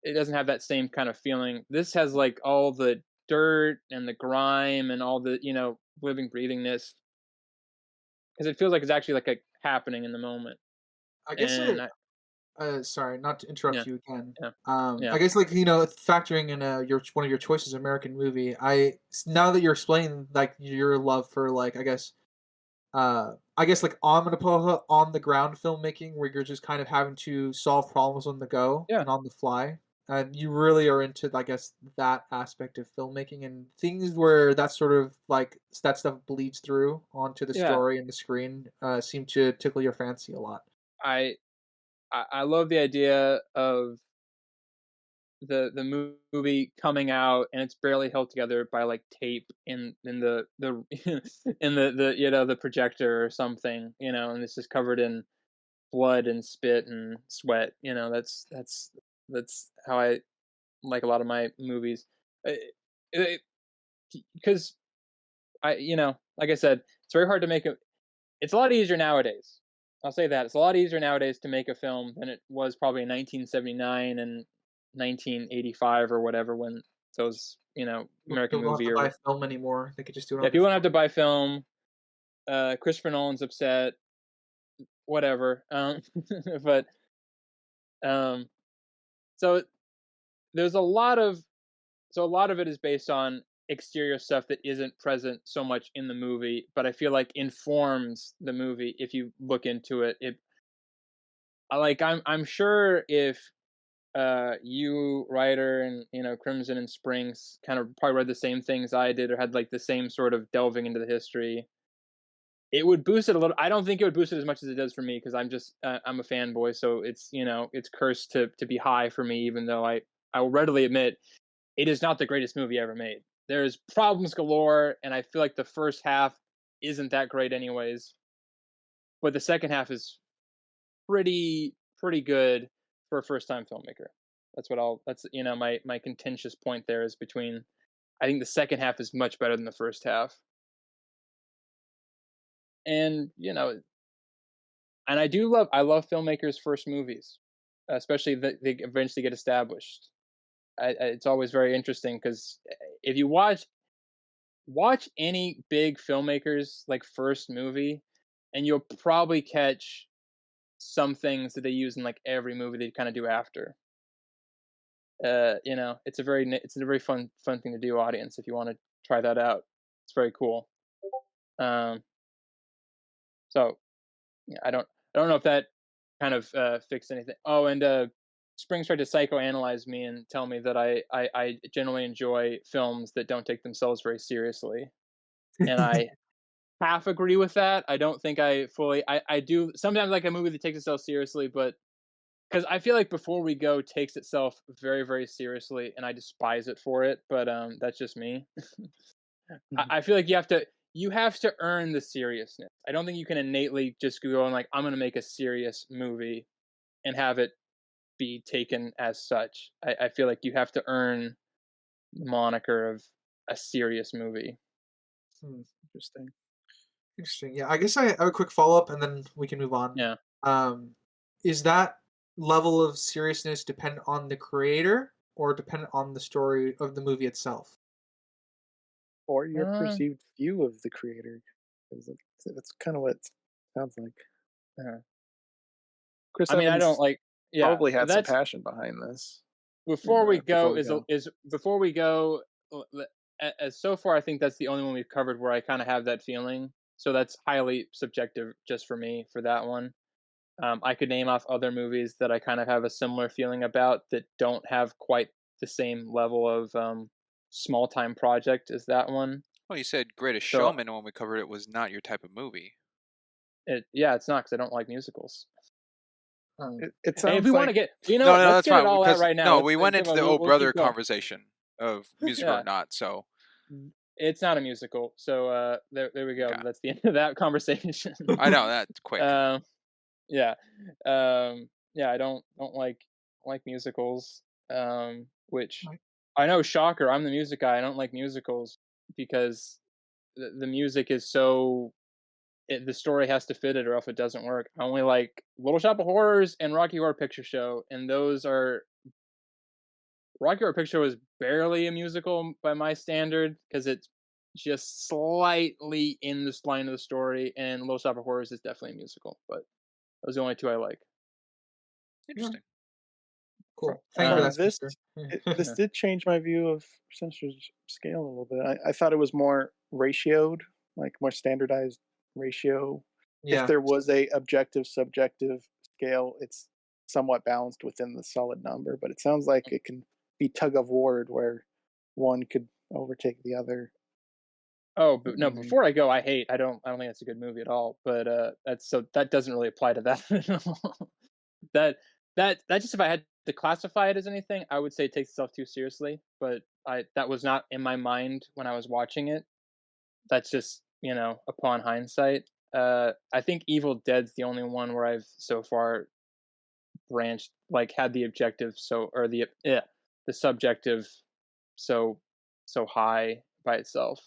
it doesn't have that same kind of feeling. This has like all the dirt and the grime and all the living breathingness, because it feels like it's actually like happening in the moment. I guess And sorry, not to yeah, interrupt you again. yeah, I yeah, guess like factoring in your one of your choices, American movie. Now that you're explaining like your love for like I guess like onomatopoeia on the ground filmmaking, where you're just kind of having to solve problems on the go yeah, and on the fly. And you really are into, I guess, that aspect of filmmaking and things where that sort of like that stuff bleeds through onto the yeah. story and the screen. Seem to tickle your fancy a lot. I I love the idea of the movie coming out, and it's barely held together by like tape in the in the the projector or something, and it's just covered in blood and spit and sweat. That's how I like a lot of my movies. Because like I said, it's very hard to make a. It's a lot easier nowadays. I'll say that it's a lot easier nowadays to make a film than it was probably in 1979 and 1985 or whatever, when those American People don't have movie to buy or film anymore. They could just do it yeah, on their people don't have phone. to buy film. Christopher Nolan's upset, whatever. But um, so there's a lot of it is based on exterior stuff that isn't present so much in the movie, but I feel like informs the movie if you look into it. I'm sure if you, Ryder, and Crimson and Springs kind of probably read the same things I did or had like the same sort of delving into the history, it would boost it a little. I don't think it would boost it as much as it does for me because I'm just I'm a fanboy, so it's it's cursed to be high for me, even though I will readily admit it is not the greatest movie ever made. There's problems galore, and I feel like the first half isn't that great anyways, but the second half is pretty good for a first time filmmaker. That's my contentious point there is between I think the second half is much better than the first half. And and I love filmmakers' first movies, especially that they eventually get established. It's always very interesting because if you watch any big filmmakers like first movie, and you'll probably catch some things that they use in like every movie they kind of do after. It's a very fun thing to do, audience. If you want to try that out, it's very cool. So yeah, I don't know if that kind of fixed anything. Oh, and Springs tried to psychoanalyze me and tell me that I generally enjoy films that don't take themselves very seriously, and I half agree with that. I don't think I fully. I do sometimes like a movie that takes itself seriously, but because I feel like Before We Go takes itself very, very seriously, and I despise it for it. But that's just me. I feel like you have to earn the seriousness. I don't think you can innately just go and like I'm gonna make a serious movie and have it be taken as such. I feel like you have to earn the moniker of a serious movie. Interesting. Interesting. Yeah, I guess I have a quick follow up, and then we can move on. Yeah. Is that level of seriousness dependent on the creator or dependent on the story of the movie itself? Or your Uh, perceived view of the creator. 'Cause that's kind of what it sounds like. uh, Chris I mean, I don't Evans like. Yeah, probably had some that's passion behind this. Before We Before Go we go, is Before We Go. As so far, I think that's the only one we've covered where I kind of have that feeling. So that's highly subjective, just for me for that one. I could name off other movies that I kind of have a similar feeling about that don't have quite the same level of small time project as that one. Well, you said Greatest So Showman when we covered it was not your type of movie. it's not because I don't like musicals. it Hey, if we sounds want to like get, No, no, let's that's get it fine all out because right now. no, Let's we went come into on, the Oh we'll keep Brother going. conversation of musical Yeah, or not. So it's not a musical. So there we go. okay, That's the end of that conversation. I know that's quick. um, yeah, yeah. I don't like musicals. Which Right. I know, shocker. I'm the music guy. I don't like musicals because the music is so. The story has to fit it, or else it doesn't work. I only like Little Shop of Horrors and Rocky Horror Picture Show, and those are Rocky Horror Picture Show is barely a musical by my standard because it's just slightly in this line of the story, and Little Shop of Horrors is definitely a musical. But those are the only two I like. Interesting. Cool. Thank you for that, this. Spencer. This did change my view of Sinister's scale a little bit. I thought it was more ratioed, like more standardized ratio. If Yeah. there was a objective subjective scale, it's somewhat balanced within the solid number. But it sounds like it can be tug of war where one could overtake the other. Oh, but no, Um, Before I Go, I don't think that's a good movie at all. But that doesn't really apply to that at all. that that just if I had to classify it as anything, I would say it takes itself too seriously. But that was not in my mind when I was watching it. That's just upon hindsight. I think Evil Dead's the only one where I've so far branched, like had the objective or the subjective so high by itself.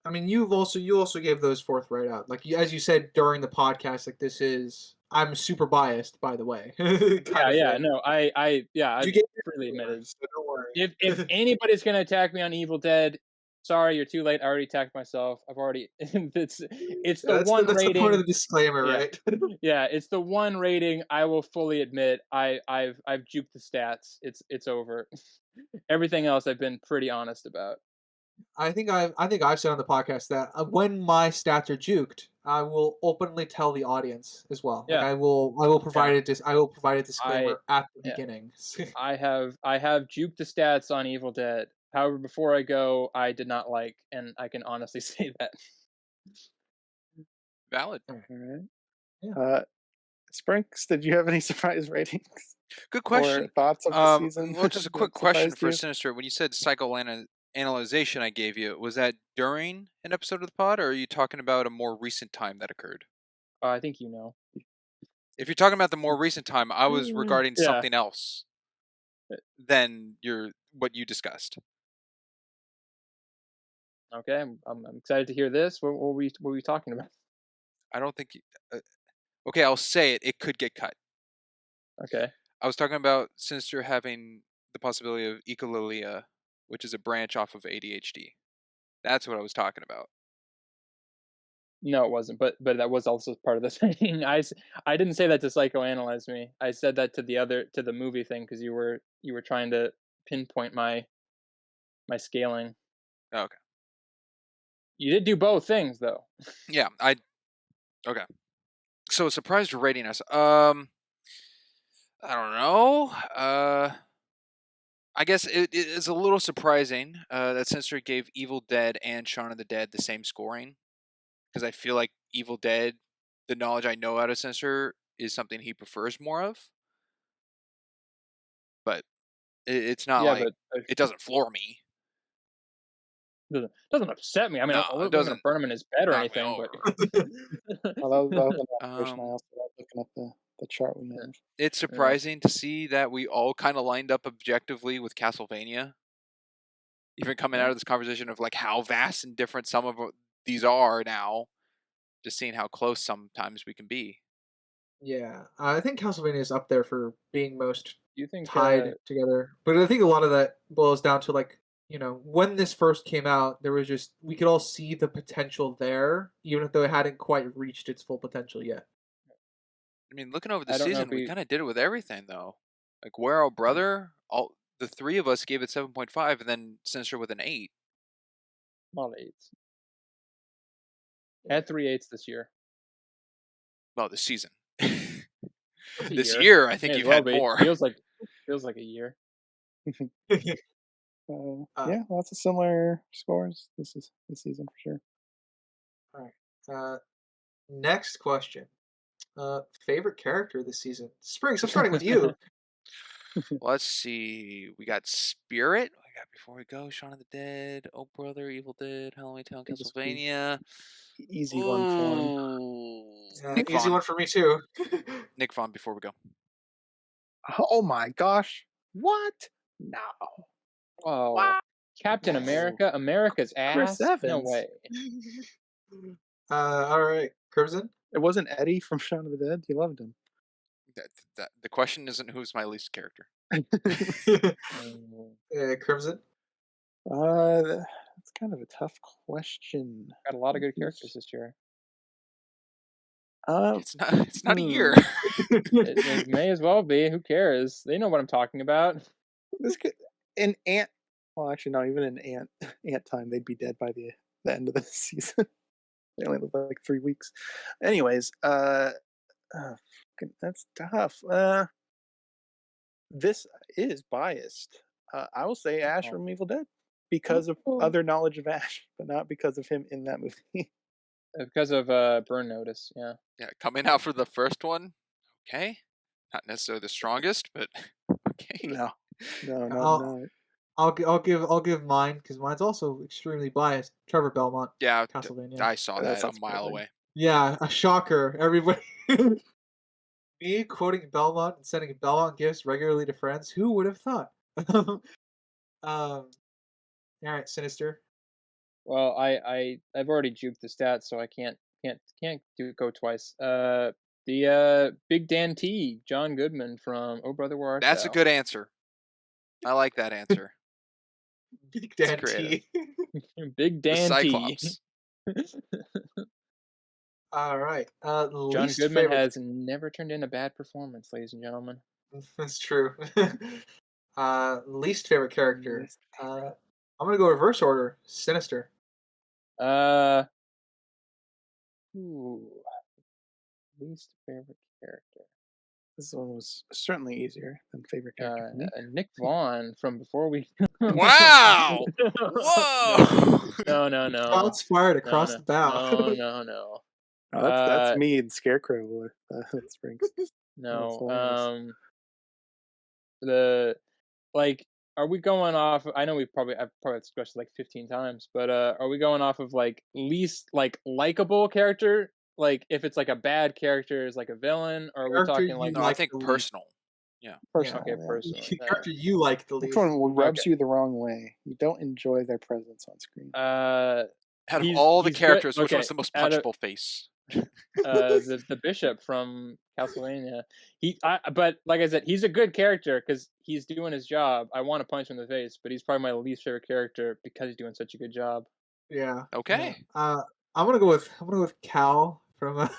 I mean, you also gave those forthright out. Like as you said during the podcast, like this is I'm super biased, by the way. Kind of Yeah, thing. no, I You gave it freely admitted. so don't worry. If anybody's gonna attack me on Evil Dead, sorry, you're too late. I already attacked myself. I've already. It's the one That's the point of rating. the disclaimer, Yeah, right? yeah, it's the one rating I will fully admit I've juked the stats. It's over. Everything else I've been pretty honest about. I think I've said on the podcast that when my stats are juked, I will openly tell the audience as well. Like Yeah, I will yeah. provide a I disclaimer at the yeah. beginning. I have juked the stats on Evil Dead. However, before I go, I did not like, and I can honestly say that. Valid. All right. Yeah. Sprinks, did you have any surprise ratings Good or question. thoughts of the season Well, just a quick that question surprised for you? Sinister. When you said psychoanalyzation I gave you, was that during an episode of the pod, or are you talking about a more recent time that occurred? I think you know. If you're talking about the more recent time, I was regarding Yeah. something else than what you discussed. Okay, I'm excited to hear this. What were we talking about? I don't think. Okay, I'll say it. It could get cut. Okay. I was talking about Sinister having the possibility of echolalia, which is a branch off of ADHD. That's what I was talking about. No, it wasn't. But that was also part of the thing. I didn't say that to psychoanalyze me. I said that to the movie thing because you were trying to pinpoint my scaling. Okay. You did do both things though. Yeah, okay. So surprised rating us. I don't know. I guess it is a little surprising that Sinister gave Evil Dead and Shaun of the Dead the same scoring, because I feel like Evil Dead, the knowledge I know out of Sinister, is something he prefers more of. But it's not Yeah, like but it doesn't floor me. doesn't upset me. I mean, No, I it wasn't gonna doesn't burn him in his bed or knock me anything, over. but Well, that was an observation I Um, also had looking at the chart we have. it's surprising to see that we all kind of lined up objectively with Castlevania, even coming out of this conversation of like how vast and different some of these are now. Just seeing how close sometimes we can be. Yeah, I think Castlevania is up there for being most you think tied together. But I think a lot of that boils down to like, when this first came out, there was just we could all see the potential there, even though it hadn't quite reached its full potential yet. I mean, looking over the I don't know if season, we kind of did it with everything though. Like Where Our Brother, all the three of us gave it 7.5, and then Sinister with an 8. all eights. Had 3/8 this year. Well, this season. It's a This year. year, I think May as you've well had be. more. Feels like a year. Yeah, lots of similar scores this season for sure. All right. Next question. Favorite character this season? Springs, I'm starting with you. Let's see. We got Spirit. We got Before We Go, Shaun of the Dead, Oh Brother, Evil Dead, Halloween Town, Think this would be Castlevania. easy one for him. Nick Easy Vaughn. one for me too. Nick Vaughn, Before We Go. Oh my gosh! What? No. Oh, Wow. Captain No. America, America's Chris ass. No Evans. way. All right, Crimson. It wasn't Eddie from Shaun of the Dead. You loved him. The question isn't who's my least character. Crimson. That's kind of a tough question. Got a lot of good characters this year. It's not a year. It may as well be. Who cares? They know what I'm talking about. This could in Ant. Well, actually, no. Even in Ant time, they'd be dead by the end of the season. They only live like 3 weeks. Anyways, that's tough. This is biased. I will say Ash from Evil Dead because of other knowledge of Ash, but not because of him in that movie. Because of Burn Notice, yeah. Yeah, coming out for the first one. Okay, not necessarily the strongest, but okay. No. I'll give mine because mine's also extremely biased. Trevor Belmont. Yeah, Castlevania. I saw that That's a mile away. Yeah, a shocker. Everybody. Me quoting Belmont and sending Belmont gifts regularly to friends. Who would have thought? All right, Sinister. Well, I've already juked the stats, so I can't go twice. The Big Dan T, John Goodman from Oh Brother Where Art That's a Thou? good answer. I like that answer. Big Dan creative. T. Big The Dan T. Cyclops. All right. John Least Goodman favorite. has never turned in a bad performance, ladies and gentlemen. That's true. Least favorite character. Least I'm I'm gonna go reverse order. Sinister. Ooh, least favorite character. This one was certainly easier than favorite character for me. Nick Vaughn from before we. Wow! Whoa! No. Shots fired across the bow. No. Oh, that's me and Scarecrow with Springs. No. hilarious. Are we going off? I know I've probably discussed it like 15 times, but are we going off of like least like likable character? Like if it's like a bad character is like a villain, or are we Character talking like you No, I like think the least. personal. Yeah. Personal. okay, yeah. personal? Character you like the Which least. one rubs Okay. you the wrong way? You don't enjoy their presence on screen. Out of He's- all the he's good- characters, which okay, one's the most out of- punchable face? the bishop from Castlevania. But like I said, he's a good character because he's doing his job. I want to punch him in the face, but he's probably my least favorite character because he's doing such a good job. Yeah. Okay. I'm gonna go with Cal from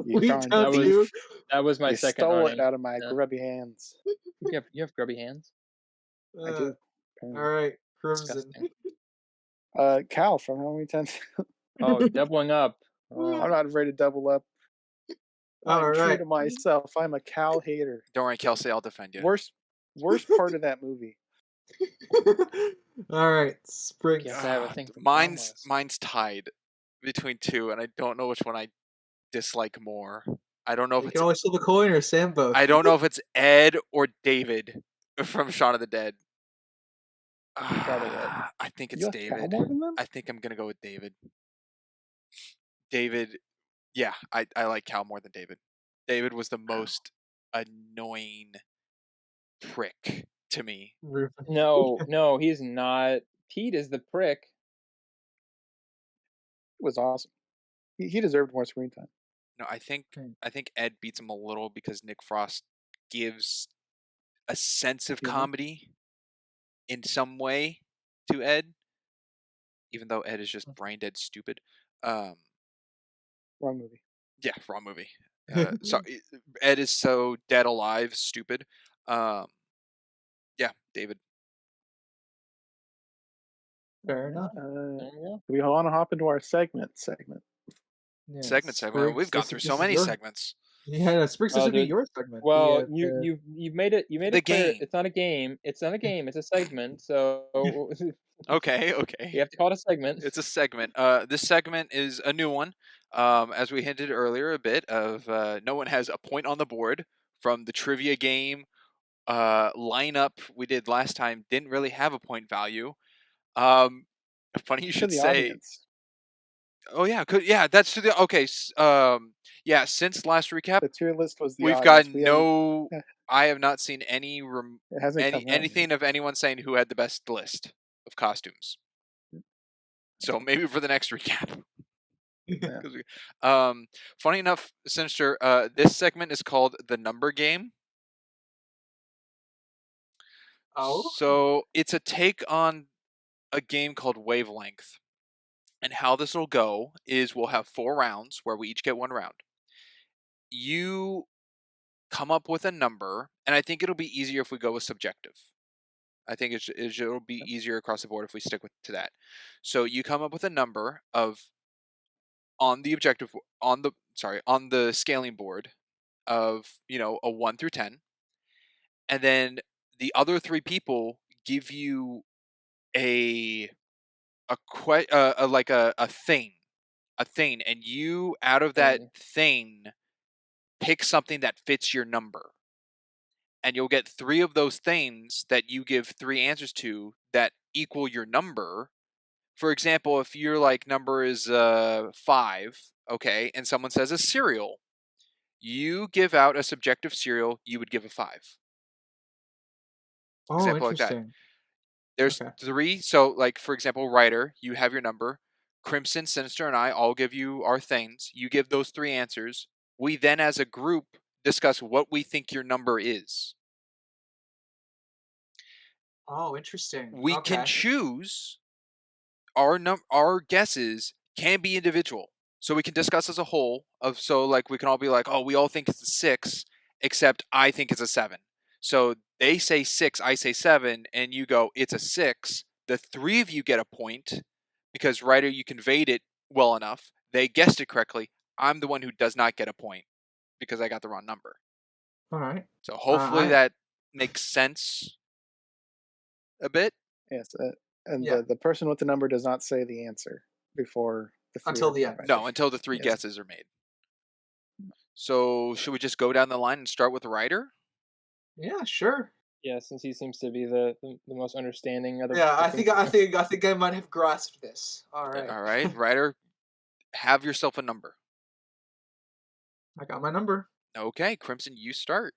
You We darn Don't thief. You. That was my You second stole running. it out of my Yeah. grubby hands. You have grubby hands. I do. All right, Crimson. Disgusting. Cal from Halloween 10. Oh, doubling up. I'm not afraid to double up. I'm All true right. to myself. I'm a Cal hater. Don't worry, Kelsey, I'll defend you. Worst part of that movie. All right, Springs. Yes, I have a thing for Mine's tied between two, and I don't know which one I dislike more. I don't know if You it's can always flip a coin or Sam both. I don't know if it's Ed or David from Shaun of the Dead. Probably Ed. I think it's You like Cal David. more than them? I think I'm gonna go with David. David, yeah, I like Cal more than David. David was the most annoying prick to me. No, he's not. Pete is the prick. It was awesome. He deserved more screen time. No, I think Ed beats him a little because Nick Frost gives a sense of Yeah. comedy in some way to Ed, even though Ed is just brain dead stupid. Wrong movie. Yeah, wrong movie. So Ed is so dead alive stupid. Yeah, David. Fair enough. There you go. We want to hop into our segment. Yeah, Segment. We've Spriggs, gone this- through this so is many your- segments. Yeah, Spriggs, this would be dude. your segment. Well, the- you've made it The clear. game. It's not a game. It's not a game. It's a segment. So Okay. you have to call it a segment. It's a segment. This segment is a new one. As we hinted earlier a bit of no one has a point on the board from the trivia game lineup we did last time didn't really have a point value. Funny you To should the say. audience. Oh yeah, that's to the okay. Yeah, since last recap, The tier list was the we've audience. got We no. haven't- I have not seen any It hasn't come out yet. anything of anyone saying who had the best list of costumes. So maybe for the next recap. Yeah. 'Cause funny enough, Sinister, this segment is called the number game. Oh. So it's a take on a game called Wavelength. And how this will go is we'll have 4 rounds where we each get 1 round. You come up with a number, and I think it'll be easier if we go with subjective. I think it'll be easier across the board if we stick to that. So you come up with a number on the scaling board of, a 1 through 10. And then the other 3 people give you a thing, and you out of that thing pick something that fits your number, and you'll get 3 of those things that you give 3 answers to that equal your number. For example, if your number is 5, okay, and someone says a cereal, you give out a subjective cereal, you would give a 5. Oh, Example like that. interesting. There's Okay. 3. So, for example, Ryder, you have your number. Crimson, Sinister, and I all give you our things. You give those 3 answers. We then, as a group, discuss what we think your number is. Oh, interesting. We can choose. Our guesses can be individual, so we can discuss as a whole. We can all be like, oh, we all think it's a 6, except I think it's a 7. So they say 6, I say 7, and you go, it's a 6, the 3 of you get a point because Ryder, you conveyed it well enough. They guessed it correctly. I'm the one who does not get a point because I got the wrong number. All right. So hopefully I that makes sense a bit. Yes, and Yeah. the person with the number does not say the answer before the three Until are the end. provided. No, until the 3 Yes. guesses are made. So should we just go down the line and start with Ryder? Yeah, sure. Yeah, since he seems to be the most understanding of the. Yeah, the I things think I might have grasped this. All right. All right, Ryder, have yourself a number. I got my number. Okay, Crimson, you start.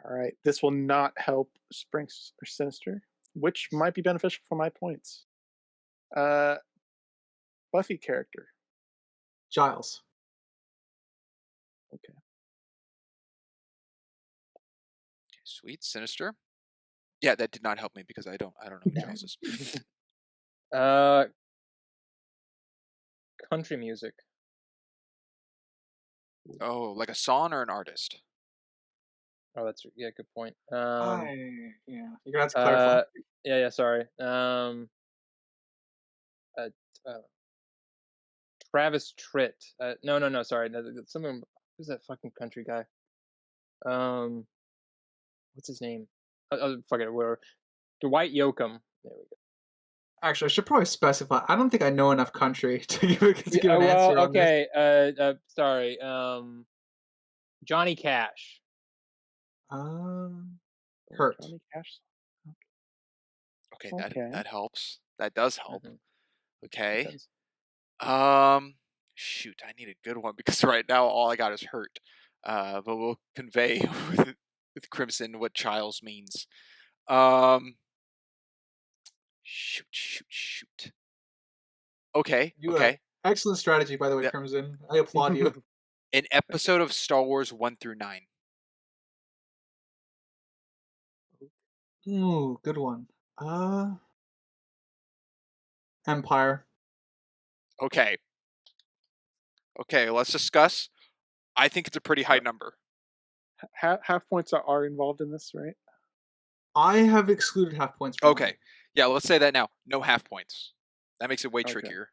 All right, this will not help Sprinks or Sinister, which might be beneficial for my points. Buffy character. Giles. Okay. Sweet, Sinister. Yeah, that did not help me because I don't know who Giles is. country music. Oh, like a song or an artist? Oh, that's good point. Yeah, you're gonna have to clarify. Yeah, sorry. Travis Tritt. No, sorry. Someone. Who's that fucking country guy? What's his name? Fuck it. Whatever. Dwight Yoakam. There we go. Actually, I should probably specify. I don't think I know enough country to give an answer on this. Okay. Sorry. Johnny Cash. Hurt. Johnny Cash. Okay, Okay. that helps. That does help. Mhm. Okay. It does. Shoot, I need a good one because right now all I got is hurt. But we'll convey with Crimson what Giles means. Shoot. Okay. Okay. Excellent strategy, by the way, Yep. Crimson. I applaud you. An episode of Star Wars 1 through 9. Ooh, good one. Empire. Okay. Okay, let's discuss. I think it's a pretty high number. Half points are involved in this, right? I have excluded half points. From Okay. Yeah, let's say that now. No half points. That makes it way Okay. trickier.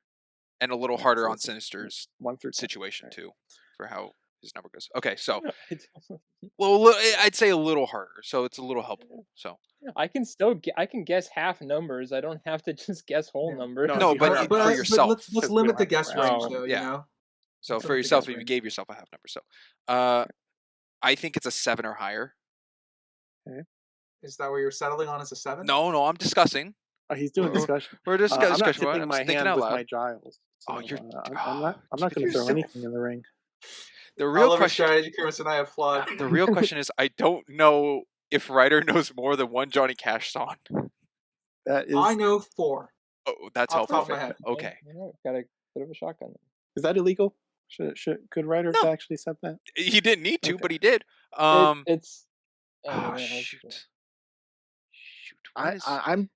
And a little Yeah, harder so on it's Sinister's 1 through 10. situation, Right. too, for how his number goes. Okay, so, I well, I'd say a little harder, so it's a little helpful. So, can I can guess half numbers. I don't have to just guess whole Yeah. numbers. No, no, you but have for yourself. let's Because we limit don't the have the guess range. range, Oh, though. yeah. You know. So Let's for limit the yourself, guess if you range. gave yourself a half number. So, I think it's a 7 or higher. Is that where you're settling on as a 7? No, I'm discussing. Oh, he's doing We're- discussion. We're just I'm not discussion. tipping I'm my thinking hand out with loud. my Giles. Oh, So, you're. I'm not keep it going to throw yourself. anything in the ring. The I real love your question. strategy, Crimson. I applaud. The real question is, I don't know if Ryder knows more than one Johnny Cash song. That is. I know 4. Oh, that's Off the helpful. top of my head. Okay. Got a bit of a shotgun. Is that illegal? Could Ryder No. have actually said that? He didn't need to, Okay. but he did. It's. Shoot. What is... I'm.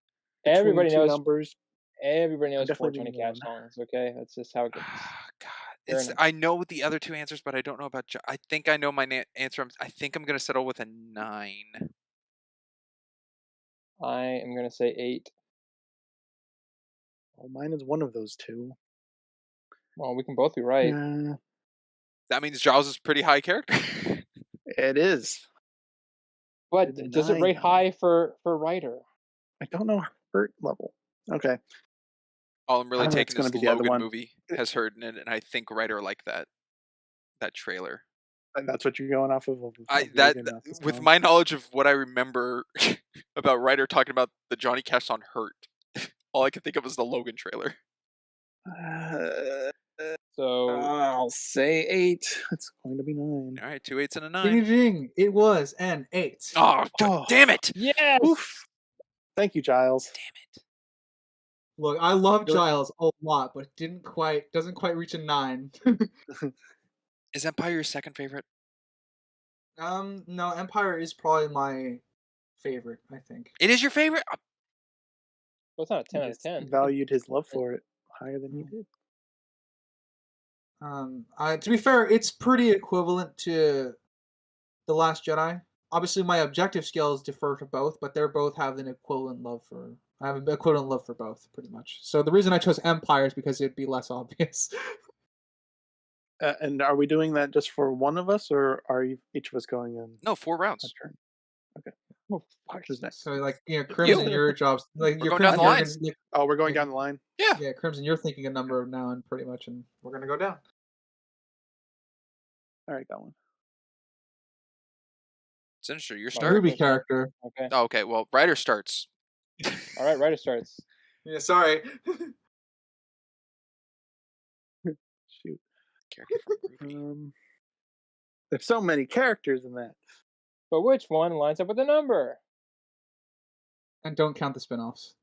Everybody between two knows. numbers. Everybody knows 4 definitely Johnny being Cash one. songs. Okay, that's just how it goes. God, Fair enough. I know the other 2 answers, but I don't know about. I think I know my answer. I think I'm gonna settle with a 9. I am gonna say 8. Well, mine is one of those two. Well, we can both be right. That means Giles is pretty high character. It is. But It's a does it 9 rate now. high for Ryder? I don't know hurt level. Okay. All I'm really I don't know, it's taking is gonna the be the other Logan one. movie has heard in it, and I think Ryder liked that trailer. And that's what you're going off of. With my knowledge of what I remember about Ryder talking about the Johnny Cash song "Hurt," all I could think of was the Logan trailer. So I'll say 8. It's going to be 9. All right, 2 8s and a 9. Ding ding! It was an 8. Oh, damn it! yes. Oof. Thank you, Giles. Damn it! Look, I love Really? Giles a lot, but doesn't quite reach a 9. Is Empire your second favorite? No, Empire is probably my favorite. I think. It is your favorite? Well, it's not a 10 out He of just 10. valued his love for it higher than you did. To be fair, it's pretty equivalent to The Last Jedi. Obviously, my objective skills differ to both, but they both have an equivalent love for I have an equivalent love for both, pretty much. So the reason I chose Empire is because it'd be less obvious. And are we doing that just for one of us, or are each of us going in No, 4 a rounds. turn? Okay. Oh, fuck. Who's next? So like, Crimson, your jobs, like We're your going down Crimson, the you're line. gonna, Oh, we're going Yeah. down the line. Yeah. Crimson, you're thinking a number now, and pretty much, and we're gonna go down. All right, got one. Sinister, your Oh, start. Ruby okay. character. Okay. Oh, okay. Well, Ryder starts. All right, Ryder starts. Yeah, sorry. Shoot. Character from Ruby. There's so many characters in that. But which one lines up with the number? And don't count the spin-offs.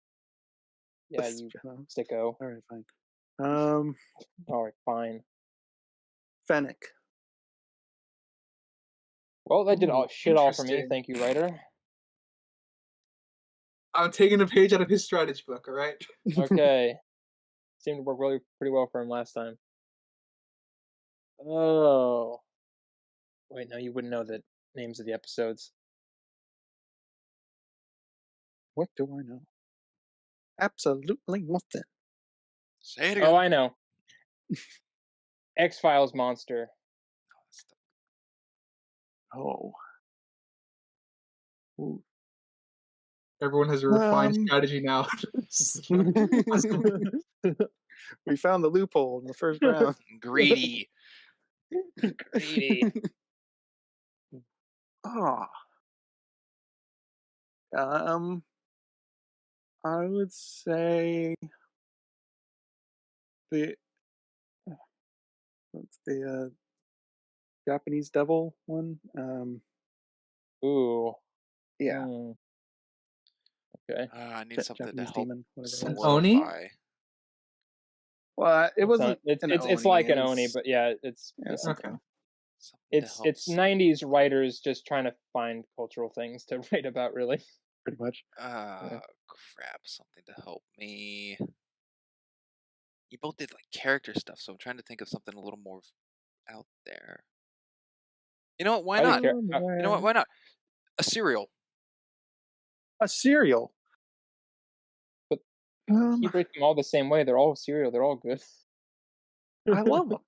Yeah, you sicko. All right, fine. All right, fine. Fennec. Well, that did all shit all for me. Interesting. Thank you, Ryder. I'm taking a page out of his strategy book. All right. Okay. Seemed to work pretty well for him last time. Oh. Wait, no, you wouldn't know the names of the episodes. What do I know? Absolutely nothing. Say it again. Oh, I know. X-Files monster. Oh. Ooh. Everyone has a refined strategy now. We found the loophole in the first round. Greedy. Greedy. Ah. I would say the what's the Japanese devil one. Ooh. Yeah, Hmm. Okay. I need something Japanese to help demon, whatever it is. Oni? solidify. Well, it wasn't. It's like an Oni, but yeah, it's yeah, Okay. Something to help it's 90s writers just trying to find cultural things to write about, really. pretty much. Crap. Something to help me. You both did like character stuff, so I'm trying to think of something a little more out there. You know what? Why I would not? care- You know what? Why not? A cereal. A cereal. But You rate them all the same way. They're all cereal. They're all good. I love them.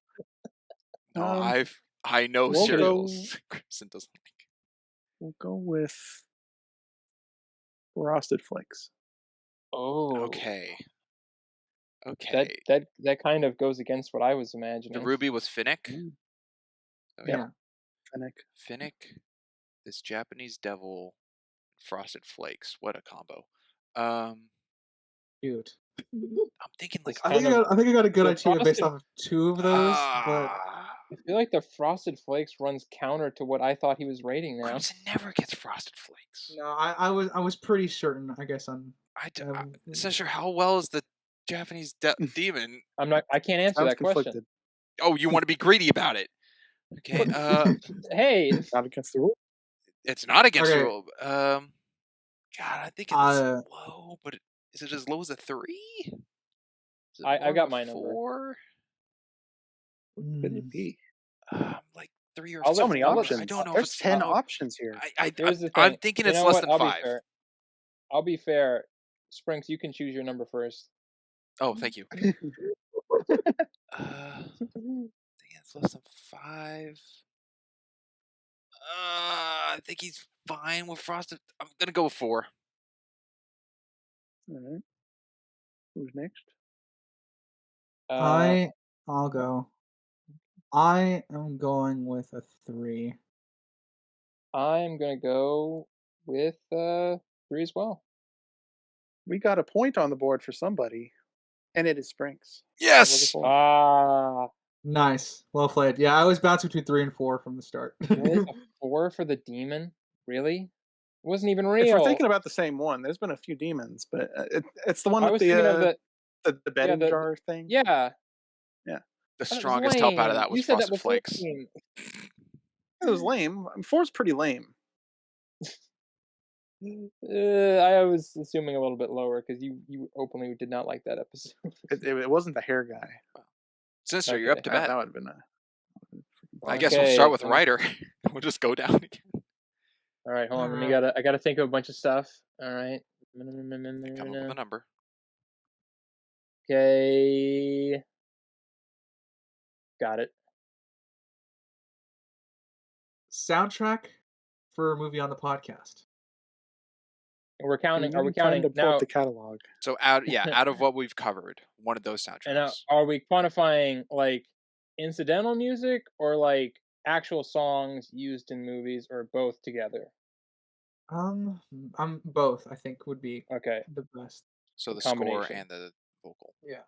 No, I know we'll cereals. Crimson doesn't like. We'll go with Frosted Flakes. Oh. Okay. Okay. That kind of goes against what I was imagining. The Ruby was Finnick. Oh, Yeah. Finnick, this Japanese devil, Frosted Flakes. What a combo. Cute. I'm thinking like I think I got a good the idea based frosted- off of two of those, but I feel like the Frosted Flakes runs counter to what I thought he was rating now. Crimson never gets Frosted Flakes. no, I was pretty certain. I guess I'm I'm not sure how well is the Japanese demon. I can't answer Sounds that question. conflicted. Oh, you want to be greedy about it? Okay. Hey, Not against the rule. It's not against the Okay. rule. God, I think it's low, but is it as low as a 3? Is it I more got of a my number. 4? What could it be? Like 3 or I'll 4. So many options. I don't know. There's if it's 10 low. options here. here's the thing. I'm thinking You it's know less what? than I'll 5. be fair. I'll be fair. Sprinks, you can choose your number first. Oh, thank you. I think it's less than 5. I think he's fine with Frosted. I'm gonna go with 4. All right. Who's next? I'll go. I am going with a 3. I'm gonna go with 3 as well. We got a point on the board for somebody, and it is Sprinks. Yes. Ah, Nice, well played. Yeah, I was bouncing between 3 and 4 from the start. really? A 4 for the demon? Really? It wasn't even If real. we're thinking about the same one, there's been a few demons, but it's the one I with was thinking of the bedding jar thing. Yeah. The That was strongest help out of lame. that was You said that Frosted was Flakes. lame. It was lame. 4's pretty lame. I was assuming a little bit lower because you openly did not like that episode. It wasn't the hair guy. Sinister, you're up to bat. That would have been a. I guess we'll Okay, start with then- Ryder. We'll just go down again. All right, hold on. I gotta think of a bunch of stuff. All right, Come up with a number. Okay. Got it. Soundtrack for a movie on the podcast. And we're counting. Are we Time to counting pull now? up the catalog? So out of what we've covered, one of those And now, soundtracks. are we quantifying like incidental music or like actual songs used in movies or both together? Both I think would be Okay, the best. So the score combination. and the vocal. Yeah.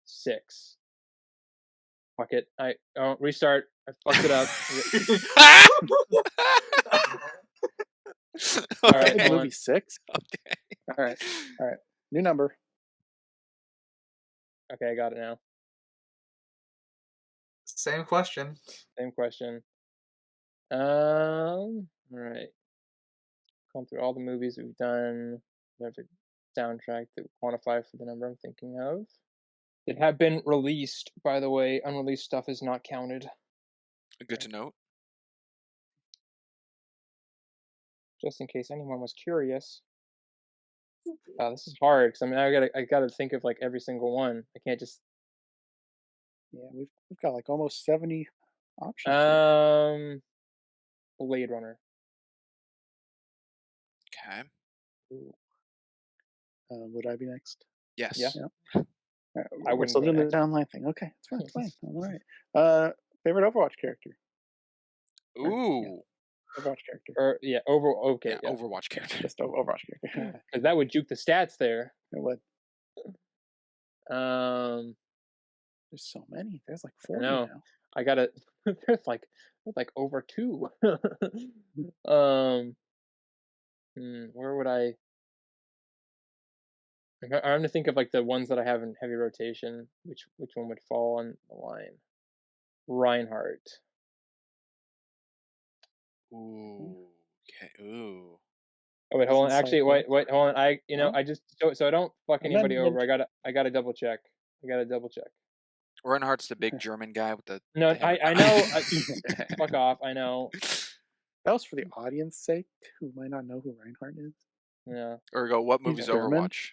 6. Fuck it. Restart. I fucked it up. All right, right, hold movie on. 6. Okay. All right. New number. Okay, I got it now. Same question. Same question. All right. Going through all the movies we've done. There's a soundtrack that would quantify for the number I'm thinking of. That have been released, by the way. Unreleased stuff is not counted. Good to note. Just in case anyone was curious. This is hard because I gotta think of like every single one. I can't just. Yeah, we've got like almost 70 options. Here. Blade Runner. Okay. Would I be next? Yes. Yeah. I We're wouldn't still go doing the next. downline thing. Okay, it's fine. It's fine. All right. Favorite Overwatch character? Ooh. Overwatch character. Or yeah, okay. Yeah, Overwatch character. Just Overwatch character. Because that would juke the stats there. It would. Um, There's so many. There's like I 40 know. now. I gotta. There's like over 2. Where would I? I'm trying to think of like the ones that I have in heavy rotation. Which one would fall on the line? Reinhardt. Ooh. Okay. Ooh. Oh wait, hold on. Doesn't Actually, cipher. wait, hold on. I Huh? I just so I don't fuck anybody over. Amendment. I gotta double check. Reinhardt's the big German guy with the. No, the hammer. I know. Fuck off. I know. That was for the audience sake, who might not know who Reinhardt is. Yeah. Or go. What He's movie's German. Overwatch?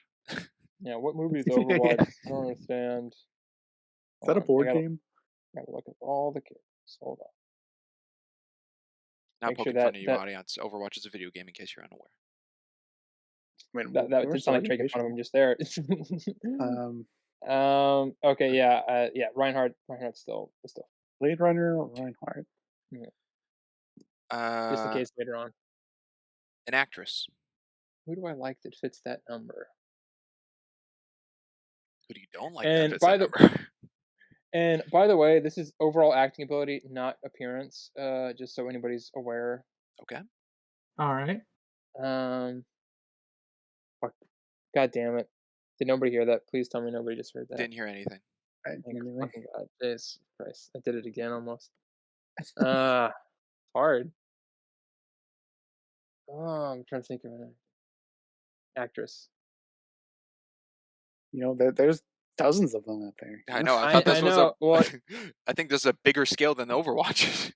Yeah. What movie is Overwatch? I don't understand. Is that a board game? Gotta look at all the characters. Hold on. Not Make sure poking fun that- of you, that- audience. Overwatch is a video game, in case you're unaware. I mean, That we're did still sound like making fun of him just there. Okay. Yeah. Yeah. Reinhardt's still. Blade Runner or Reinhardt? Just in case later on. An actress. Who do I like that fits that number? Who do you don't like And that fits by that the- number? And by the way, this is overall acting ability, not appearance. Just so anybody's aware. Okay. All right. Fuck. God damn it! Did nobody hear that? Please tell me nobody just heard that. Didn't hear anything. Right, Thank anyway. fucking God. Jesus Christ. I did it again almost. Hard. Oh, I'm trying to think of an actress. You know, there's dozens of them out there. I know. I I- thought this I was know, well- I think this is a bigger scale than Overwatch.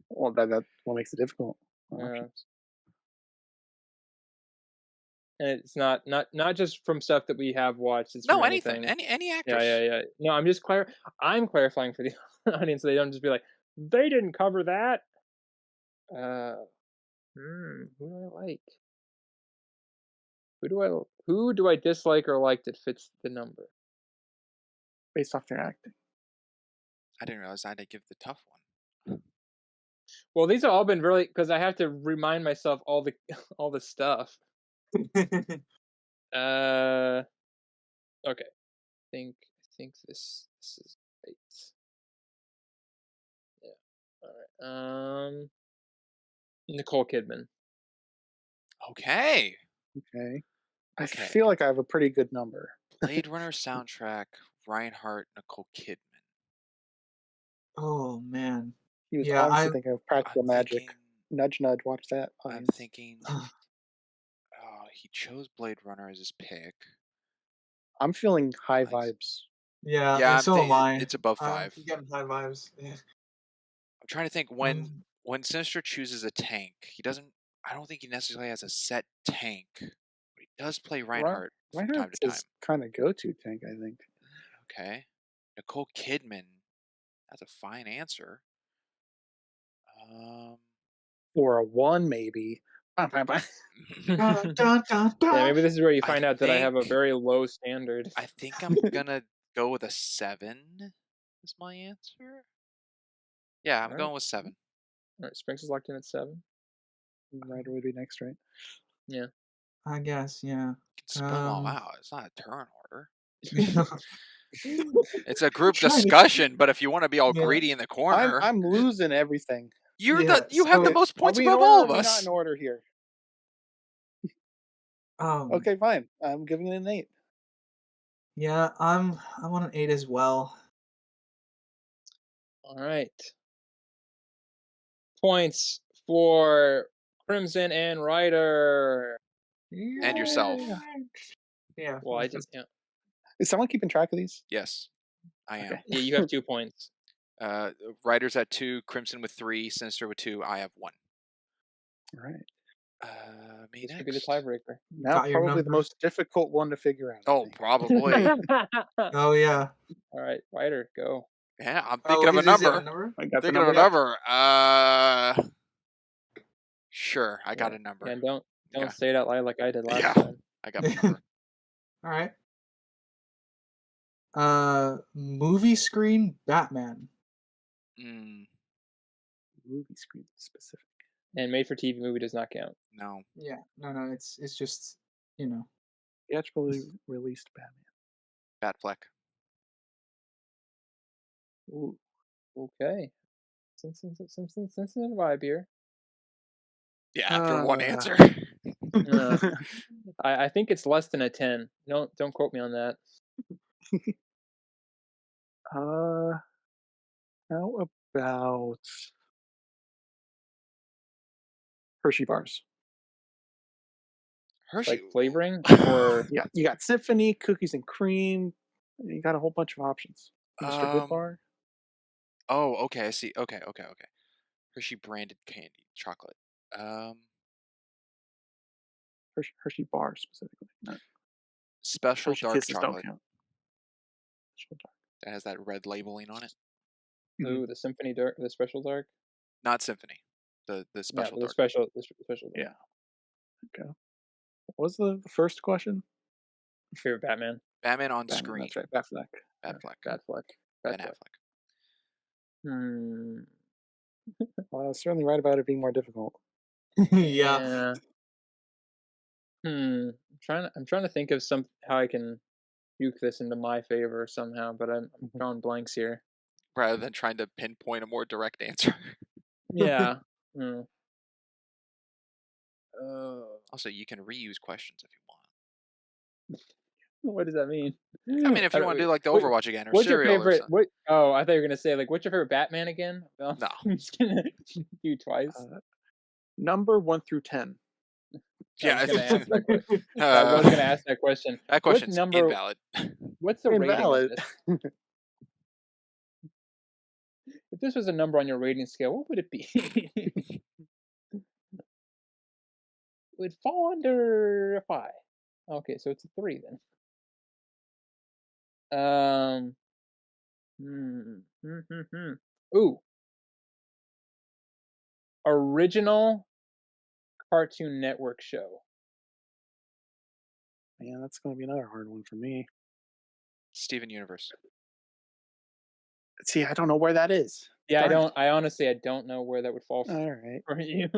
Well, that's what makes it difficult. Yeah. And it's not just from stuff that we have watched. It's No, from anything. Any actress. Yeah. No, I'm just I'm clarifying for the audience so they don't just be like, they didn't cover that. Who do I like? Who do I dislike or like that fits the number? Based off their acting. I didn't realize I had to give the tough one. Well, these have all been really because I have to remind myself all the stuff. Okay. I think this is right. Yeah. All right. Nicole Kidman. Okay. Okay. Okay. I feel like I have a pretty good number. Blade Runner soundtrack, Reinhardt, Nicole Kidman. Oh man. He was Yeah, honestly I'm- thinking of Practical I'm Magic. thinking- Nudge, nudge. Watch that. I'm audience. thinking. He chose Blade Runner as his pick. I'm feeling high Nice. vibes. Yeah, Yeah, and I'm so am I. It's above I'm 5. getting high vibes. Yeah. I'm trying to think when Sinister chooses a tank, he doesn't. I don't think he necessarily has a set tank. What he does play Reinhardt from time Reinhardt's to time. his kind of go-to tank, I think. Okay. Nicole Kidman. That's a fine answer. Or a 1, maybe. Dun, dun, Yeah, dun, dun. maybe this is where you I find out that I have a think- very low standard. I think I'm gonna go with a 7. Is my answer? Yeah, I'm Alright. going with 7. All right, Sprinks is locked in at 7. Ryder would be next, right? I guess, yeah. You can spell them all Um, out. It's not a turn order. yeah. It's a group Trying to- discussion, but if you want to be all Yeah. greedy in the corner, I'm losing everything. you Yeah, have the so- most points Are we in above order all or of are we us. not in order here? Okay. Fine. I'm giving it an 8. Yeah, I'm on an 8 as well. All right. Points for Crimson and Ryder. And yourself. Yeah. Well, I just can't. Is someone keeping track of these? Yes, I am. Okay. Yeah, you have 2 points. Ryder's at 2, Crimson with 3, Sinister with 2. I have 1. All right. Me This next. could be the tiebreaker. Now Got your probably the number. most difficult one to figure out. I Oh, think. probably. Oh yeah. All right, Ryder, go. Yeah, I'm Oh, thinking of a is it number. I got the Thinking of a number. number. Sure, I got Yeah. a number. And don't Okay. say it out loud like I did last Yeah. time. I got my number. All right. Movie screen Batman. Mm, Movie screen specific. And made for TV movie does not count. no. Yeah. No. It's just Theatrically released Batman. Batfleck. Ooh, okay. Some vibe here. Yeah, after one Uh, answer. I think it's less than a 10. Don't quote me on that. How about Hershey bars? Hershey. Like flavoring or Yeah, you got Symphony, cookies and cream. You got a whole bunch of options. Mr. Good Bar. Oh, okay. I see. Okay. Hershey branded candy, chocolate. Hershey bar specifically. Not Special Hershey dark Kisses don't chocolate count. Special dark. that has that red labeling on it. ooh, the Symphony Dark, the Special Dark. Not Symphony. The Yeah, special the dark. special dark. Yeah. Okay. What was the first question? Favorite Batman. Batman on Batman, screen. that's right. Batfleck. Batfleck. Batfleck. Ben Batfleck. Affleck. Well, I was certainly right about it being more difficult. yeah. I'm trying to think of how I can juke this into my favor somehow, but I'm drawing blanks here. Rather than trying to pinpoint a more direct answer. Yeah. Also, you can reuse questions if you want. What does that mean? I mean, if you want to do like the Overwatch again or What's your Serial or favorite? something. Oh, I thought you were gonna say like, what's your favorite Batman again? Well, No. I'm just gonna do twice. Number 1 through 10. Yeah, I was gonna ask that question. I uh, was gonna ask that question. that question's number- invalid. What's the rating? Invalid. Of this? If this was a number on your rating scale, what would it be? It would fall under a 5. Okay, so it's a 3 then. Ooh. Original Cartoon Network show. Man, that's going to be another hard one for me. Steven Universe. See, I don't know where that is. Yeah, Darn it. I honestly don't know where that would fall All right. for you.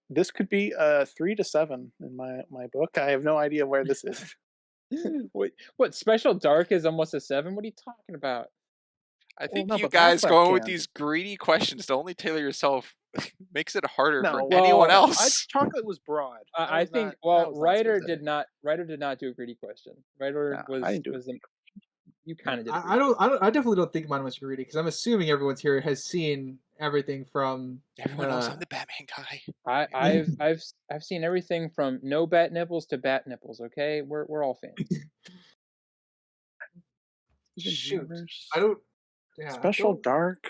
This could be 3 to 7 in my book. I have no idea where this is. Wait, what Special Dark is almost a 7? What are you talking about? I think no, you but guys Batfleck going with can. these greedy questions to only tailor yourself makes it harder No, for well, anyone I- else. Chocolate was broad. That I was think not- that well, was not Ryder specific. did not do a greedy question. Ryder No, I didn't do was you kind of did. I definitely don't think mine was greedy because I'm assuming everyone's here has seen everything from. Everyone knows I'm the Batman guy. I've seen everything from no bat nipples to bat nipples. Okay, we're all fans. Shoot, Universe. I don't. Yeah, Special I Dark.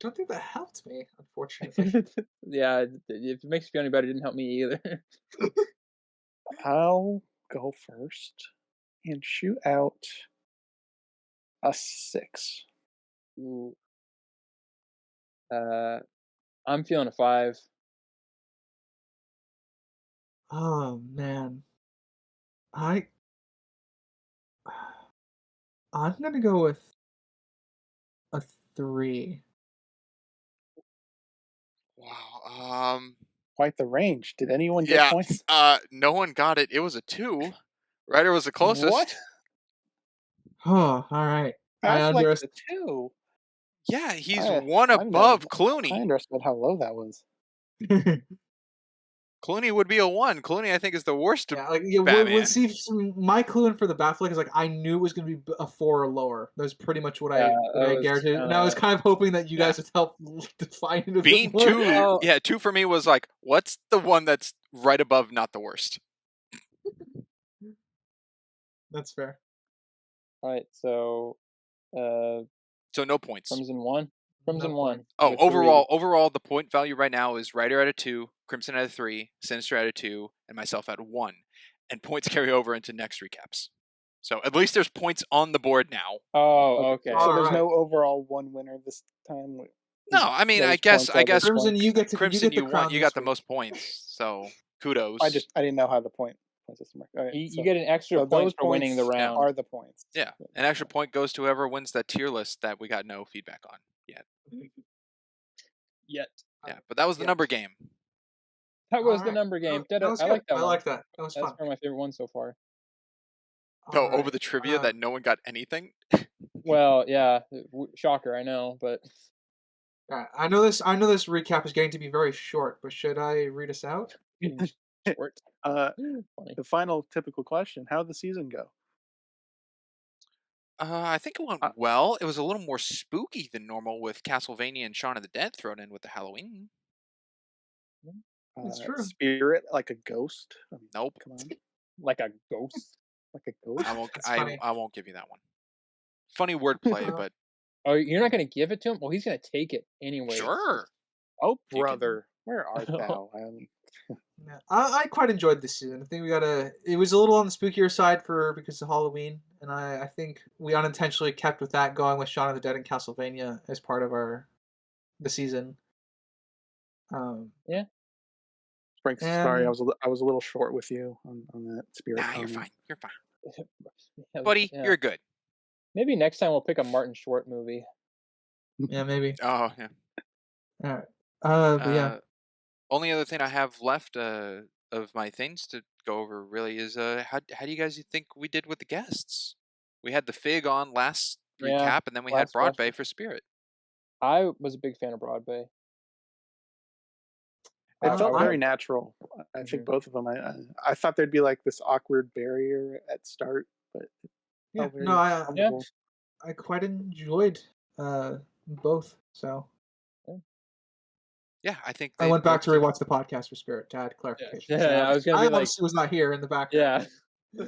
don't think that helped me, unfortunately. Yeah, if it makes you feel any better, it didn't help me either. I'll go first and shoot out a 6. Ooh. I'm feeling a 5. Oh man, I I'm gonna go with a 3. Wow. Quite the range. Did anyone get Yeah. points? No one got it. It was a 2. Ryder was the closest. What? Oh, all right. I That's like underestimated. the 2. Yeah, he's I one I above I Clooney. underestimated how low that was. Clooney would be a 1. Clooney, I think, is the worst Yeah, like yeah, Batman. see my clue in for the Batfleck is like I knew it was gonna be a 4 or lower. That was pretty much what Yeah, I that was guaranteed, and I was kinda. kind of hoping that you Yeah. guys would help define it a Being bit more. 2, Well, yeah, 2 for me was like, what's the one that's right above, not the worst? That's fair. all right, so So no points. Crimson 1. Crimson No 1. point. Oh, with 3. overall, the point value right now is Ryder at a 2, Crimson at a 3, Sinister at a 2, and myself at a 1. And points carry over into next recaps. So at least there's points on the board now. Oh, okay. So there's Alright. no overall one winner this time. No, I mean, Those I guess points are those Crimson, points. you get Crimson, the you won. crown You this got the week. most points. So kudos. I didn't know how the point system worked. Okay, You so get an extra so point those for winning the points round. are the points. Yeah, an extra point goes to whoever wins that tier list that we got no feedback on yet. Yet. Yeah, but that was the Yeah. number game. That was the Alright. number game. That was I good. like that I one. like that. That was That's fun. one of my favorite ones so far. So over Alright, the trivia that no one got anything. Well, yeah, shocker, I know, but alright, I know this recap is getting to be very short, but should I read us out? short. Funny. The final typical question: how'd the season go? I think it went Uh, well. It was a little more spooky than normal with Castlevania and Shaun of the Dead thrown in with the Halloween. It's true. Spirit like a ghost. I mean, Nope. come on, Like a ghost. like a ghost. I won't. That's funny. I won't give you that one. Funny wordplay, but Oh, you're not gonna give it to him? Well, he's gonna take it anyway. sure. Oh, You can- brother, where art thou? Yeah, I quite enjoyed this season. I think it was a little on the spookier side because of Halloween, and I think we unintentionally kept with that going with Shaun of the Dead and Castlevania as part of the season. Frank, sorry, I And- was a little short with you on that Spirit. Nah, you're comment. fine. You're fine, Yeah, buddy. yeah. You're good. Maybe next time we'll pick a Martin Short movie. Yeah, maybe. Oh yeah. All right. But yeah. Only other thing I have left of my things to go over really is how do you guys think we did with the guests? We had the Fig on last Yeah, recap, and then we had last Broadway question. for Spirit. I was a big fan of Broadway. It felt I- very natural. I think both of them. I thought there'd be like this awkward barrier at start, but it Yeah. felt very No, comfortable. I quite enjoyed both. So Yeah, I think I they went back to both- rewatch the podcast for Spirit to add clarification. Yeah, So I was gonna be like, obviously was not here in the background. yeah.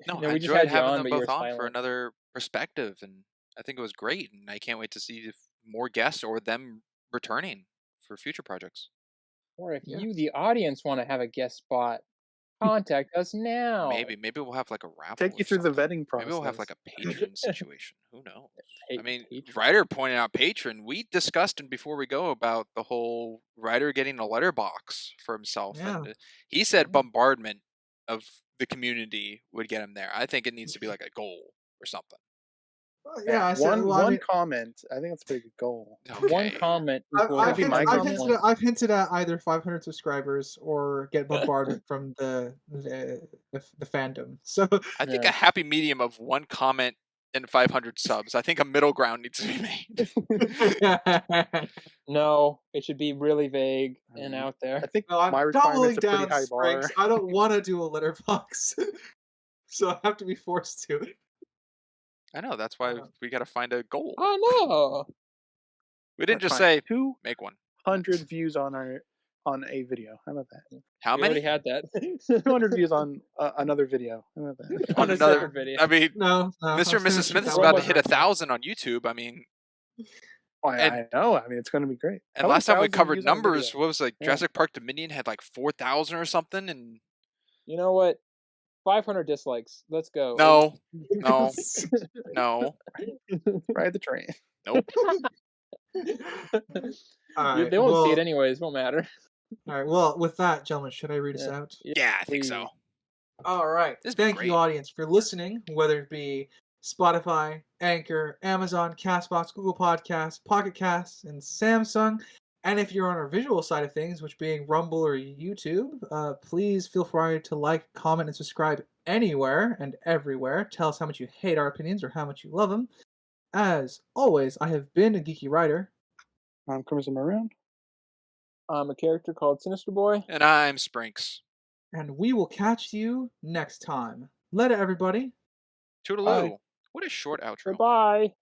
No, Yeah, I we just enjoyed had you having on, them but you were both on for silent. another perspective, and I think it was great. And I can't wait to see if more guests or them returning for future projects. Or if Yeah. you, the audience, want to have a guest spot, contact us now. Maybe we'll have like a raffle. Take you or through the something. vetting process. Maybe we'll have like a patron situation. Who knows? I mean, Patron. Ryder pointed out patron. We discussed and before we go about the whole Ryder getting a letterbox for himself, Yeah. and he said bombardment of the community would get him there. I think it needs to be like a goal or something. Yeah, I said, one comment. I think that's a pretty good goal. One Okay. comment equals I've hinted- I've hinted I've hinted at either 500 subscribers or get bombardment from the fandom. So I think Yeah. a happy medium of one comment and 500 subs. I think a middle ground needs to be made. No, it should be really vague and out there. I think No, I'm my doubling requirement's a pretty down, high bar. Springs. I don't want to do a letterbox, so I have to be forced to. I know, that's why we got to find a goal. I know. We didn't just Fine. say 200 make one. views on a video. How about that? How We many? already had that. 200 views on another video. How about that? on another- another video. I mean, No, Mr. and I'm Mrs. finishing Smith is that about one to hit right now. 1,000 on YouTube. I mean, I know. I mean, it's going to be great. and How last time we 1,000 covered views on a numbers, video? what was like Yeah. Jurassic Park Dominion had like 4,000 or something, and You know what? 500 dislikes. Let's go. No, no, no, Ride the train. nope. All right. They won't see it Well, anyways. Won't matter. all right. Well, with that, gentlemen, should I read us Yeah. out? Yeah, I think so. Please. All right. This has been Thank you, great. audience, for listening, whether it be Spotify, Anchor, Amazon, Castbox, Google Podcasts, Pocket Casts, and Samsung. And if you're on our visual side of things, which being Rumble or YouTube, please feel free to like, comment, and subscribe anywhere and everywhere. Tell us how much you hate our opinions or how much you love them. As always, I have been a geeky writer. I'm Crimson Maroon. I'm a character called Sinister Boy. And I'm Sprinks. And we will catch you next time. Later, everybody. Toodaloo. What a short outro. Bye-bye.